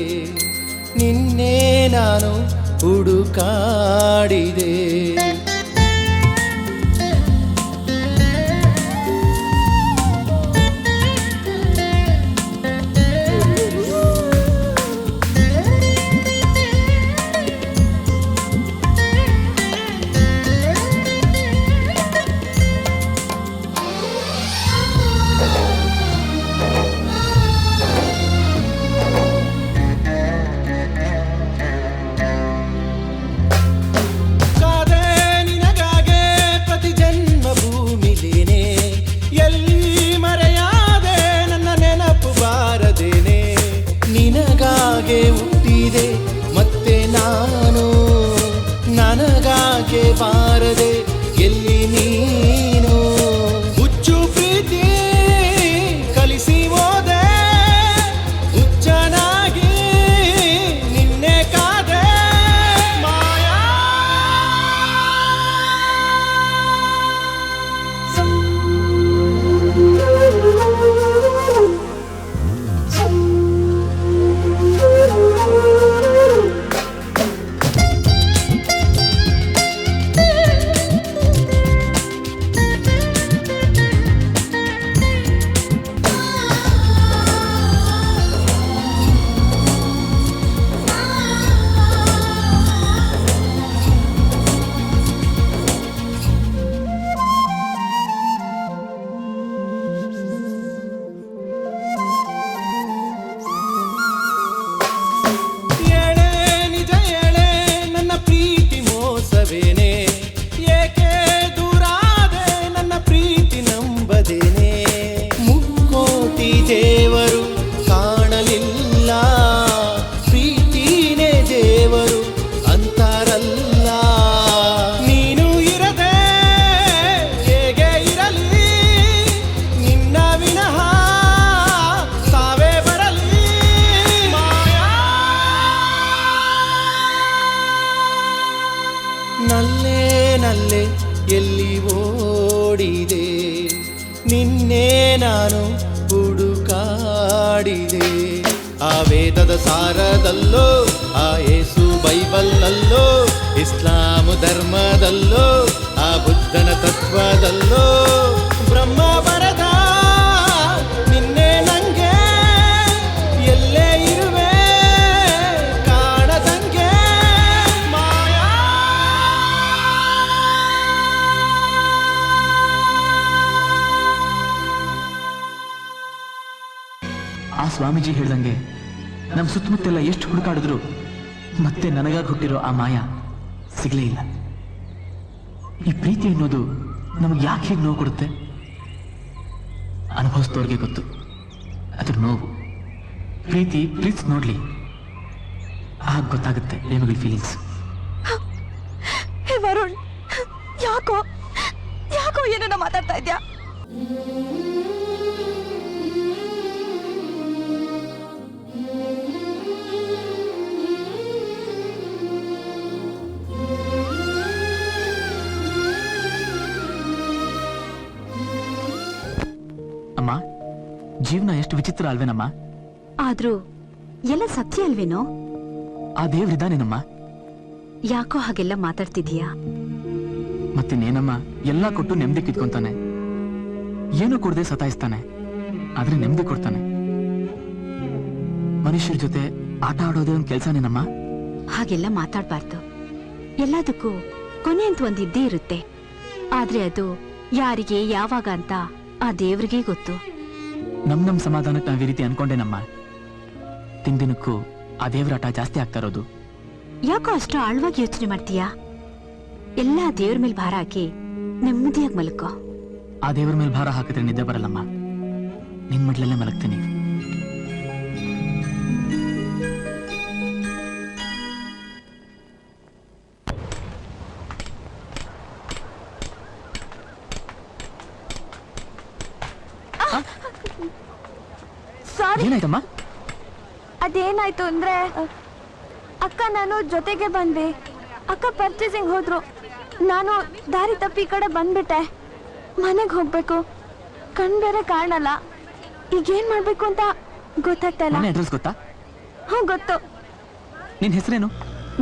Speaker 10: ನಿನ್ನೆ ನಾನು ಹುಡುಕಾಡಿದೆ ಕಾದೆ ನಿನಗಾಗೆ ಪ್ರತಿ ಜನ್ಮ ಭೂಮಿಲೇನೆ ಎಲ್ಲಿ ಮರೆಯಾದೆ ನನ್ನ ನೆನಪು ಬಾರದೇನೆ ನಿನಗಾಗೆ ಹುಟ್ಟಿದೆ ಮತ್ತೆ ನಾನು ನನಗಾಗೆ ಬಾರದೆ ಎಲ್ಲಿ ನೀನು ಹುಚ್ಚು ಪ್ರೀತಿ ಕಲಿಸಿ ಹೋದೆ ಹುಚ್ಚನಾಗಿ ನಿನ್ನೆ ಕಾದೆ ಮಾಯಾ ಏಳೆ ನಿಜ ಏಳೆ ನನ್ನ ಪ್ರೀತಿ ಮೋಸವೇನೆ ಏಕೆ ದೂರಾದೆ ನನ್ನ ಪ್ರೀತಿ ನಂಬದೇನೆ ಮುಕ್ಕೋಟಿ ದೇವರು ಕಾಣಲಿಲ್ಲ ಪ್ರೀತಿನೇ ದೇವರು ಅಂತಾರಲ್ಲ ನೀನು ಇರದೆ ಹೇಗೆ ಇರಲಿ ನಿನ್ನ ವಿನಃ ಸಾವೇ ಬರಲಿ ಮಾಯಾ ನಲ್ಲೇ ನಲ್ಲೇ ಎಲ್ಲಿ ಓಡಿದೆ ನಿನ್ನೆ ನಾನು ಹುಡುಕಾಡಿದೆ ಆ ವೇದದ ಸಾರದಲ್ಲೋ ಆ ಯೇಸು ಬೈಬಲ್ಲಲ್ಲೋ ಇಸ್ಲಾಂ ಧರ್ಮದಲ್ಲೋ ಆ ಬುದ್ಧನ ತತ್ವದಲ್ಲೋ ಬ್ರಹ್ಮ ಬರದ ನಿನ್ನೆ ನಂಗೆ ಎಲ್ಲೇ ಇರುವೆ ಕಾಣದಂಗೆ ಮಾಯಾ
Speaker 1: ಆ ಸ್ವಾಮೀಜಿ ಹೇಳ್ದಂಗೆ ನಮ್ಮ ಸುತ್ತಮುತ್ತೆಲ್ಲ ಎಷ್ಟು ಹುಡುಕಾಡಿದ್ರು ಮತ್ತೆ ನನಗಾಗಿ ಹುಟ್ಟಿರೋ ಆ ಮಾಯ ಸಿಗ್ಲೇ ಇಲ್ಲ. ಈ ಪ್ರೀತಿ ಅನ್ನೋದು ನಮಗೆ ಯಾಕೆ ಹೇಗೆ ನೋವು ಕೊಡುತ್ತೆ ಅನುಭವಿಸ್ತವ್ರಿಗೆ ಗೊತ್ತು ಅದ್ರ ನೋವು. ಪ್ರೀತಿ ಪ್ಲೀಸ್ ನೋಡ್ಲಿ, ಆಗ ಗೊತ್ತಾಗುತ್ತೆ ಪ್ರೇಮಿಗಳ ಫೀಲಿಂಗ್ಸ್.
Speaker 7: ಹೇ ವರುಣ್, ಯಾಕೋ ಯಾಕೋ ಏನೇನೋ ಮಾತಾಡ್ತಾ ಇದ್ಯಾ?
Speaker 1: ಅಮ್ಮ, ಜೀವನ ಎಷ್ಟು ವಿಚಿತ್ರ ಅಲ್ವೇನಮ್ಮ?
Speaker 4: ಆದ್ರೂ ಎಲ್ಲ ಸತ್ಯ ಅಲ್ವೇನೋ?
Speaker 1: ಆ ದೇವ್ರಿದಾನೇನಮ್ಮ?
Speaker 4: ಯಾಕೋ ಹಾಗೆಲ್ಲ ಮಾತಾಡ್ತಿದೀಯಾ?
Speaker 1: ಮತ್ತಿನ್ನೇನಮ್ಮ, ಎಲ್ಲ ಕೊಟ್ಟು ನೆಮ್ಮದಿ ಕಿತ್ಕೊಂತಾನೆ, ಏನು ಕೊಡದೆ ಸತಾಯಿಸ್ತಾನೆ, ಆದ್ರೆ ನೆಮ್ಮದಿ ಕೊಡ್ತಾನೆ. ಮನುಷ್ಯರ ಜೊತೆ ಆಟ ಆಡೋದೇ ಒಂದು ಕೆಲ್ಸನೇನಮ್ಮ?
Speaker 4: ಹಾಗೆಲ್ಲ ಮಾತಾಡ್ಬಾರ್ದು. ಎಲ್ಲದಕ್ಕೂ ಕೊನೆ ಅಂತ ಒಂದಿದ್ದೇ ಇರುತ್ತೆ. ಆದ್ರೆ ಅದು ಯಾರಿಗೆ ಯಾವಾಗ ಅಂತ ಆ ದೇವ್ರಿಗೇ ಗೊತ್ತು.
Speaker 1: ನಮ್ ಸಮಾಧಾನಕ್ಕೆ ನಾವ್ ಈ ರೀತಿ ಅನ್ಕೊಂಡೇನಮ್ಮ. ದಿನಕ್ಕೂ ಆ ದೇವ್ರಾಟ ಜಾಸ್ತಿ ಆಗ್ತಾ ಇರೋದು.
Speaker 4: ಯಾಕೋ ಅಷ್ಟು ಆಳವಾಗಿ ಯೋಚನೆ ಮಾಡ್ತೀಯಾ? ಎಲ್ಲ ದೇವ್ರ ಮೇಲೆ ಭಾರ ಹಾಕಿ ನೆಮ್ಮದಿಯಾಗಿ ಮಲ್ಕೋ.
Speaker 1: ಆ ದೇವ್ರ ಮೇಲೆ ಭಾರ ಹಾಕಿದ್ರೆ ನಿದ್ದೆ ಬರಲ್ಲಮ್ಮ. ನಿನ್ ಮಡ್ಲಲ್ಲೇ ಮಲಗ್ತೀನಿ. ಏನಾಯ್ತಮ್ಮ?
Speaker 7: ಅದೇನಾಯ್ತು ಅಂದ್ರೆ ಅಕ್ಕ ನಾನು ಜೊತೆಗೆ ಬಂದ್ವಿ. ಅಕ್ಕ ಪರ್ಚೇಸಿಂಗ್ ಹೋದ್ರು. ನಾನು ದಾರಿ ತಪ್ಪಿ ಈ ಕಡೆ ಬಂದ್ಬಿಟ್ಟೆ. ಮನೆಗೆ ಹೋಗ್ಬೇಕು, ಕಣ್ ಬೇರೆ ಕಾಣಲ್ಲ. ಈಗೇನ್ ಮಾಡ್ಬೇಕು ಅಂತ ಗೊತ್ತಾಗ್ತಾ ಇಲ್ಲ.
Speaker 1: ಅಡ್ರೆಸ್ ಗೊತ್ತಾ?
Speaker 7: ಹ್ಞೂ ಗೊತ್ತು.
Speaker 1: ನಿನ್ ಹೆಸರೇನು?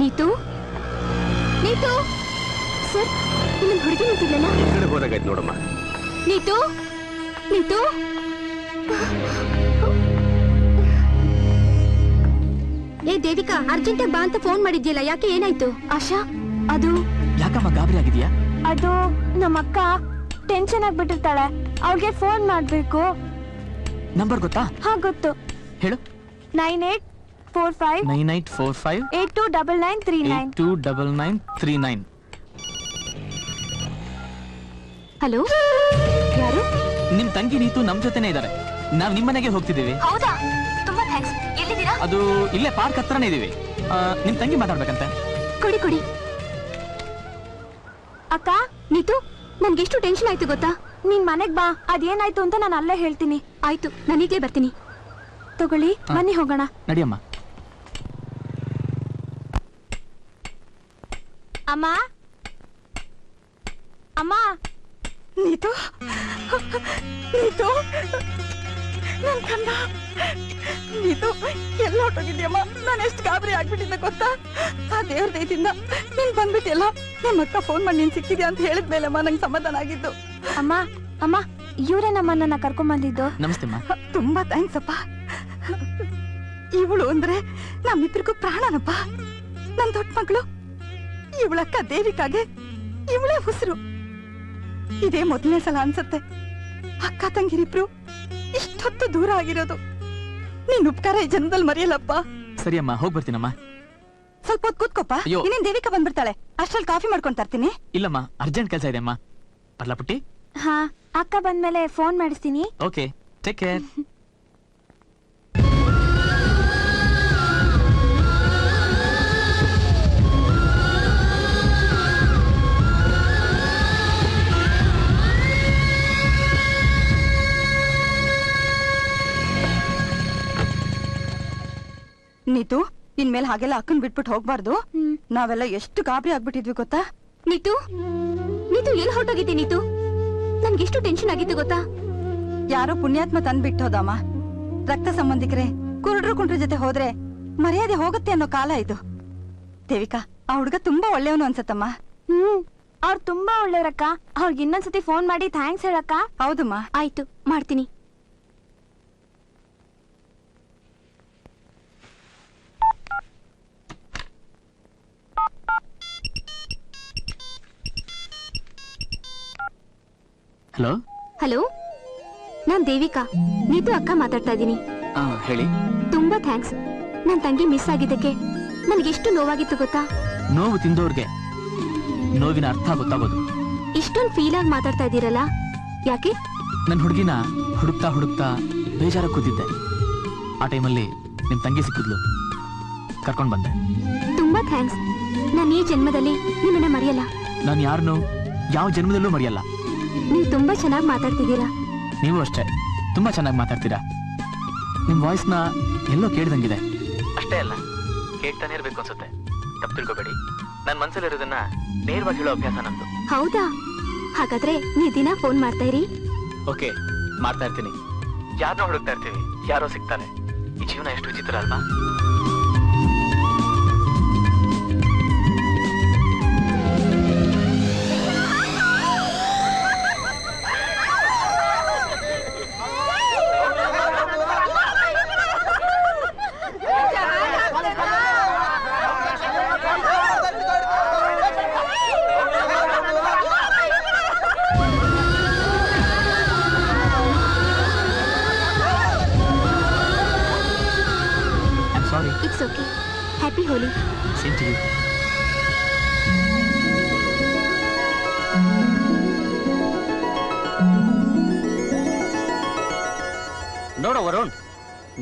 Speaker 12: ನೀತು ನೀತು ಸರ್, ನಿಮ್ಮ ಹುಡುಗಿ ನಿಂತಿದ್ಲಲ್ಲ?
Speaker 15: ಈ ಕಡೆ ಹೋದಾಗಾಯ್ತು ನೋಡಮ್ಮ.
Speaker 12: ನೀತು ನೀತು ಏ ದೇವಿಕಾ, ಅರ್ಜೆಂಟಾಗಿ ಬಾ ಅಂತ ಫೋನ್ ಮಾಡಿದ್ಯಲ್ಲ, ಯಾಕೆ ಏನಾಯ್ತು? ಆಶಾ, ಅದು
Speaker 1: ಯಾಕಮ್ಮ ಗಾಬರಿ ಆಗಿದ್ಯಾ?
Speaker 7: ಅದು ನಮ್ಮ ಅಕ್ಕ ಟೆನ್ಷನ್ ಆಗ್ಬಿಟ್ಟಿರ್ತಾಳೆ. ಅವ್ಳಿಗೆ ಫೋನ್ ಮಾಡ್ಬೇಕು.
Speaker 1: ನಂಬರ್ ಗೊತ್ತಾ?
Speaker 7: ಹಾ ಗೊತ್ತು.
Speaker 1: ಹೇಳು.
Speaker 7: 9845
Speaker 1: 9845
Speaker 7: 829939.
Speaker 1: 829939.
Speaker 12: ಹಲೋ, ಯಾರು?
Speaker 1: ನಿಮ್ ತಂಗಿ ನೀತು ನಮ್ ಜೊತೆನೇ ಇದಾರೆ. ನಾವ್ ನಿಮ್ಮನೆಗೆ ಹೋಗ್ತಿದೀವಿ.
Speaker 12: ಹೌದಾ? ತುಂಬಾ ಥ್ಯಾಂಕ್ಸ್. ಎಲ್ಲಿದ್ದೀರಾ?
Speaker 1: ಅದು ಇಲ್ಲೇ ಪಾರ್ಕ್ ಹತ್ರನೇ ಇದೀವಿ. ನಿಮ್ ತಂಗಿ ಮಾತಾಡ್ಬೇಕಂತೆ.
Speaker 12: ಕೊಡಿ ಕೊಡಿ.
Speaker 7: ಅಕ್ಕ,
Speaker 12: ನೀತು, ನನ್ಗೆಷ್ಟು ಟೆನ್ಷನ್ ಆಯ್ತು ಗೊತ್ತಾ?
Speaker 7: ನೀನ್ ಮನೆಗ್ ಬಾ, ಅದೇನಾಯ್ತು ಅಂತ ನಾನು ಅಲ್ಲೇ ಹೇಳ್ತೀನಿ.
Speaker 12: ಆಯ್ತು, ನಾನೀಗ್ಲೇ ಬರ್ತೀನಿ.
Speaker 7: ತಗೊಳ್ಳಿ, ಬನ್ನಿ ಹೋಗೋಣ.
Speaker 1: ನಡಿಯಮ್ಮ.
Speaker 7: ಅಮ್ಮ ಅಮ್ಮ.
Speaker 4: ನೀತು ನೀತು ನನ್ ಕಣ್ಣ. ನೀತು ಎಲ್ಲ ಹೊಟ್ಟೋಗಿದ್ಯಮ್ಮ. ನಾನು ಎಷ್ಟು ಗಾಬರಿ ಆಗ್ಬಿಟ್ಟಿದ್ದೆ ಗೊತ್ತಾ? ಆ ದೇವ್ರ ದಯದಿಂದ ನೀನ್ ಬಂದ್ಬಿಟ್ಟಿಲ್ಲ. ನಿಮ್ಮ ಅಕ್ಕ ಫೋನ್ ಮಾಡಿ ನೀನ್ ಸಿಕ್ಕಿದ್ಯಾ ಅಂತ ಹೇಳಿದ್ಮೇಲಮ್ಮ ನಂಗೆ ಸಮಾಧಾನ ಆಗಿದ್ದು.
Speaker 7: ಅಮ್ಮ ಅಮ್ಮ, ಇವರೇ ನಮ್ಮನ್ನ ಕರ್ಕೊಂಡ್ ಬಂದಿದ್ದು.
Speaker 1: ನಮಸ್ತೆ ಅಮ್ಮ.
Speaker 4: ತುಂಬಾ ಥ್ಯಾಂಕ್ಸ್ ಅಪ್ಪ. ಇವಳು ಅಂದ್ರೆ ನಮ್ಮಿಬ್ರಿಗೂ ಪ್ರಾಣನಪ್ಪ. ನನ್ ದೊಡ್ಡ ಮಗಳು ಇವಳಕ್ಕ ದೇವಿಕಾಗೆ ಇವಳೇ ಉಸಿರು. ಇದೇ ಮೊದಲನೇ ಸಲ ಅನ್ಸತ್ತೆ ಅಕ್ಕ ತಂಗಿರಿಬ್ರು ಇಷ್ಟೊತ್ತು ದೂರ ಆಗಿರೋದು. ನೀನ್ ಉಪಕಾರ ಈ ಜನ್ಮದಲ್ಲಿ ಮರೆಯಲ್ಲಪ್ಪ.
Speaker 1: ಸರಿ ಅಮ್ಮ, ಹೋಗ್ ಬರ್ತೀನಮ್ಮ.
Speaker 4: ಸ್ವಲ್ಪ ಹೊತ್ತು ಕೂತ್ಕೋಪ್ಪ.
Speaker 1: ಅಯ್ಯೋ.
Speaker 4: ಇನ್ನೇನ್ ದೇವಿಕಾ ಬಂದ್ಬಿಡ್ತಾಳೆ. ಅಷ್ಟ್ರಲ್ಲಿ ಕಾಫಿ ಮಾಡ್ಕೊಂಡ್ ತರ್ತೀನಿ.
Speaker 1: ಇಲ್ಲಮ್ಮ, ಅರ್ಜೆಂಟ್ ಕೆಲಸ ಇದೆ ಅಮ್ಮ. ಬರ್ಲಾ ಪುಟ್ಟಿ?
Speaker 7: ಹಾ, ಅಕ್ಕ ಬಂದ್ಮೇಲೆ ಫೋನ್ ಮಾಡಿಸ್ತೀನಿ.
Speaker 1: Okay, take care.
Speaker 4: ನೀತು, ಇನ್ಮೇಲೆ ಹಾಗೆಲ್ಲ ಅಕ್ಕನ್ ಬಿಟ್ಬಿಟ್ಟು ಹೋಗ್ಬಾರ್ದು. ನಾವೆಲ್ಲ ಎಷ್ಟು ಗಾಬರಿ ಆಗ್ಬಿಟ್ಟಿದ್ವಿ ಗೊತ್ತಾ?
Speaker 12: ನೀತು ನೀತು, ಎಲ್ಲಿ ಹೊರಟೋಗಿದ್ದೆ ನೀತು? ನನ್ಗೆಷ್ಟು ಟೆನ್ಷನ್ ಆಗಿತ್ತು ಗೊತ್ತಾ?
Speaker 4: ಯಾರೋ ಪುಣ್ಯಾತ್ಮ ತಂದ್ ಬಿಟ್ಟೋದಮ್ಮ. ರಕ್ತ ಸಂಬಂಧಿಕರೇ ಕುರುಡ್ರು ಕುಂಡ್ರ ಜೊತೆ ಹೋದ್ರೆ ಮರ್ಯಾದೆ ಹೋಗುತ್ತೆ ಅನ್ನೋ ಕಾಲ ಇದು. ದೇವಿಕಾ, ಆ ಹುಡುಗ ತುಂಬಾ ಒಳ್ಳೆಯವನು ಅನ್ಸತ್ತಮ್ಮ.
Speaker 7: ಅವ್ರು ತುಂಬಾ ಒಳ್ಳೆಯವ್ರಕ್ಕ. ಅವ್ರಿಗೆ ಇನ್ನೊಂದ್ಸತಿ ಫೋನ್ ಮಾಡಿ ಥ್ಯಾಂಕ್ಸ್ ಹೇಳಕ್ಕ.
Speaker 4: ಹೌದಮ್ಮ.
Speaker 12: ಆಯ್ತು, ಮಾಡ್ತೀನಿ.
Speaker 1: ಹಲೋ
Speaker 12: ಹಲೋ, ನಾನ್ ದೇವಿಕಾ. ನೀತು ಅಕ್ಕ ಮಾತಾಡ್ತಾ ಇದ್ದೀನಿ.
Speaker 1: ಹೇಳಿ.
Speaker 12: ತುಂಬಾ ಥ್ಯಾಂಕ್ಸ್. ನನ್ ತಂಗಿ ಮಿಸ್ ಆಗಿದ್ದಕ್ಕೆ ನನಗೆಷ್ಟು ನೋವಾಗಿತ್ತು ಗೊತ್ತಾ?
Speaker 1: ನೋವು ತಿಂದವ್ರಿಗೆ ನೋವಿನ ಅರ್ಥ ಗೊತ್ತಾಗೋದು.
Speaker 12: ಇಷ್ಟೊಂದು ಫೀಲ್ ಆಗಿ ಮಾತಾಡ್ತಾ ಇದ್ದೀರಲ್ಲ, ಯಾಕೆ?
Speaker 1: ನನ್ನ ಹುಡುಗಿನ ಹುಡುಕ್ತಾ ಹುಡುಕ್ತಾ ಬೇಜಾರ ಕೂತಿದ್ದೆ. ಆ ಟೈಮಲ್ಲಿ ನಿಮ್ ತಂಗಿ ಸಿಕ್ಕಿದ್ಲು, ಕರ್ಕೊಂಡ್ ಬಂದೆ.
Speaker 12: ತುಂಬಾ ಥ್ಯಾಂಕ್ಸ್. ನಾನು ಈ ಜನ್ಮದಲ್ಲಿ ನಿಮ್ಮನ್ನ ಮರೆಯಲ್ಲ.
Speaker 1: ನಾನು ಯಾರನ್ನೂ ಯಾವ ಜನ್ಮದಲ್ಲೂ ಮರೆಯಲ್ಲ.
Speaker 12: ನೀವು ತುಂಬಾ ಚೆನ್ನಾಗಿ ಮಾತಾಡ್ತಿದ್ದೀರಾ.
Speaker 1: ನೀವು ಅಷ್ಟೇ, ತುಂಬಾ ಚೆನ್ನಾಗಿ ಮಾತಾಡ್ತೀರಾ. ನಿಮ್ ವಾಯ್ಸ್ನ ಎಲ್ಲೋ ಕೇಳ್ದಂಗಿದೆ. ಅಷ್ಟೇ ಅಲ್ಲ, ಕೇಳ್ತಾನೆ ಇರ್ಬೇಕು ಅನ್ಸುತ್ತೆ. ತಪ್ಪು ತಿಳ್ಕೊಬೇಡಿ, ನನ್ನ ಮನ್ಸಲ್ಲಿರೋದನ್ನ ನೇರವಾಗಿ ಹೇಳೋ ಅಭ್ಯಾಸ ನಂದು.
Speaker 12: ಹೌದಾ? ಹಾಗಾದ್ರೆ ನೀ ದಿನ ಫೋನ್ ಮಾಡ್ತಾ ಇರಿ.
Speaker 1: ಓಕೆ, ಮಾಡ್ತಾ ಇರ್ತೀನಿ. ಯಾರನ್ನೋ ಹುಡುಕ್ತಾ ಇರ್ತೀವಿ, ಯಾರೋ ಸಿಗ್ತಾರೆ. ಈ ಜೀವನ ಎಷ್ಟು ವಿಚಿತ್ರ ಅಲ್ವಾ?
Speaker 12: It's okay. Happy Holi.
Speaker 1: Same to you.
Speaker 5: ನೋಡೋ ವರುಣ್,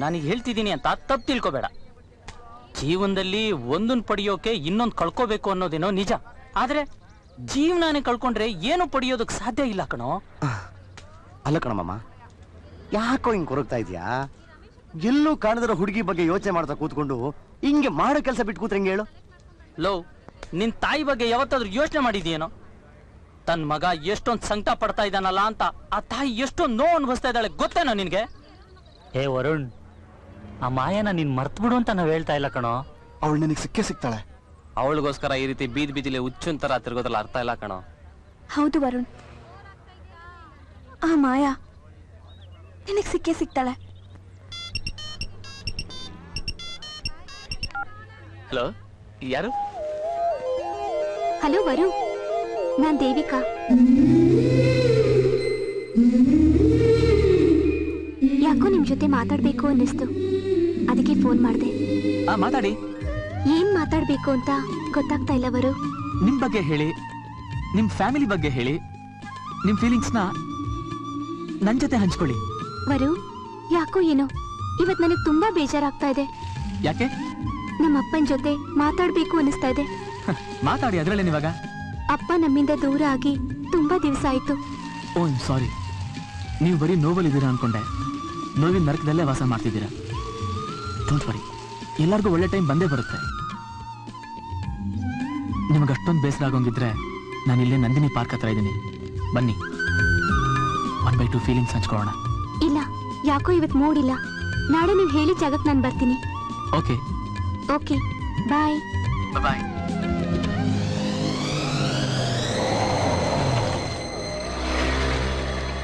Speaker 5: ನಾನೀಗ ಹೇಳ್ತಿದ್ದೀನಿ ಅಂತ ತಪ್ಪು ತಿಳ್ಕೊಬೇಡ. ಜೀವನದಲ್ಲಿ ಒಂದನ್ನು ಪಡೆಯೋಕೆ ಇನ್ನೊಂದು ಕಳ್ಕೋಬೇಕು ಅನ್ನೋದೇನೋ ನಿಜ. ಆದ್ರೆ ಜೀವನಾನೇ ಕಳ್ಕೊಂಡ್ರೆ ಏನು ಪಡೆಯೋದಕ್ಕೆ ಸಾಧ್ಯ ಇಲ್ಲ ಕಣೋ.
Speaker 8: ಅಲ್ಲ ಕಣಮ್ಮ, ಯಾಕೋ ಹಿಂಗ್ ಕೊರಗ್ತಾ ಇದೀಯಾ? ಎಲ್ಲೂ ಕಾಣದಿರೋ ಹುಡುಗಿ ಬಗ್ಗೆ ಯೋಚನೆ ಮಾಡ್ತಾ ಕೂತ್ಕೊಂಡು ಹಿಂಗೆ ಮಾಡೋ ಕೆಲಸ ಬಿಟ್ಟು ಕೂತ್ರೆ ಹೆಂಗೆ ಹೇಳು?
Speaker 5: ಲೋ, ನಿನ್ ತಾಯಿ ಬಗ್ಗೆ ಯಾವತ್ತಾದ್ರೂ ಯೋಚನೆ ಮಾಡಿದ್ಯೇನೋ? ತನ್ ಮಗ ಎಷ್ಟೊಂದ್ ಸಂಕಟ ಪಡ್ತಾ ಇದ್ದಾನಲ್ಲ ಅಂತ ಆ ತಾಯಿ ಎಷ್ಟೊಂದು ನೋವು ಅನುಭವಿಸ್ತಾ ಇದ್ದಾಳೆ ಗೊತ್ತೇನೋ ನಿನ್ಗೆ? ಹೇ ವರುಣ್, ಆ ಮಾಯನ ನೀನ್ ಮರ್ತ್ ಬಿಡು ಅಂತ ನಾವ್ ಹೇಳ್ತಾ ಇಲ್ಲ ಕಣೋ.
Speaker 8: ಅವಳು ನಿನಗೆ ಸಿಕ್ಕೇ ಸಿಗ್ತಾಳೆ.
Speaker 5: ಅವಳಿಗೋಸ್ಕರ ಈ ರೀತಿ ಬೀದಿ ಬೀದಿಲಿ ಹುಚ್ಚುನ್ ತರ ತಿರ್ಗೋದ್ರಲ್ಲಿ ಅರ್ಥ ಇಲ್ಲ ಕಣೋ.
Speaker 7: ಹೌದು ವರುಣ್, ಆ ಮಾಯಾ ನಿನಗ್ ಸಿಕ್ಕೇ ಸಿಗ್ತಾಳೆ.
Speaker 1: ಹಲೋ, ಯಾರು?
Speaker 12: ಹಲೋ ವರು, ನಾನ್ ದೇವಿಕಾ. ಯಾಕೋ ನಿಮ್ ಜೊತೆ ಮಾತಾಡ್ಬೇಕು ಅನ್ನಿಸ್ತು, ಅದಕ್ಕೆ ಫೋನ್ ಮಾಡ್ದೆ.
Speaker 1: ಮಾತಾಡಿ.
Speaker 12: ಏನ್ ಮಾತಾಡ್ಬೇಕು ಅಂತ ಗೊತ್ತಾಗ್ತಾ ಇಲ್ಲ ವರು.
Speaker 1: ನಿಮ್ ಬಗ್ಗೆ ಹೇಳಿ, ನಿಮ್ ಫ್ಯಾಮಿಲಿ ಬಗ್ಗೆ ಹೇಳಿ, ನಿಮ್ ಫೀಲಿಂಗ್ಸ್ನ ನನ್ ಜೊತೆ ಹಂಚ್ಕೊಳ್ಳಿ.
Speaker 12: ವರು, ಯಾಕೋ ಏನೋ ಇವತ್ ನನಗ್ ತುಂಬಾ ಬೇಜಾರಾಗ್ತಾ ಇದೆ.
Speaker 1: ಯಾಕೆ?
Speaker 12: ನಮ್ಮ ಅಪ್ಪನ ಜೊತೆ ಮಾತಾಡ್ಬೇಕು ಅನಿಸ್ತಾ ಇದೆ.
Speaker 1: ಮಾತಾಡಿ, ಅದ್ರಲ್ಲೇ ಇವಾಗ.
Speaker 12: ಅಪ್ಪ ನಮ್ಮಿಂದ ದೂರ ಆಗಿ ತುಂಬಾ ದಿವಸ ಆಯ್ತು.
Speaker 1: ಓ ಸಾರಿ, ನೀವು ಬರೀ ನೋವಲ್ಲಿದ್ದೀರಾ ಅನ್ಕೊಂಡೆ. ನೋವಿನ ನರಕದಲ್ಲೇ ವಾಸ ಮಾಡ್ತಿದ್ದೀರಾ. ಡೋಂಟ್ ವರಿ, ಎಲ್ಲರಿಗೂ ಒಳ್ಳೆ ಟೈಮ್ ಬಂದೇ ಬರುತ್ತೆ. ನಿಮಗೆ ಅಷ್ಟೊಂದು ಬೇಸರ ಆಗೋಂಗಿದ್ರೆ ನಾನು ಇಲ್ಲೇ ನಂದಿನಿ ಪಾರ್ಕ್ ಹತ್ರ ಇದ್ದೀನಿ, ಬನ್ನಿ 1/2 ಫೀಲಿಂಗ್ಸ್ ಹಂಚ್ಕೊಳ್ಳೋಣ.
Speaker 12: ಇಲ್ಲ, ಯಾಕೋ ಇವತ್ ಮೂಡಿಲ್ಲ. ನಾಳೆ ನೀವು ಹೇಳಿ ಜಾಗಕ್ಕೆ ನಾನು ಬರ್ತೀನಿ.
Speaker 1: ಓಕೆ
Speaker 12: ಓಕೆ, ಬಾಯ್
Speaker 1: ಬಾಯ್.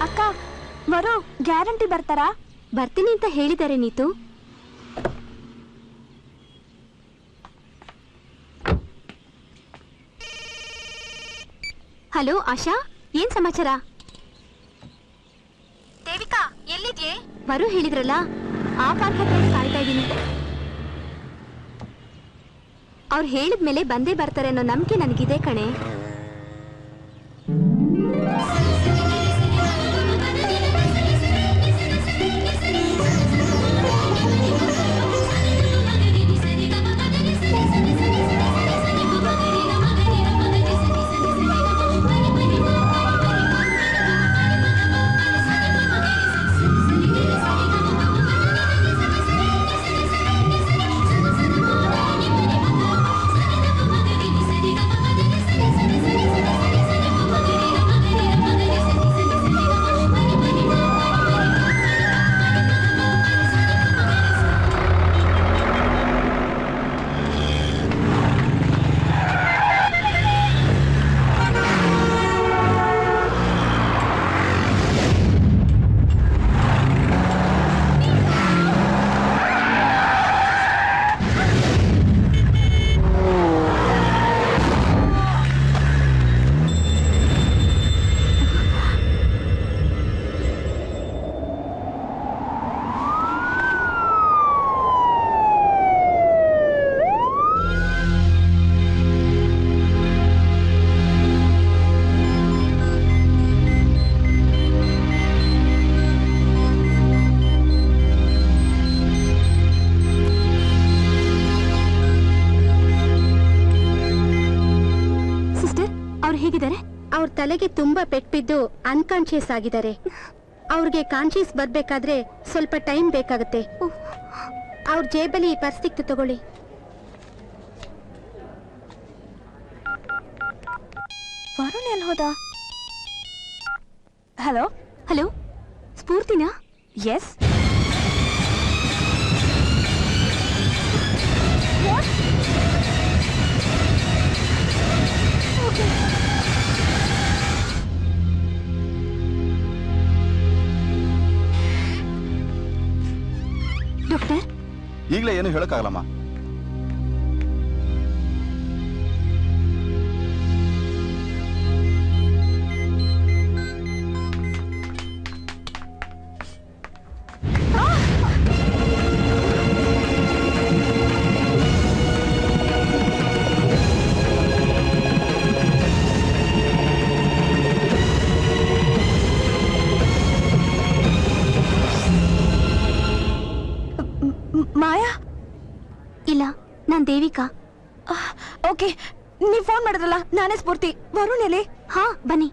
Speaker 7: ಅಕ್ಕ, ವರು ಗ್ಯಾರಂಟಿ ಬರ್ತಾರಾ?
Speaker 12: ಬರ್ತೀನಿ ಅಂತ ಹೇಳಿದ್ದಾರೆ ನೀತು. ಹಲೋ ಆಶಾ, ಏನ್ ಸಮಾಚಾರ?
Speaker 7: ದೇವಿಕಾ ಎಲ್ಲಿದ್ಯೆ?
Speaker 12: ವರು ಹೇಳಿದ್ರಲ್ಲ, ಆ ಪಾರ್ಕ್ ಹತ್ರ ಕಾಯ್ತಾ ಇದ್ದೀನಿ. ಅವ್ರು ಹೇಳಿದ್ಮೇಲೆ ಬಂದೇ ಬರ್ತಾರೆ ಅನ್ನೋ ನಂಬಿಕೆ ನನಗಿದೆ ಕಣೆ. ಅವ್ರ ತಲೆಗೆ ತುಂಬಾ ಪೆಟ್ಬಿದ್ದು ಅನ್ಕಾನ್ಶಿಯಸ್ ಆಗಿದ್ದಾರೆ. ಅವ್ರಿಗೆ ಕಾನ್ಶಿಯಸ್ ಬರ್ಬೇಕಾದ್ರೆ ಸ್ವಲ್ಪ ಟೈಮ್ ಬೇಕಾಗುತ್ತೆ. ಅವ್ರ ಜೇಬಲ್ಲಿ ಪರ್ಸ್ ಸಿಕ್ತು, ತಗೊಳ್ಳಿ.
Speaker 7: ವರುಣ್ ಎಲ್ಲಿ ಹೋದ? ಹಲೋ
Speaker 12: ಹಲೋ, ಸ್ಫೂರ್ತಿನಾ?
Speaker 7: ಎಸ್.
Speaker 12: ಡಾಕ್ಟರ್,
Speaker 9: ಈಗಲೇ ಏನು ಹೇಳಕ್ಕಾಗಲ್ಲಮ್ಮ.
Speaker 7: ಮಾಯಾ?
Speaker 12: ಇಲ್ಲ, ನಾನ್ ದೇವಿಕಾ.
Speaker 7: ಓಕೆ, ನೀವ್ ಫೋನ್ ಮಾಡಿದ್ರಲ್ಲ, ನಾನೇ ಸ್ಫೂರ್ತಿ. ವರುಣ್ ಎಲ್ಲಿ?
Speaker 12: ಹಾ, ಬನ್ನಿ.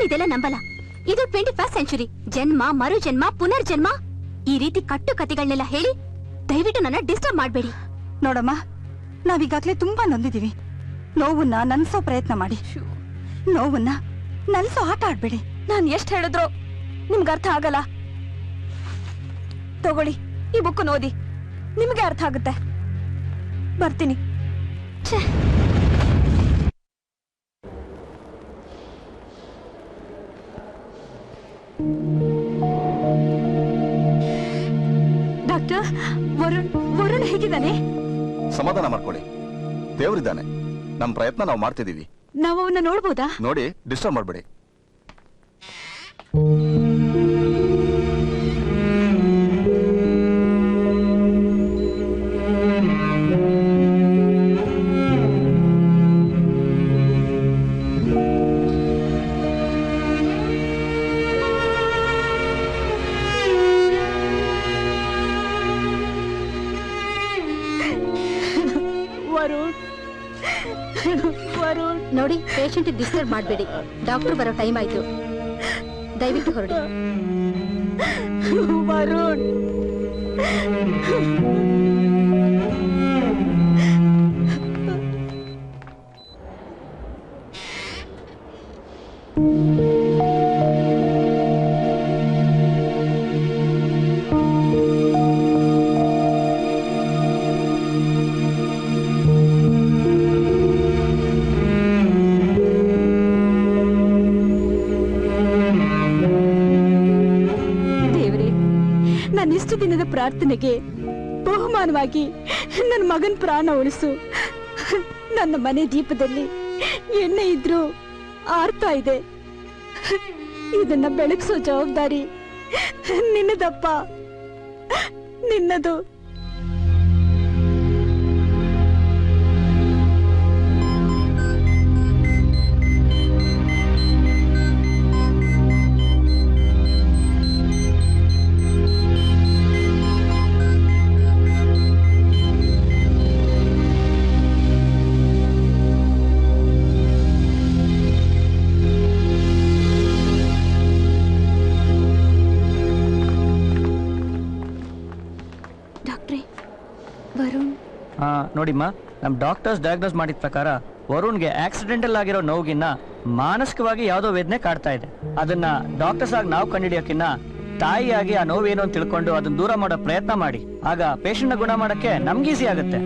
Speaker 4: ಇದೆಲ್ಲ ನಂಬಲ್ಲ. ಇದು 21st ಸೆಂಚುರಿ. ಜನ್ಮ, ಮರು ಜನ್ಮ, ಪುನರ್ಜನ್ಮ, ಈ ರೀತಿ ಕಟ್ಟು ಕತೆಗಳನ್ನೆಲ್ಲ ಹೇಳಿ ದಯವಿಟ್ಟು ನನ್ನ ಡಿಸ್ಟರ್ಬ್ ಮಾಡಬೇಡಿ.
Speaker 7: ನೋಡಮ್ಮ, ನಾವೀಗಾಗ್ಲೇ ತುಂಬಾ ನೊಂದಿದೀವಿ. ನೋವನ್ನ ನನ್ಸೋ ಪ್ರಯತ್ನ ಮಾಡಿ, ನೋವನ್ನ ನನ್ಸೋ ಆಟ ಆಡ್ಬೇಡಿ. ನಾನ್ ಎಷ್ಟ್ ಹೇಳಿದ್ರು ನಿಮ್ಗೆ ಅರ್ಥ ಆಗಲ್ಲ. ತಗೊಳ್ಳಿ, ಈ ಬುಕ್ ಓದಿ, ನಿಮ್ಗೆ ಅರ್ಥ ಆಗುತ್ತೆ. ಬರ್ತೀನಿ. ಡಾಕ್ಟರ್, ವರುಣ್ ಹೇಗಿದ್ದಾನೆ?
Speaker 9: ಸಮಾಧಾನ ಮಾಡ್ಕೊಳ್ಳಿ, ದೇವರಿದ್ದಾನೆ. ನಮ್ಮ ಪ್ರಯತ್ನ ನಾವು ಮಾಡ್ತಿದೀವಿ.
Speaker 4: ನಾವು ಅವನ್ನ ನೋಡ್ಬೋದಾ?
Speaker 9: ನೋಡಿ, ಡಿಸ್ಟರ್ಬ್ ಮಾಡಬೇಡಿ.
Speaker 12: ನೋಡಿ, ಪೇಷಂಟ್ ಡಿಸ್ಟರ್ಬ್ ಮಾಡಬೇಡಿ. ಡಾಕ್ಟರ್ ಬರೋ ಟೈಮ್ ಆಯ್ತು, ದಯವಿಟ್ಟು ಹೊರಡಿ.
Speaker 7: ವರುಣ್, ಇಷ್ಟು ದಿನದ ಪ್ರಾರ್ಥನೆಗೆ ಬಹುಮಾನವಾಗಿ ನನ್ನ ಮಗನ್ ಪ್ರಾಣ ಉಳಿಸು. ನನ್ನ ಮನೆ ದೀಪದಲ್ಲಿ ಎಣ್ಣೆ ಇದ್ರೂ ಆರ್ತಾ ಇದೆ. ಇದನ್ನ ಬೆಳಗ್ಸೋ ಜವಾಬ್ದಾರಿ ನಿನ್ನದಪ್ಪ, ನಿನ್ನದು.
Speaker 5: ನೋಡಿಮ್ಮ, ನಮ್ಮ ಡಾಕ್ಟರ್ಸ್ ಡಯಾಗ್ನೋಸ್ ಮಾಡಿದ ಪ್ರಕಾರ ವರುಣ್ಗೆ ಆಕ್ಸಿಡೆಂಟಲ್ ಆಗಿರೋ ನೋವಿಗಿನ್ನ ಮಾನಸಿಕವಾಗಿ ಯಾವುದೋ ವೇದನೆ ಕಾಡ್ತಾ ಇದೆ. ಅದನ್ನ ಡಾಕ್ಟರ್ಸ್ ಆಗಿ ನಾವು ಕಂಡುಹಿಡಿಯೋಕಿನ್ನ ತಾಯಿಯಾಗಿ ಆ ನೋವೇನು ಅಂತ ತಿಳ್ಕೊಂಡು ಅದನ್ನ ದೂರ ಮಾಡೋ ಪ್ರಯತ್ನ ಮಾಡಿ. ಆಗ ಪೇಷಂಟ್ ನ ಗುಣ ಮಾಡಕ್ಕೆ ನಮ್ಗೆ ಈಸಿ ಆಗುತ್ತೆ.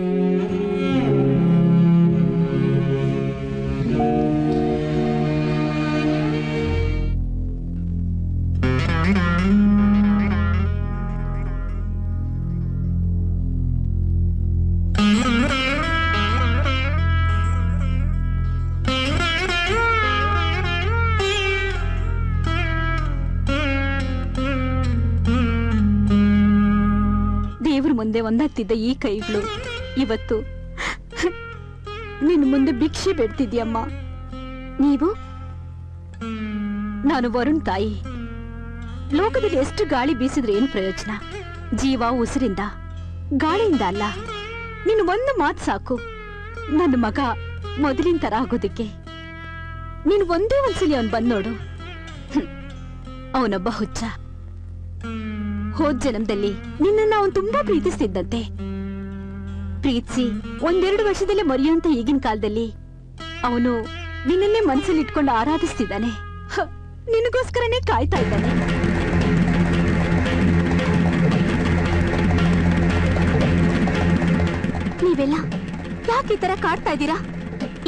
Speaker 7: ಮುಂದೆ ಒಂದಾಗ್ತಿದ್ದ ಈ ಕೈಗಳು ಇವತ್ತು ನಿನ್ನ ಮುಂದೆ ಭಿಕ್ಷೆ ಬೇಡ್ತಿದ್ಯಮ್ಮ.
Speaker 4: ನೀವು?
Speaker 7: ನಾನು ವರುಣ್ ತಾಯಿ. ಲೋಕದಲ್ಲಿ ಎಷ್ಟು ಗಾಳಿ ಬೀಸಿದ್ರೆ ಏನು ಪ್ರಯೋಜನ? ಜೀವ ಉಸಿರಿಂದ, ಗಾಳಿಯಿಂದ ಅಲ್ಲ. ನೀನು ಒಂದು ಮಾತು ಸಾಕು, ನನ್ನ ಮಗ ಮೊದಲಿನ ತರ ಆಗೋದಿಕ್ಕೆ. ನೀನು ಒಂದೇ ಒಂದ್ಸಲಿ ಅವನ್ ಬಂದ್ ನೋಡು. ಅವನೊಬ್ಬ ಹುಚ್ಚ. ಹೋದ್ ಜನ್ಮದಲ್ಲಿ ನಿನ್ನನ್ನು ಅವನು ತುಂಬಾ ಪ್ರೀತಿಸ್ತಿದ್ದಂತೆ. ಪ್ರೀತಿಸಿ 1-2 ವರ್ಷದಲ್ಲೇ ಮರೆಯುವಂತ ಈಗಿನ ಕಾಲದಲ್ಲಿ ಅವನು ನಿನ್ನನ್ನೇ ಮನಸ್ಸಲ್ಲಿ ಇಟ್ಕೊಂಡು ಆರಾಧಿಸ್ತಿದ್ದಾನೆ. ನಿನಗೋಸ್ಕರನೇ ಕಾಯ್ತಾ ಇದ್ದಾನೆ.
Speaker 4: ನೀವೆಲ್ಲ ಯಾಕೆ ಈ ತರ ಕಾಡ್ತಾ ಇದ್ದೀರಾ?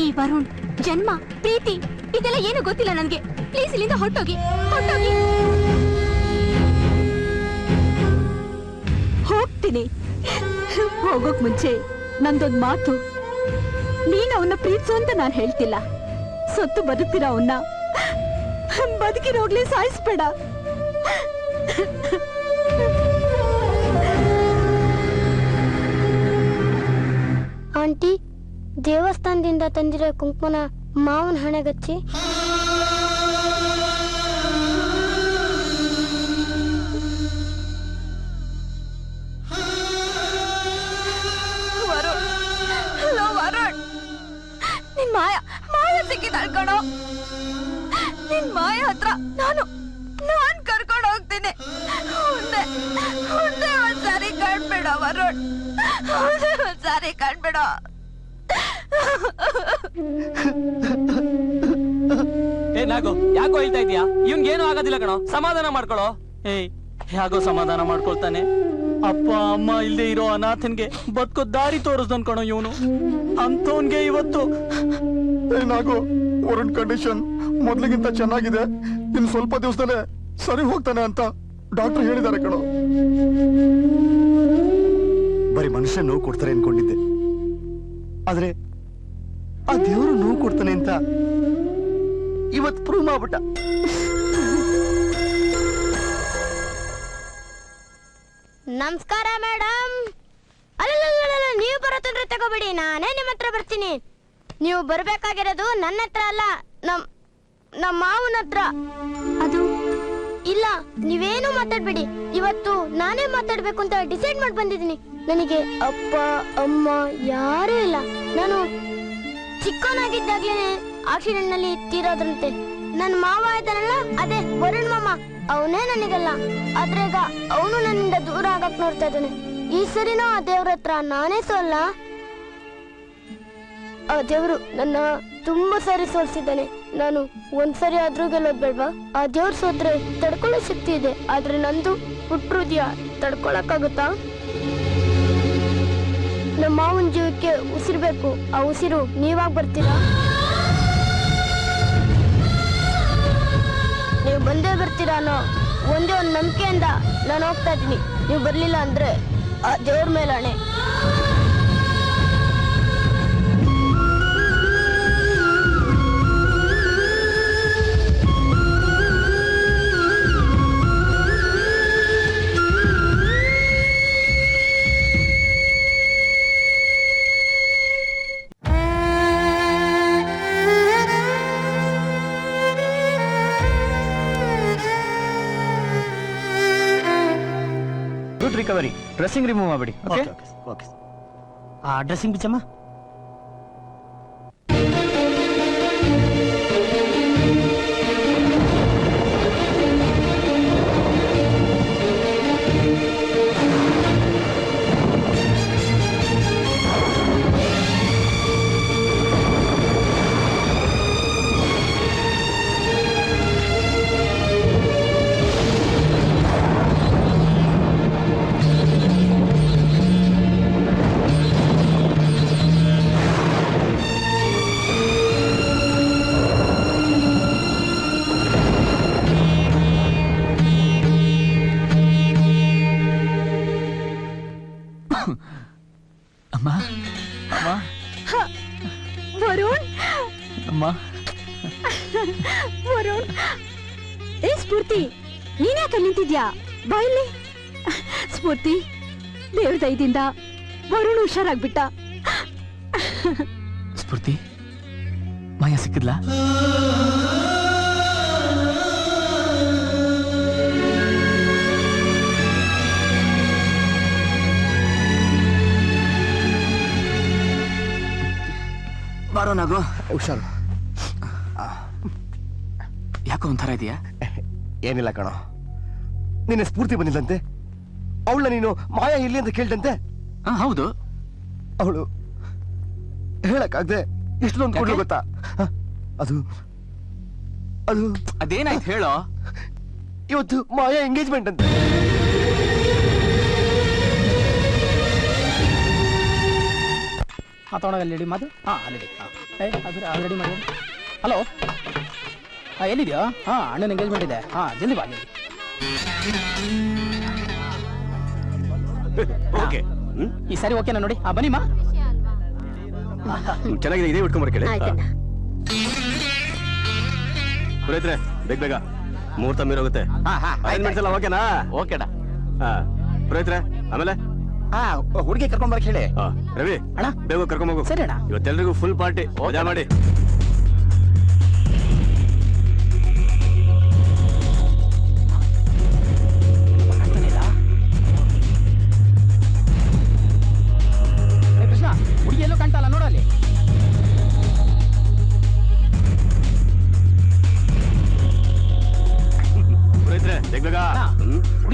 Speaker 4: ಈ ವರುಣ್ ಜನ್ಮ, ಪ್ರೀತಿ ಇದೆಲ್ಲ ಏನು ಗೊತ್ತಿಲ್ಲ ನನ್ಗೆ. ಪ್ಲೀಸ್ ಇಲ್ಲಿಂದ ಹೊರಟೋಗಿ, ಹೊರಟೋಗಿ.
Speaker 7: ಹೋಗ್ತೀನಿ. ಹೋಗೋಕ್ ಮುಂಚೆ ನಂದೊಂದ್ ಮಾತು. ನೀನ್ ಅವನ್ನ ಪ್ರೀತಿಸು ಅಂತ ನಾನ್ ಹೇಳ್ತಿಲ್ಲ. ಸೊತ್ತು ಬದುಕ್ತಿರ ಅವನ್ನ, ಬದುಕಿರೋಗ್ಲೇ ಸಾಯಿಸ್ಬೇಡ.
Speaker 17: ಆಂಟಿ, ದೇವಸ್ಥಾನದಿಂದ ತಂದಿರೋ ಕುಂಕುಮನ ಮಾವನ ಹಣೆಗಚ್ಚಿ.
Speaker 7: ಮಾಯ ಸಿಕ್ಕಿದ ಕಣೋ. ನಿನ್ ಮಾಯ ಹತ್ರ ನಾನ್ ಕರ್ಕೊಂಡು ಹೋಗ್ತೀನಿ. ಒಂದೇ ಒಂದ್ಸಾರಿ ಕಾಣ್ಬೇಡ ವರುಣ್, ಒಂದೇ ಒಂದ್ಸಾರಿ ಕಾಣ್ಬೇಡ.
Speaker 5: ಏ ನಾಗೋ, ಯಾಕೋ ಹೇಳ್ತಾ ಇದೀಯಾ? ಇವ್ನ್ಗೇನು ಆಗೋದಿಲ್ಲ ಕಣೋ, ಸಮಾಧಾನ ಮಾಡ್ಕೊಳ್ಳೋ. ಏಯ್ ಯಾಕೋ ಸಮಾಧಾನ ಮಾಡ್ಕೊಳ್ತಾನೆ? ಅಪ್ಪ ಅಮ್ಮ ಇಲ್ಲದೆ ಇರೋ ಅನಾಥನ್ಗೆ ಬದುಕೋ ದಾರಿ ತೋರಿಸ್ದನ್ ಕಣೋ ಇವನು. ಅಂತವನ್ಗೆ ಇವತ್ತು
Speaker 9: ಏನಾಗೋ ವರುಣ್ ಕಂಡೀಷನ್ ಮೊದ್ಲಿಗಿಂತ ಚೆನ್ನಾಗಿದೆ, ಇನ್ನು ಸ್ವಲ್ಪ ದಿವಸದಲ್ಲೇ ಸರಿ ಹೋಗ್ತಾನೆ ಅಂತ ಡಾಕ್ಟರ್ ಹೇಳಿದ್ದಾರೆ ಕಣೋ.
Speaker 8: ಬರೀ ಮನುಷ್ಯ ನೋವು ಕೊಡ್ತಾರೆ ಅನ್ಕೊಂಡಿದ್ದೆ, ಆದ್ರೆ ಆ ದೇವರು ನೋವು ಕೊಡ್ತಾನೆ ಅಂತ ಇವತ್ತು ಪ್ರೂವ್ ಮಾಡ್ಬಿಟ್ಟ.
Speaker 17: ನಮಸ್ಕಾರ ಮೇಡಮ್. ಅಲ್ಲ ನೀವು ಬರೋ ತೊಂದ್ರೆ ತಗೋಬೇಡಿ, ನಾನೇ ನಿಮ್ಮ ಹತ್ರ ಬರ್ತೀನಿ. ನೀವು ಬರ್ಬೇಕಾಗಿರೋದು ನನ್ನ ಹತ್ರ ಅಲ್ಲ, ನಮ್ಮ ಮಾವನ ಹತ್ರ.
Speaker 12: ಅದು
Speaker 17: ಇಲ್ಲ, ನೀವೇನು ಮಾತಾಡ್ಬೇಡಿ. ಇವತ್ತು ನಾನೇ ಮಾತಾಡ್ಬೇಕು ಅಂತ ಡಿಸೈಡ್ ಮಾಡಿ ಬಂದಿದ್ದೀನಿ. ನನಗೆ ಅಪ್ಪ ಅಮ್ಮ ಯಾರೂ ಇಲ್ಲ. ನಾನು ಚಿಕ್ಕವನಾಗಿದ್ದಾಗ್ಲೇನೆ ಆಕ್ಸಿಡೆಂಟ್ ನಲ್ಲಿ ತೀರೋದ್ರಂತೆ. ನನ್ನ ಮಾವ ಇದ್ದಾನಲ್ಲ, ಅದೇ ವರುಣ್ ಮಾಮ, ಅವನೇ ನನಗಲ್ಲ. ಆದ್ರೀಗ ಅವನು ನನ್ನಿಂದ ದೂರ ಆಗಕ್ ನೋಡ್ತಾ ಇದ್ದಾನೆ. ಈ ಸರಿನೂ ಆ ದೇವ್ರ ಹತ್ರ ನಾನೇ ಸೋಲ್ಲ. ಆ ದೇವ್ರು ನನ್ನ ತುಂಬಾ ಸರಿ ಸೋಲ್ಸಿದ್ದಾನೆ. ನಾನು ಒಂದ್ಸರಿ ಆದ್ರೂ ಗೆಲ್ಲೋದ್ ಬೇಡ್ವಾ? ಆ ದೇವ್ರು ಸೋತ್ರೆ ತಡ್ಕೊಳ್ಳೋ ಶಕ್ತಿ ಇದೆ, ಆದ್ರೆ ನಂದು ಹುಟ್ಟೃದ್ಯ ತಡ್ಕೊಳಕ್ಕಾಗುತ್ತಾ? ನಮ್ಮ ಮಾವನ ಜೀವಕ್ಕೆ ಉಸಿರ್ಬೇಕು, ಆ ಉಸಿರು ನೀವಾಗ್ ಬರ್ತೀರಾ? ನೀವು ಬಂದೇ ಬರ್ತೀರಾ ಅನ್ನೋ ಒಂದೇ ಒಂದು ನಂಬಿಕೆಯಿಂದ ನಾನು ಹೋಗ್ತಾ ಇದ್ದೀನಿ. ನೀವು ಬರ್ಲಿಲ್ಲ ಅಂದ್ರೆ ಆ ದೇವ್ರ ಮೇಲೆ ಆಣೆ.
Speaker 5: Good recovery. ಡ್ರೆಸ್ಸಿಂಗ್ ರಿಮೂವ್ ಮಾಡ್ಬಿಡಿ. Okay
Speaker 8: okay.
Speaker 2: ಆ ಡ್ರೆಸ್ಸಿಂಗ್ ಬಿಚ್ಚಮ್ಮ.
Speaker 1: ಅಮ್ಮ ಅಮ್ಮ
Speaker 4: ವರುಣ್,
Speaker 1: ಅಮ್ಮ
Speaker 4: ವರುಣ್. ಏ ಸ್ಫೂರ್ತಿ, ನೀನ್ಯಾಕೆ ನಿಂತಿದ್ಯಾ? ಬಾಯಲ್ಲಿ. ಸ್ಫೂರ್ತಿ, ದೇವ್ರ ದಯದಿಂದ ವರುಣ್ ಹುಷಾರಾಗ್ಬಿಟ್ಟ.
Speaker 1: ಸ್ಫೂರ್ತಿ, ಮಾಯ ಸಿಕ್ಕಿದ್ಲಾ?
Speaker 8: ಬಾರೋ ನಾಗು, ಹುಷಾರು.
Speaker 1: ಯಾಕೋ ಒಂಥರ ಇದೆಯಾ?
Speaker 8: ಏನಿಲ್ಲ ಕಣೋ, ನಿನ್ನೆ ಸ್ಫೂರ್ತಿ ಬಂದಿಲ್ಲಂತೆ. ಅವಳ ನೀನು ಮಾಯಾ ಇಲ್ಲಿ ಅಂತ ಕೇಳ್ದಂತೆ.
Speaker 1: ಹೌದು.
Speaker 8: ಅವಳು ಹೇಳಕ್ಕಾಗ್ದೆ ಎಷ್ಟೊಂದು ಕೊಡ್ಲು ಗೊತ್ತಾ? ಅದು ಅದು
Speaker 1: ಅದೇನಾಯ್ತು ಹೇಳೋ?
Speaker 8: ಇವತ್ತು ಮಾಯಾ ಎಂಗೇಜ್ಮೆಂಟ್ ಅಂತೆ.
Speaker 2: ತಗೊಂಡಾಗಲ್ಲಿ ಮಾತು. ಆಲ್ರೆಡಿ ಆಲ್ರೆಡಿ ಮಾಡಿ. ಹಲೋ, ಎಲ್ಲಿದ್ಯಾ? ಅಣ್ಣನ ಎಂಗೇಜ್ಮೆಂಟ್ ಇದೆ. ಜಲ್ದಿ ಬಾ, ಜಲ್ದಿ.
Speaker 15: ಓಕೆ,
Speaker 2: ಈ ಸರಿ ಓಕೆನಾ ನೋಡಿ? ಬನ್ನಿಮ್ಮ.
Speaker 15: ಚೆನ್ನಾಗಿದೆ, ಇದೇ ಉಟ್ಕೊಂಬರ್ಕೇಳಿ. ಪುರೋಹಿತ್ರೆ, ಬೇಗ ಮುಹೂರ್ತ ಮೀರೋಗುತ್ತೆ. ಅರೇಂಜ್ಮೆಂಟ್ಸ್ ಎಲ್ಲ ಓಕೆನಾ?
Speaker 5: ಓಕೆಡಾ.
Speaker 15: ಪುರೋಹಿತ್ರೆ, ಆಮೇಲೆ
Speaker 8: ಹುಡುಗಿ ಕರ್ಕೊಂಡ್ ಬರಕ್ ಹೇಳಿ.
Speaker 15: ರವಿ
Speaker 2: ಅಣ್ಣ,
Speaker 15: ಬೇಗ ಕರ್ಕೊಂಡ್ ಹೋಗು.
Speaker 2: ಸರಿ ಅಣ್ಣ.
Speaker 15: ಇವತ್ತೆಲ್ರಿಗೂ ಫುಲ್ ಪಾರ್ಟಿ, ಮಜಾ ಮಾಡಿ.
Speaker 2: ಕೃಷ್ಣ, ಹುಡುಗಿ ಎಲ್ಲೋ ಕಾಣ್ತಲ್ಲ, ನೋಡಲ್ಲಿ.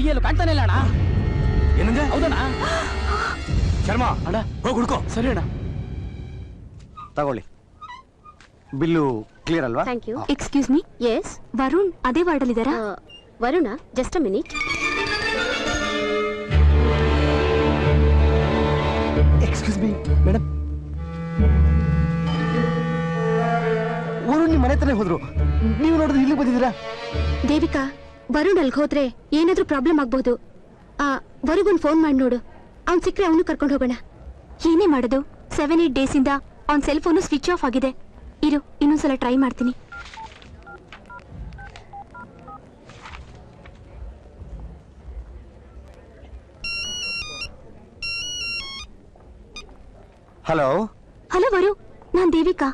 Speaker 2: ಹುಡುಗಿಯಲ್ಲೂ ಕಾಣ್ತಾನೆ ಇಲ್ಲ ಅಣ್ಣ.
Speaker 15: ಏನಂದ್ರೆ
Speaker 2: ಹೌದಣ್ಣ.
Speaker 15: ಶರ್ಮಾ
Speaker 2: ಅಣ್ಣ
Speaker 15: ಹೋಗಿ ಹುಡ್ಕೋ.
Speaker 2: ಸರಿ ಅಣ್ಣ.
Speaker 8: ತಗೊಳ್ಳಿ, ಬಿಲ್ಲು ಕ್ಲಿಯರ್ ಅಲ್ವಾ?
Speaker 12: Thank you. Excuse me. Yes, Varun ಅದೇ ವಾರ್ಡಲ್ಲಿದ್ದಾರಾ? Varun, just a minute.
Speaker 8: Excuse me madam, Varun ನಿಮ್ಮ ಮನೆ ಹತ್ರನೇ ಹೋದ್ರು, ನೀವು ನೋಡಿದ್ರೆ ಇಲ್ಲಿಗೆ ಬಂದಿದ್ದೀರಾ?
Speaker 12: ದೇವಿಕಾ, ವರುಣ್ ಅಲ್ಗೆ ಹೋದ್ರೆ ಏನಾದ್ರೂ ಪ್ರಾಬ್ಲಮ್ ಆಗ್ಬಹುದು. ವರುಗೊಂದು ಫೋನ್ ಮಾಡಿ ನೋಡು, ಅವ್ನ್ ಸಿಕ್ಕರೆ ಅವನು ಕರ್ಕೊಂಡು ಹೋಗೋಣ. ಏನೇ ಮಾಡೋದು, 7-8 ಡೇಸ್ ಇಂದ ಅವ್ನ್ ಸೆಲ್ ಫೋನು ಸ್ವಿಚ್ ಆಫ್ ಆಗಿದೆ. ಇರು, ಇನ್ನೊಂದ್ಸಲ ಟ್ರೈ ಮಾಡ್ತೀನಿ.
Speaker 8: ಹಲೋ.
Speaker 12: ಹಲೋ ವರು, ನಾನ್ ದೇವಿಕಾ.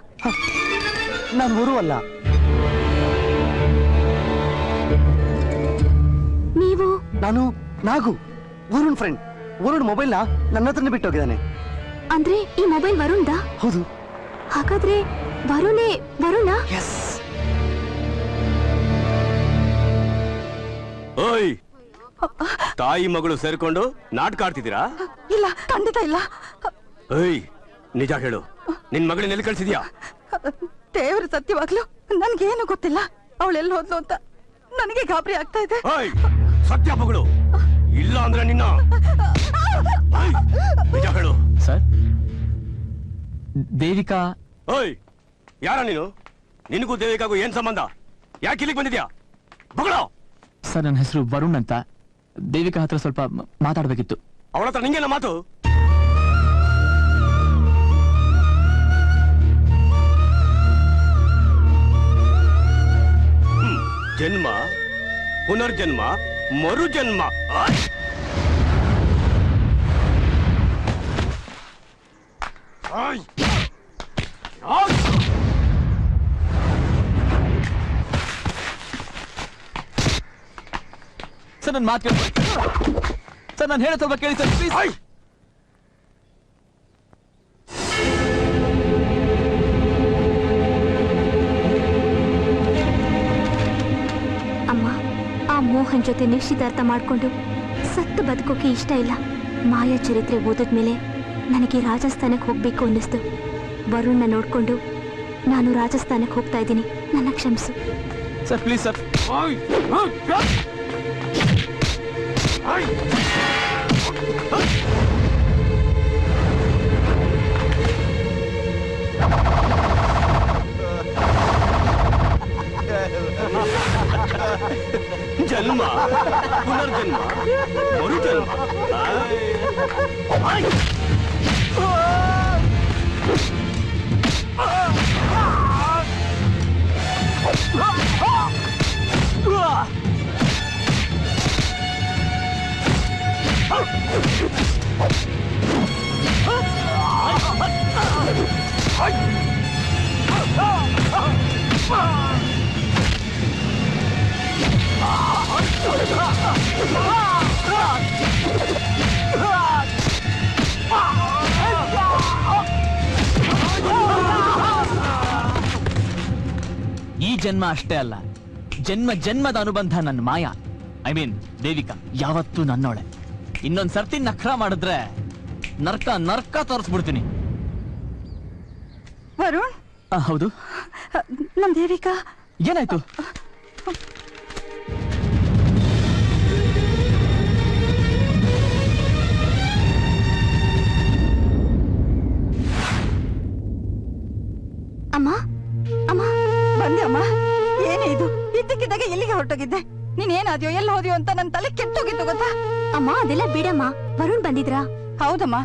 Speaker 8: ನಾನು ವರು ಅಲ್ಲ.
Speaker 12: ನೀವು?
Speaker 8: ನಾನು ನಾಗು, ವರುಣ್ ಫ್ರೆಂಡ್. ವರುಣ್ ಮೊಬೈಲ್ನ ನನ್ನ ಹತ್ರನೇ ಬಿಟ್ಟು ಹೋಗಿದ್ದಾನೆ.
Speaker 12: ಅಂದ್ರೆ ಈ ಮೊಬೈಲ್ ವರುಣ್ದಾ?
Speaker 8: ಹೌದು.
Speaker 12: ಹಾಗಾದ್ರೆ ವರುಣೇ ವರುಣ?
Speaker 15: ಓಯ್, ತಾಯಿ ಮಗಳು ಸೇರ್ಕೊಂಡು ನಾಟಕ ಆಡ್ತಿದ್ದೀರಾ?
Speaker 18: ಇಲ್ಲ, ಖಂಡಿತ ಇಲ್ಲ.
Speaker 15: ಏಯ್, ನಿಜ ಹೇಳು, ನಿನ್ ಮಗಳನ್ನ ಎಲ್ಲಿ ಕಳ್ಸಿದ್ಯಾ?
Speaker 18: ದೇವ್ರ ಸತ್ಯವಾಗ್ಲು ನನ್ಗೇನು ಗೊತ್ತಿಲ್ಲ. ಅವಳೆಲ್ಲಿ ಹೋದ್ಲು ಅಂತ ನನಗೆ ಗಾಬರಿ ಆಗ್ತಾ ಇದೆ.
Speaker 15: ಓಯ್, ಸತ್ಯ ಮಗಳು ಇಲ್ಲ ಅಂದ್ರೆ ನಿನ್ನ. ಓಯ್, ನಿಜ ಹೇಳು.
Speaker 1: ಸರ್, ದೇವಿಕಾ.
Speaker 15: ಓಯ್, ಯಾರ ನೀನು? ನಿನಗೂ ದೇವಿಕಾಗೂ ಏನ್ ಸಂಬಂಧ? ಯಾಕೆ ಇಲ್ಲಿಗೆ ಬಂದಿದ್ಯಾ? ಮಗಳು.
Speaker 1: ಸರ್, ನನ್ನ ಹೆಸರು ವರುಣ್ ಅಂತ. ದೇವಿಕಾ ಹತ್ರ ಸ್ವಲ್ಪ ಮಾತಾಡ್ಬೇಕಿತ್ತು.
Speaker 15: ಅವಳ ಹತ್ರ ನಿಂಗೇನ ಮಾತು? ಜನ್ಮ, ಪುನರ್ಜನ್ಮ, ಮರುಜನ್ಮ.
Speaker 1: ಸರ್, ನನ್ನ ಮಾತು ಕೇಳಿ ಸರ್, ನಾನು ಹೇಳೋ ಸ್ವಲ್ಪ ಕೇಳಿ ಸರ್, ಪ್ಲೀಸ್.
Speaker 12: ಅಮ್ಮ, ಆ ಮೋಹನ್ ಜೊತೆ ನಿಶ್ಚಿತಾರ್ಥ ಮಾಡ್ಕೊಂಡು ಸತ್ತು ಬದುಕೋಕೆ ಇಷ್ಟ ಇಲ್ಲ. ಮಾಯಾ ಚರಿತ್ರೆ ಓದಿದ್ಮೇಲೆ ನನಗೆ ರಾಜಸ್ಥಾನಕ್ಕೆ ಹೋಗ್ಬೇಕು ಅನ್ನಿಸ್ತು. ವರುಣ್ನ ನೋಡ್ಕೊಂಡು ನಾನು ರಾಜಸ್ಥಾನಕ್ಕೆ ಹೋಗ್ತಾ ಇದ್ದೀನಿ. ನನ್ನ ಕ್ಷಮಿಸು
Speaker 1: ಸರ್, ಪ್ಲೀಸ್ ಸರ್.
Speaker 15: ಜನ್ಮ, ಪುನರ್ಜನ್ಮ, ಮರುಜನ್ಮ.
Speaker 1: ಈ ಜನ್ಮ ಅಷ್ಟೇ ಅಲ್ಲ, ಜನ್ಮ ಜನ್ಮದ ಅನುಬಂಧ ನನ್ನ ಮಾಯಾ, ಐ ಮೀನ್ ದೇವಿಕಾ ಯಾವತ್ತೂ ನನ್ನೋಳೆ. ಇನ್ನೊಂದ್ ಸರ್ತಿ ನಖರ ಮಾಡಿದ್ರೆ ನರ್ಕ ನರ್ಕ ತೋರಿಸ್ಬಿಡ್ತೀನಿ.
Speaker 18: ವರುಣ್.
Speaker 1: ಹೌದು.
Speaker 18: ನಮ್ ದೇವಿಕಾ
Speaker 1: ಏನಾಯ್ತು?
Speaker 12: ಅಮ್ಮ, ಅಮ್ಮ.
Speaker 18: ಬಂದೆ ಅಮ್ಮ. ಏನೇ ಇದು? ಇದ್ದಕ್ಕಿದ್ದಾಗ ಎಲ್ಲಿಗೆ ಹೊರಟೋಗಿದ್ದೆ? ನೀನ್ ಏನಾದ್ಯೋ, ಎಲ್ಲಿ ಹೋದ್ಯೋ ಅಂತ ನನ್ ತಲೆ ಕೆಟ್ಟೋಗಿತ್ತು ಗೊತ್ತಾ?
Speaker 12: ಅಮ್ಮ, ಅದೆಲ್ಲ ಬಿಡಮ್ಮ. ವರುಣ್ ಬಂದಿದ್ರಾ?
Speaker 18: ಹೌದಮ್ಮ.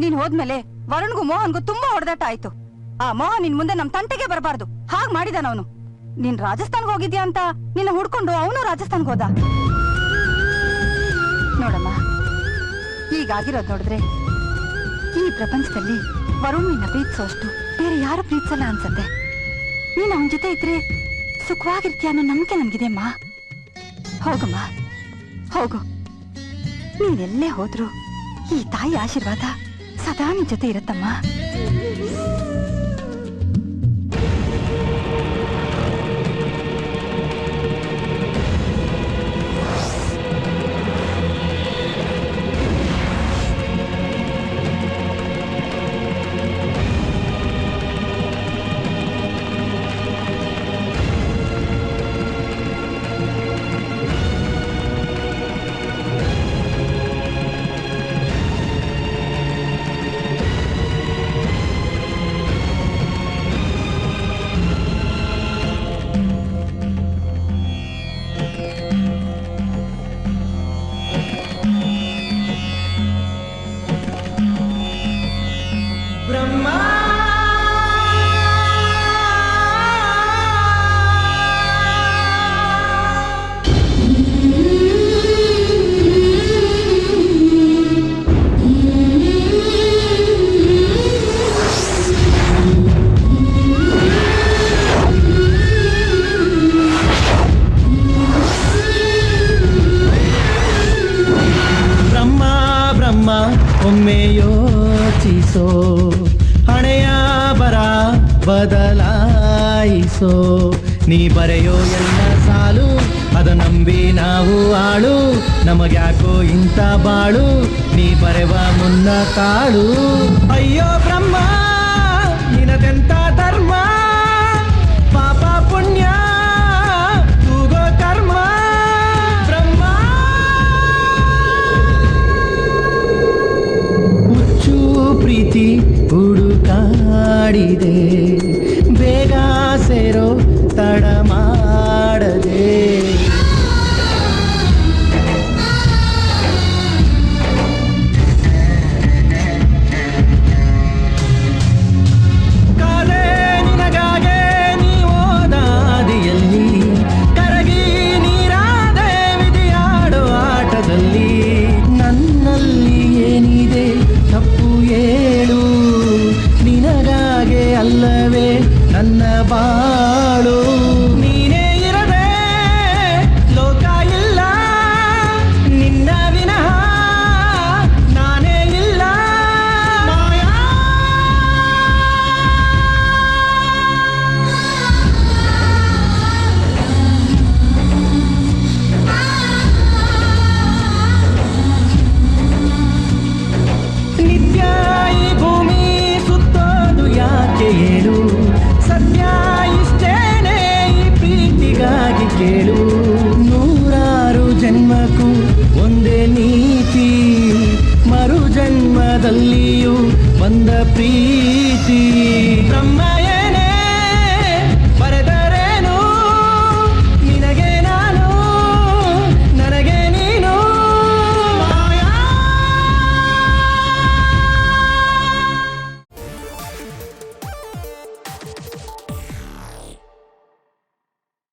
Speaker 18: ನೀನ್ ಹೋದ್ಮೇಲೆ ವರುಣ್ಗೂ ಮೋಹನ್ಗೂ ತುಂಬಾ ಹೊಡೆದಾಟ ಆಯ್ತು. ಆ ಮೋಹನ್ ನಿನ್ ಮುಂದೆ ನಮ್ ತಂಟೆಗೆ ಬರಬಾರ್ದು, ಹಾಗ್ ಮಾಡಿದಾನ ಅವನು. ನೀನ್ ರಾಜಸ್ಥಾನ್ಗೆ ಹೋಗಿದ್ಯಾ ಅಂತ ನಿನ್ನ ಹುಡ್ಕೊಂಡು ಅವನು ರಾಜಸ್ಥಾನ್ಗೆ ಹೋದ. ನೋಡಮ್ಮ, ಈಗಾಗಿರೋದ್ ನೋಡಿದ್ರೆ ಈ ಪ್ರಪಂಚದಲ್ಲಿ ವರುಣ್ ನಿನ್ನ ಪ್ರೀತಿಸೋಷ್ಟು ಬೇರೆ ಯಾರು ಪ್ರೀತಿಸಲ್ಲ ಅನ್ಸತ್ತೆ. ನೀನ್ ಅವನ ಜೊತೆ ಇದ್ರೆ ಸುಖವಾಗಿರ್ತೀಯ ಅನ್ನೋ ನಂಬಿಕೆ ನನ್ಗಿದೆಯಮ್ಮ. ಹೋಗಮ್ಮ, ಹೋಗು. ನೀನೆಲ್ಲೇ ಹೋದ್ರು ಈ ತಾಯಿ ಆಶೀರ್ವಾದ ಸದಾ ನಿನ್ ಜೊತೆ ಇರತ್ತಮ್ಮ.
Speaker 3: ಮನಸ್ಸೋ ನೀ ಬರೆಯೋ ಎಲ್ಲ ಸಾಲು ಅದ ನಂಬಿ ನಾವು ಆಳು ನಮಗ್ಯಾಕೋ ಇಂಥ ಬಾಳು ನೀ ಬರೆವ ಮುನ್ನ ಕಾಳು ಅಯ್ಯೋ ಬ್ರಹ್ಮ ನಿನದೆಂತ ಧರ್ಮ ಪಾಪ ಪುಣ್ಯ ತೂಗೋ ಕರ್ಮ ಬ್ರಹ್ಮ ಹುಚ್ಚು ಪ್ರೀತಿ ಹುಡುಕಾಡಿದೆ ಬೇಗ ಸೇರೋ ತಡ ಮಾಡದೆ ಕಾಲೇ ನಿನಗಾಗೆ ನೀ ಓದಾದಿಯಲ್ಲಿ ಕರಗಿ ನೀರಾದೆ ವಿಧಿಯಾಡೋ ಆಟದಲ್ಲಿ ನನ್ನಲ್ಲಿ ಏನಿದೆ ತಪ್ಪು ಏಳು ನಿನಗಾಗೆ ಅಲ್ಲವೇ ನನ್ನ ಬಾಳು ನೀನೇ ಇರದೆ ಲೋಕ ಇಲ್ಲ ನಿನ್ನ ವಿನಃ ನಾನೇ ಇಲ್ಲ ಮಾಯಾ ನಿತ್ಯ ಈ ಭೂಮಿ ಸುತ್ತೋದು ಯಾಕೆ ಹೇಳು ಸತ್ಯ ಇಷ್ಟೇನೆ ಈ ಪ್ರೀತಿಗಾಗಿ ಕೇಳು ನೂರಾರು ಜನ್ಮಕ್ಕೂ ಒಂದೇ ನೀತಿ ಮರು ಜನ್ಮದಲ್ಲಿಯೂ ಬಂದ ಪ್ರೀತಿ